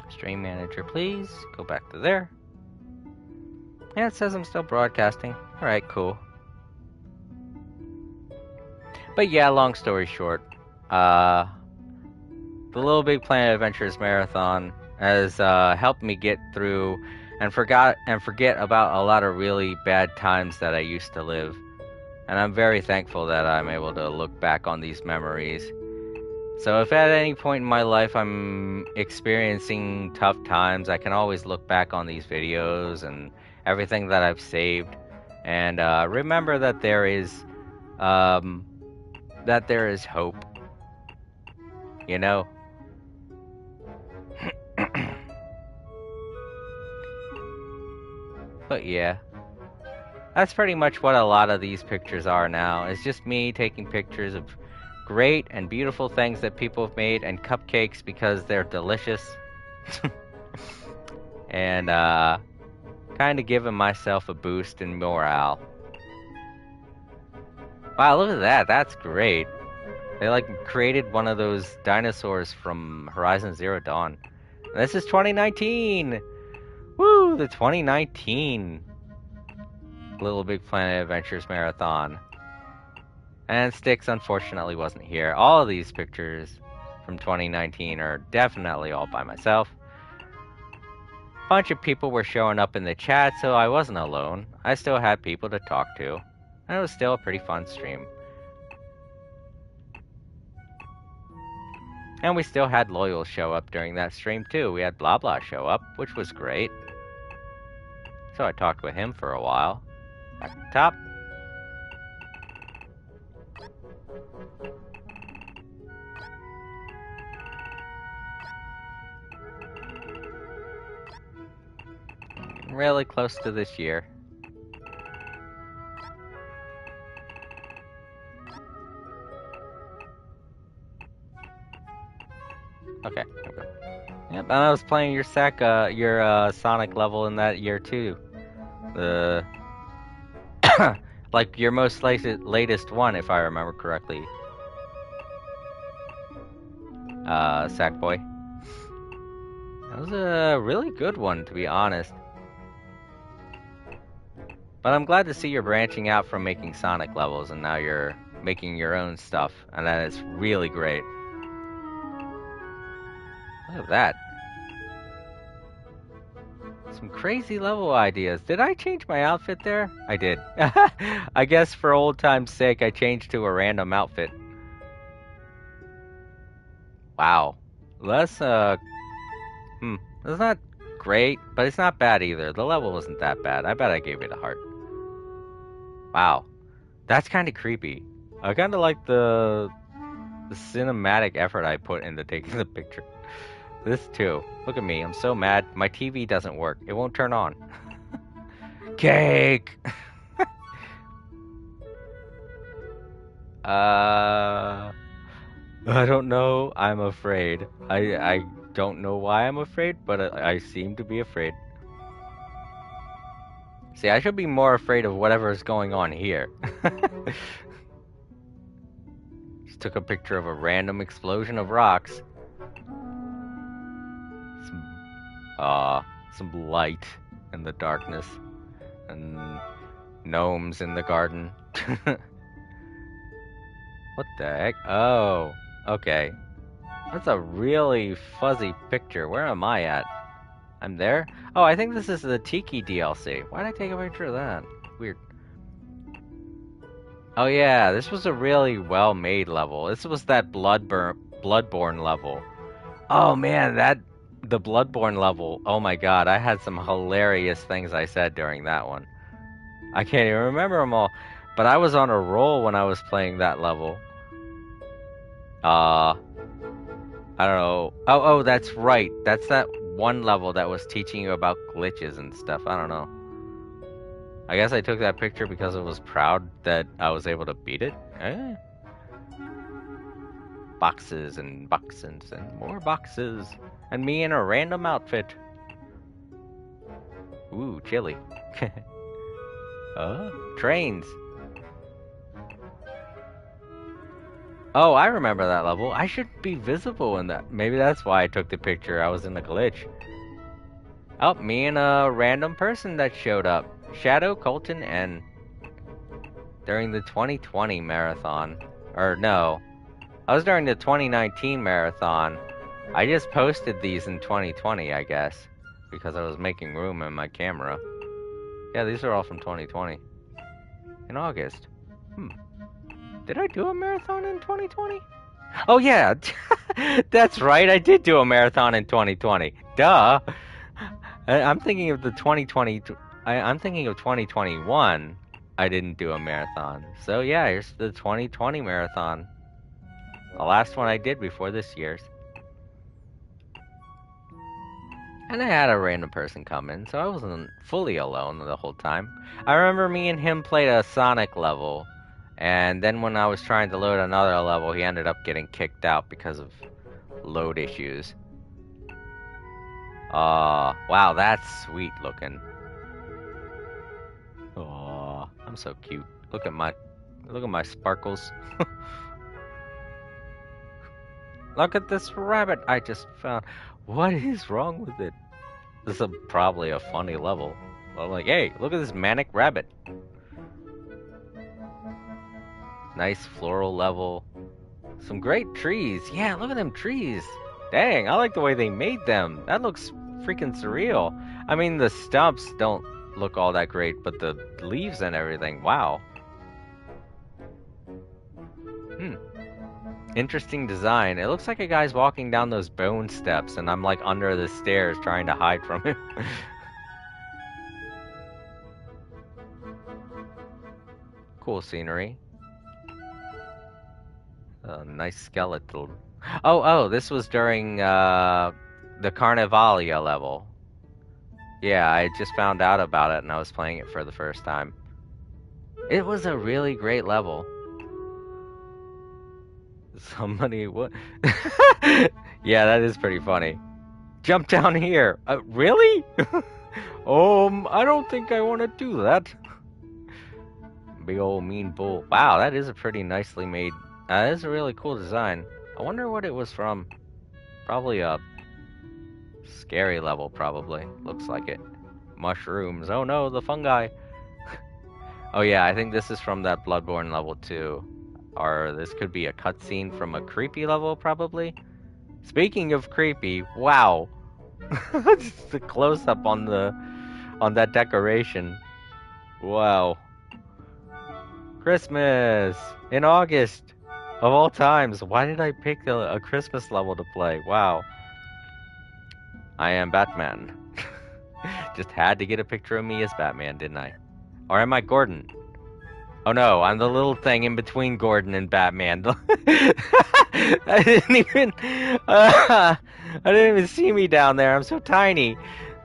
Stream manager, please. Go back to there. Yeah, it says I'm still broadcasting. Alright, cool. But yeah, long story short, The the Little Big Planet Adventures Marathon has helped me get through and forget about a lot of really bad times that I used to live. And I'm very thankful that I'm able to look back on these memories. So if at any point in my life I'm experiencing tough times, I can always look back on these videos and everything that I've saved, and remember that there is hope. You know? But yeah. That's pretty much what a lot of these pictures are now. It's just me taking pictures of great and beautiful things that people have made, and cupcakes because they're delicious. And kind of giving myself a boost in morale. Wow, look at that. That's great. They like created one of those dinosaurs from Horizon Zero Dawn. And this is 2019! Woo! The 2019 Little Big Planet Adventures Marathon. And Styx unfortunately wasn't here. All of these pictures from 2019 are definitely all by myself. A bunch of people were showing up in the chat, so I wasn't alone. I still had people to talk to. And it was still a pretty fun stream. And we still had loyals show up during that stream too. We had Blah Blah show up, which was great. So I talked with him for a while. Back to the top. Really close to this year. Okay. Yep, and I was playing your Sonic level in that year too. The like your most latest one, if I remember correctly. Sackboy. That was a really good one, to be honest. But I'm glad to see you're branching out from making Sonic levels, and now you're making your own stuff, and that is really great. Look at that. Some crazy level ideas. Did I change my outfit there? I did. I guess for old time's sake, I changed to a random outfit. Wow. That's that's not great, but it's not bad either. The level wasn't that bad. I bet I gave it a heart. Wow. That's kind of creepy. I kind of like the cinematic effort I put into taking the picture. This too. Look at me. I'm so mad. My TV doesn't work. It won't turn on. Cake! I don't know. I'm afraid. I don't know why I'm afraid, but I seem to be afraid. See, I should be more afraid of whatever's going on here. Just took a picture of a random explosion of rocks. Some light in the darkness. And gnomes in the garden. What the heck? Oh, okay. That's a really fuzzy picture. Where am I at? I'm there? Oh, I think this is the Tiki DLC. Why did I take a picture of that? Weird. Oh yeah, this was a really well-made level. This was that Bloodborne level. Oh man, the Bloodborne level. Oh my god, I had some hilarious things I said during that one. I can't even remember them all. But I was on a roll when I was playing that level. I don't know. Oh, that's right. That's that one level that was teaching you about glitches and stuff. I don't know. I guess I took that picture because I was proud that I was able to beat it. Eh. Boxes and boxes and more boxes. And me in a random outfit. Ooh, chilly. Trains. Oh, I remember that level. I should be visible in that. Maybe that's why I took the picture. I was in a glitch. Oh, me and a random person that showed up. Shadow, Colton, and... during the 2020 marathon. Or no. I was during the 2019 marathon. I just posted these in 2020, I guess, because I was making room in my camera. Yeah, these are all from 2020. In August. Did I do a marathon in 2020? Oh yeah, that's right, I did do a marathon in 2020. Duh! I'm thinking of the 2020... I'm thinking of 2021. I didn't do a marathon. So yeah, here's the 2020 marathon. The last one I did before this year's. And I had a random person come in, so I wasn't fully alone the whole time. I remember me and him played a Sonic level, and then when I was trying to load another level, he ended up getting kicked out because of load issues. Wow, that's sweet looking. Oh, I'm so cute. Look at my sparkles. Look at this rabbit I just found. What is wrong with it? This is probably a funny level. I'm like, hey, look at this manic rabbit. Nice floral level. Some great trees. Yeah, look at them trees. Dang, I like the way they made them. That looks freaking surreal. I mean, the stumps don't look all that great, but the leaves and everything, wow. Interesting design. It looks like a guy's walking down those bone steps, and I'm like under the stairs trying to hide from him. Cool scenery. Nice skeletal. Oh, this was during the Carnivalia level. Yeah, I just found out about it and I was playing it for the first time. It was a really great level. Somebody, what? Yeah, that is pretty funny. Jump down here. Really? I don't think I want to do that. Big old mean bull. Wow, that is a pretty nicely made... that is a really cool design. I wonder what it was from. Probably a scary level, probably. Looks like it. Mushrooms. Oh no, the fungi. Oh yeah, I think this is from that Bloodborne level too. Or this could be a cutscene from a creepy level, probably. Speaking of creepy, wow. Just a close-up on that decoration. Wow. Christmas! In August! Of all times, why did I pick a Christmas level to play? Wow. I am Batman. Just had to get a picture of me as Batman, didn't I? Or am I Gordon? Oh no, I'm the little thing in between Gordon and Batman. I didn't even see me down there. I'm so tiny.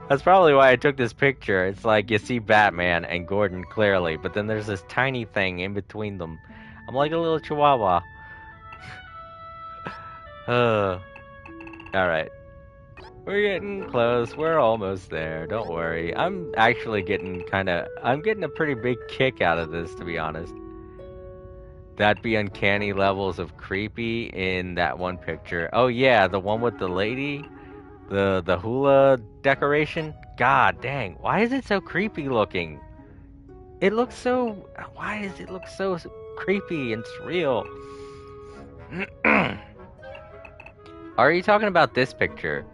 That's probably why I took this picture. It's like you see Batman and Gordon clearly, but then there's this tiny thing in between them. I'm like a little chihuahua. Alright. We're getting close. We're almost there. Don't worry. I'm actually getting I'm getting a pretty big kick out of this, to be honest. That'd be uncanny levels of creepy in that one picture. Oh yeah, the one with the lady? The hula decoration? God dang, why is it so creepy looking? Why does it look so creepy and surreal? Are you talking about this picture?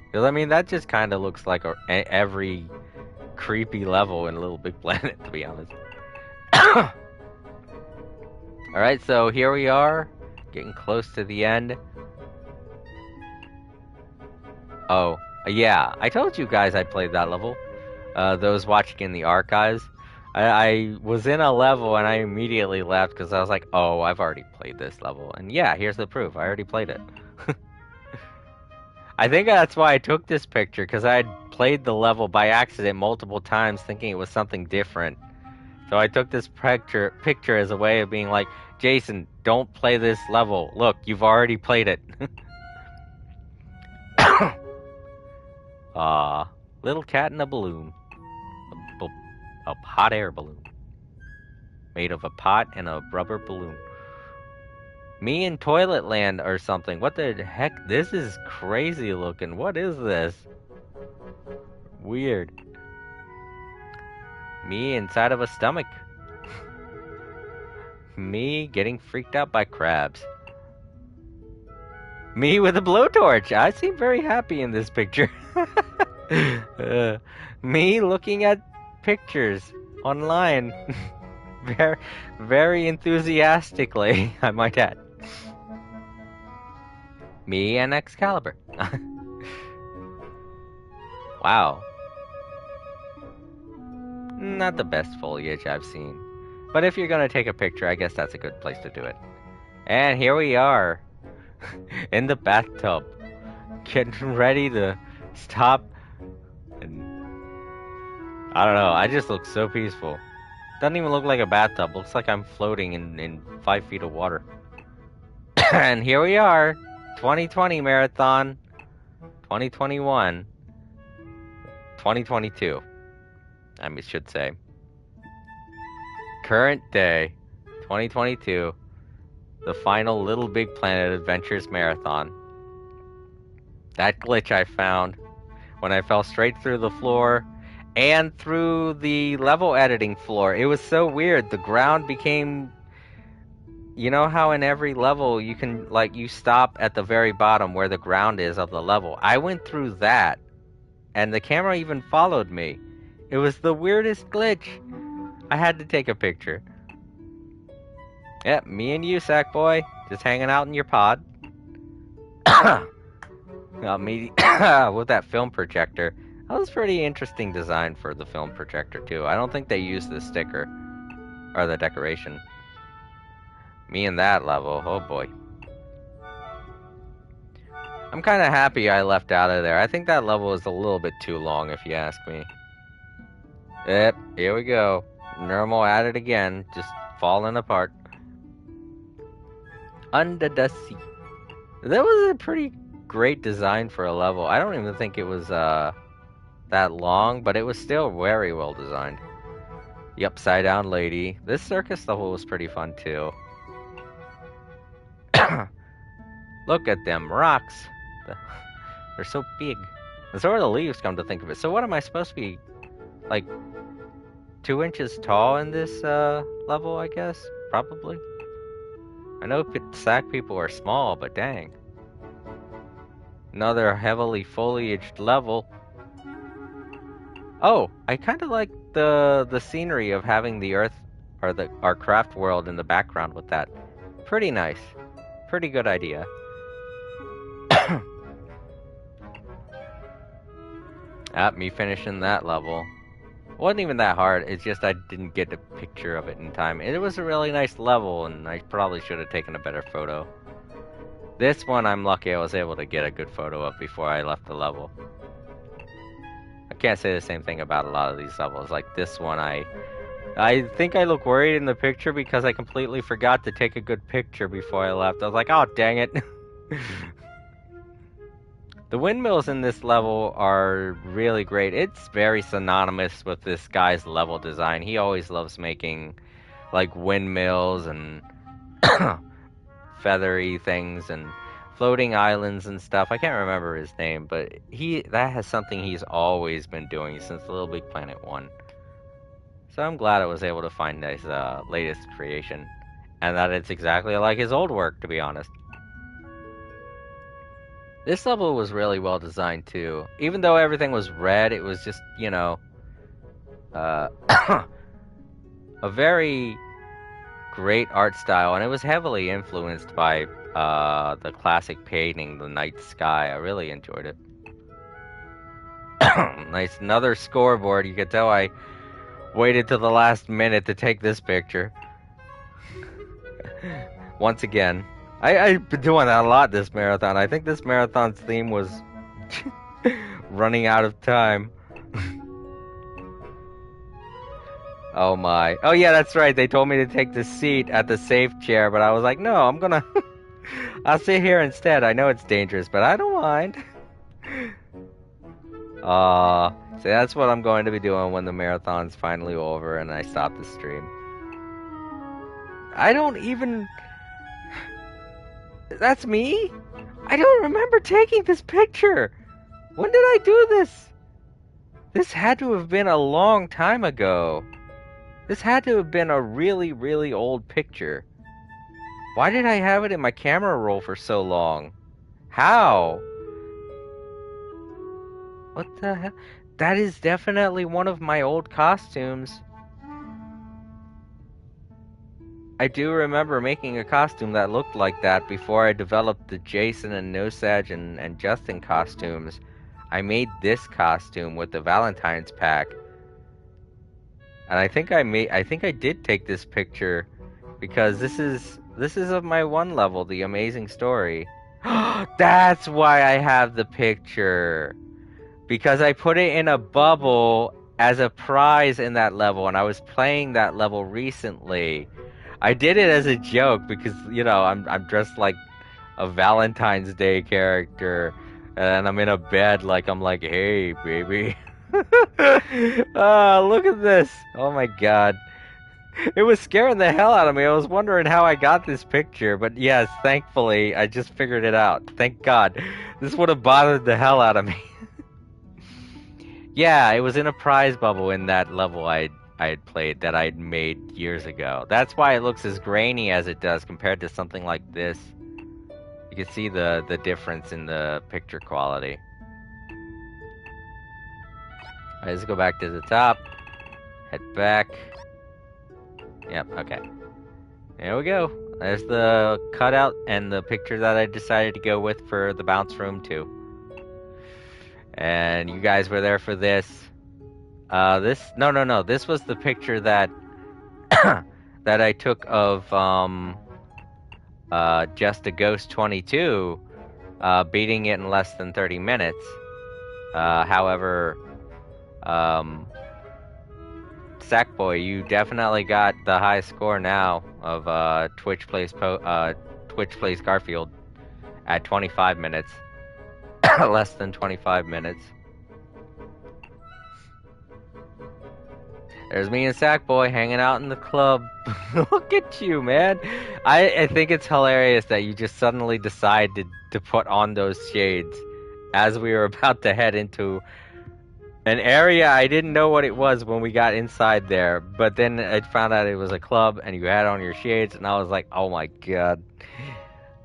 Because, I mean, that just kind of looks like every creepy level in Little Big Planet, to be honest. Alright, so here we are, getting close to the end. Oh, yeah, I told you guys I played that level. Those watching in the archives. I was in a level and I immediately left because I was like, oh, I've already played this level. And yeah, here's the proof. I already played it. I think that's why I took this picture, because I had played the level by accident multiple times thinking it was something different. So I took this picture as a way of being like, Jason, don't play this level. Look, you've already played it. Little cat in a balloon. A hot air balloon. Made of a pot and a rubber balloon. Me in Toilet Land or something. What the heck? This is crazy looking. What is this? Weird. Me inside of a stomach. Me getting freaked out by crabs. Me with a blowtorch. I seem very happy in this picture. Me looking at pictures online. very, very enthusiastically, I might add. Me and Excalibur. Wow. Not the best foliage I've seen. But if you're gonna take a picture, I guess that's a good place to do it. And here we are. In the bathtub. Getting ready to stop. And I don't know, I just look so peaceful. Doesn't even look like a bathtub. Looks like I'm floating in 5 feet of water. And here we are. 2020 marathon. 2021. 2022. I should say. Current day. 2022. The final Little Big Planet Adventures marathon. That glitch I found when I fell straight through the floor and through the level editing floor. It was so weird. The ground became... You know how in every level you can, like, you stop at the very bottom where the ground is of the level? I went through that, and the camera even followed me. It was the weirdest glitch. I had to take a picture. Yep, me and you, Sackboy, just hanging out in your pod. Me with that film projector. That was pretty interesting design for the film projector, too. I don't think they used the sticker, or the decoration. Me in that level, oh boy. I'm kind of happy I left out of there. I think that level is a little bit too long, if you ask me. Yep, here we go. Normal at it again, just falling apart. Under the sea. That was a pretty great design for a level. I don't even think it was that long, but it was still very well designed. The Upside Down Lady. This circus level was pretty fun too. Look at them rocks. They're so big. And so are the leaves, come to think of it. So what am I supposed to be, like, 2 inches tall in this level, I guess? Probably. I know sack people are small, but dang. Another heavily foliaged level. Oh, I kind of like the scenery of having the Earth, or our craft world in the background with that. Pretty nice. Pretty good idea. Me finishing that level. Wasn't even that hard, it's just I didn't get a picture of it in time. It was a really nice level, and I probably should have taken a better photo. This one, I'm lucky I was able to get a good photo of before I left the level. I can't say the same thing about a lot of these levels. Like this one, I think I look worried in the picture because I completely forgot to take a good picture before I left. I was like, oh, dang it. The windmills in this level are really great. It's very synonymous with this guy's level design. He always loves making, like, windmills and feathery things and floating islands and stuff. I can't remember his name, but that has something he's always been doing since Little Big Planet 1. So I'm glad I was able to find his latest creation, and that it's exactly like his old work, to be honest. This level was really well designed too. Even though everything was red, it was just, you know, a very great art style, and it was heavily influenced by the classic painting, The Night Sky. I really enjoyed it. Nice, another scoreboard. You could tell I waited till the last minute to take this picture. Once again. I've been doing that a lot this marathon. I think this marathon's theme was running out of time. Oh my. Oh yeah, that's right. They told me to take the seat at the safe chair, but I was like, no, I'm gonna... I'll sit here instead. I know it's dangerous, but I don't mind. So that's what I'm going to be doing when the marathon's finally over and I stop the stream. I don't even... That's me? I don't remember taking this picture. When did I do this? This had to have been a long time ago. This had to have been a really, really old picture. Why did I have it in my camera roll for so long? How? What the hell? That is definitely one of my old costumes. I do remember making a costume that looked like that before I developed the Jason and Nosage and Justin costumes. I made this costume with the Valentine's pack. And I think I did take this picture because this is of my one level, the amazing story. That's why I have the picture. Because I put it in a bubble as a prize in that level, and I was playing that level recently. I did it as a joke because, you know, I'm dressed like a Valentine's Day character, and I'm in a bed like I'm like, hey, baby. Look at this. Oh my god. It was scaring the hell out of me. I was wondering how I got this picture, but yes, thankfully, I just figured it out. Thank God. This would have bothered the hell out of me. Yeah, it was in a prize bubble in that level I had played that I'd made years ago. That's why it looks as grainy as it does compared to something like this. You can see the difference in the picture quality. Alright, let's go back to the top. Head back. Yep, okay. There we go. There's the cutout and the picture that I decided to go with for the bounce room too. And you guys were there for this. No. This was the picture that that I took of Just a Ghost 22 beating it in less than 30 minutes. However, Sackboy, you definitely got the high score now of Twitch Plays Garfield at 25 minutes. Less than 25 minutes. There's me and Sackboy hanging out in the club. Look at you, man. I think it's hilarious that you just suddenly decided to put on those shades as we were about to head into an area I didn't know what it was when we got inside there, but then I found out it was a club and you had on your shades and I was like, oh my god.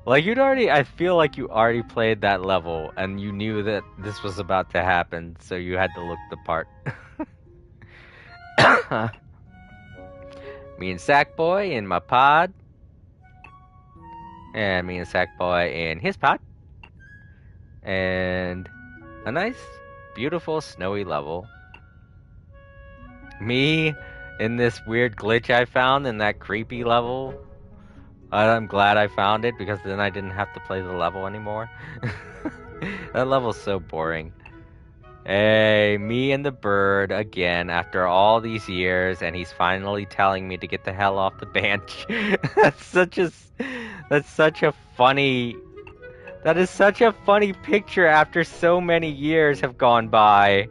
Like I feel like you already played that level and you knew that this was about to happen, so you had to look the part. Me and Sackboy in my pod. And me and Sackboy in his pod. And a nice, beautiful, snowy level. Me in this weird glitch I found in that creepy level. I'm glad I found it because then I didn't have to play the level anymore. That level's so boring. Hey, me and the bird again after all these years, and he's finally telling me to get the hell off the bench. That is such a funny picture after so many years have gone by.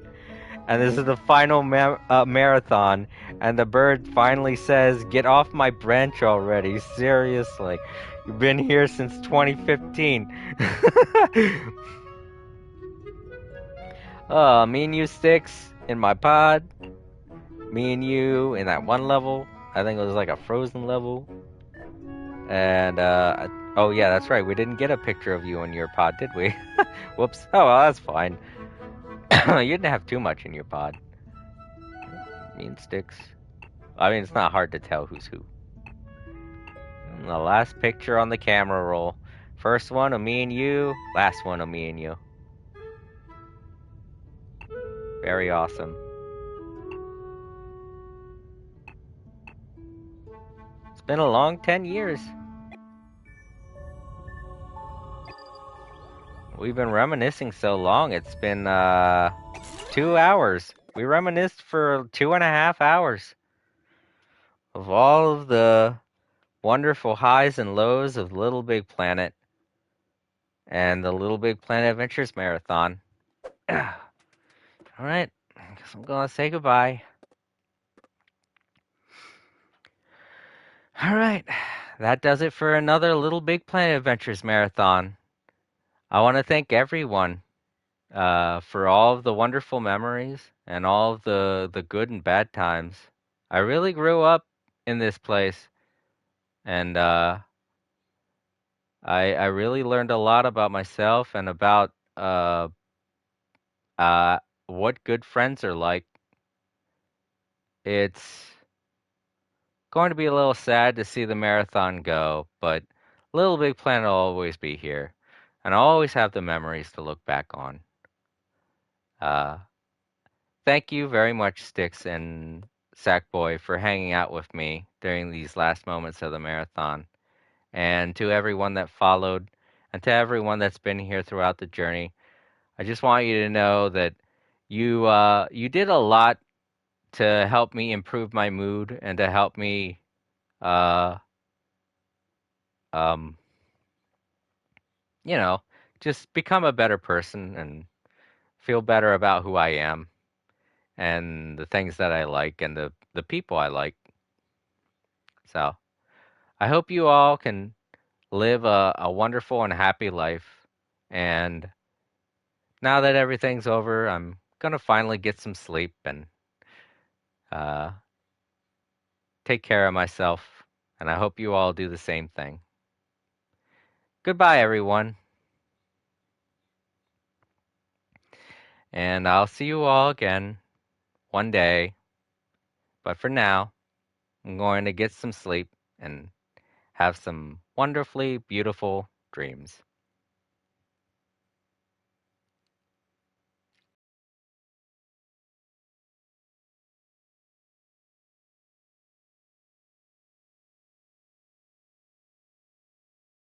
And this is the final marathon, and the bird finally says, "Get off my branch already, seriously. You've been here since 2015. Me and you, Sticks, in my pod. Me and you in that one level. I think it was like a frozen level. And, oh yeah, that's right. We didn't get a picture of you in your pod, did we? Whoops. Oh, well, that's fine. You didn't have too much in your pod. Me and Sticks. I mean, it's not hard to tell who's who. And the last picture on the camera roll. First one of me and you. Last one of me and you. Very awesome. It's been a long 10 years. We've been reminiscing so long. It's been 2 hours. We reminisced for 2.5 hours of all of the wonderful highs and lows of Little Big Planet and the Little Big Planet Adventures Marathon. Alright, I guess I'm gonna say goodbye. Alright, that does it for another Little Big Planet Adventures Marathon. I want to thank everyone for all of the wonderful memories and all of the good and bad times. I really grew up in this place, and I really learned a lot about myself and about uh, what good friends are like. It's going to be a little sad to see the marathon go, but Little Big Planet will always be here, and I'll always have the memories to look back on. Uh, Thank you very much, Styx and Sackboy, for hanging out with me during these last moments of the marathon. And to everyone that followed, and to everyone that's been here throughout the journey, I just want you to know that you did a lot to help me improve my mood and to help me uh, um, you know, just become a better person and feel better about who I am and the things that I like and the people I like. So I hope you all can live a wonderful and happy life. And now that everything's over, I'm gonna finally get some sleep and uh, take care of myself. And I hope you all do the same thing. Goodbye, everyone. And I'll see you all again one day. But for now, I'm going to get some sleep and have some wonderfully beautiful dreams.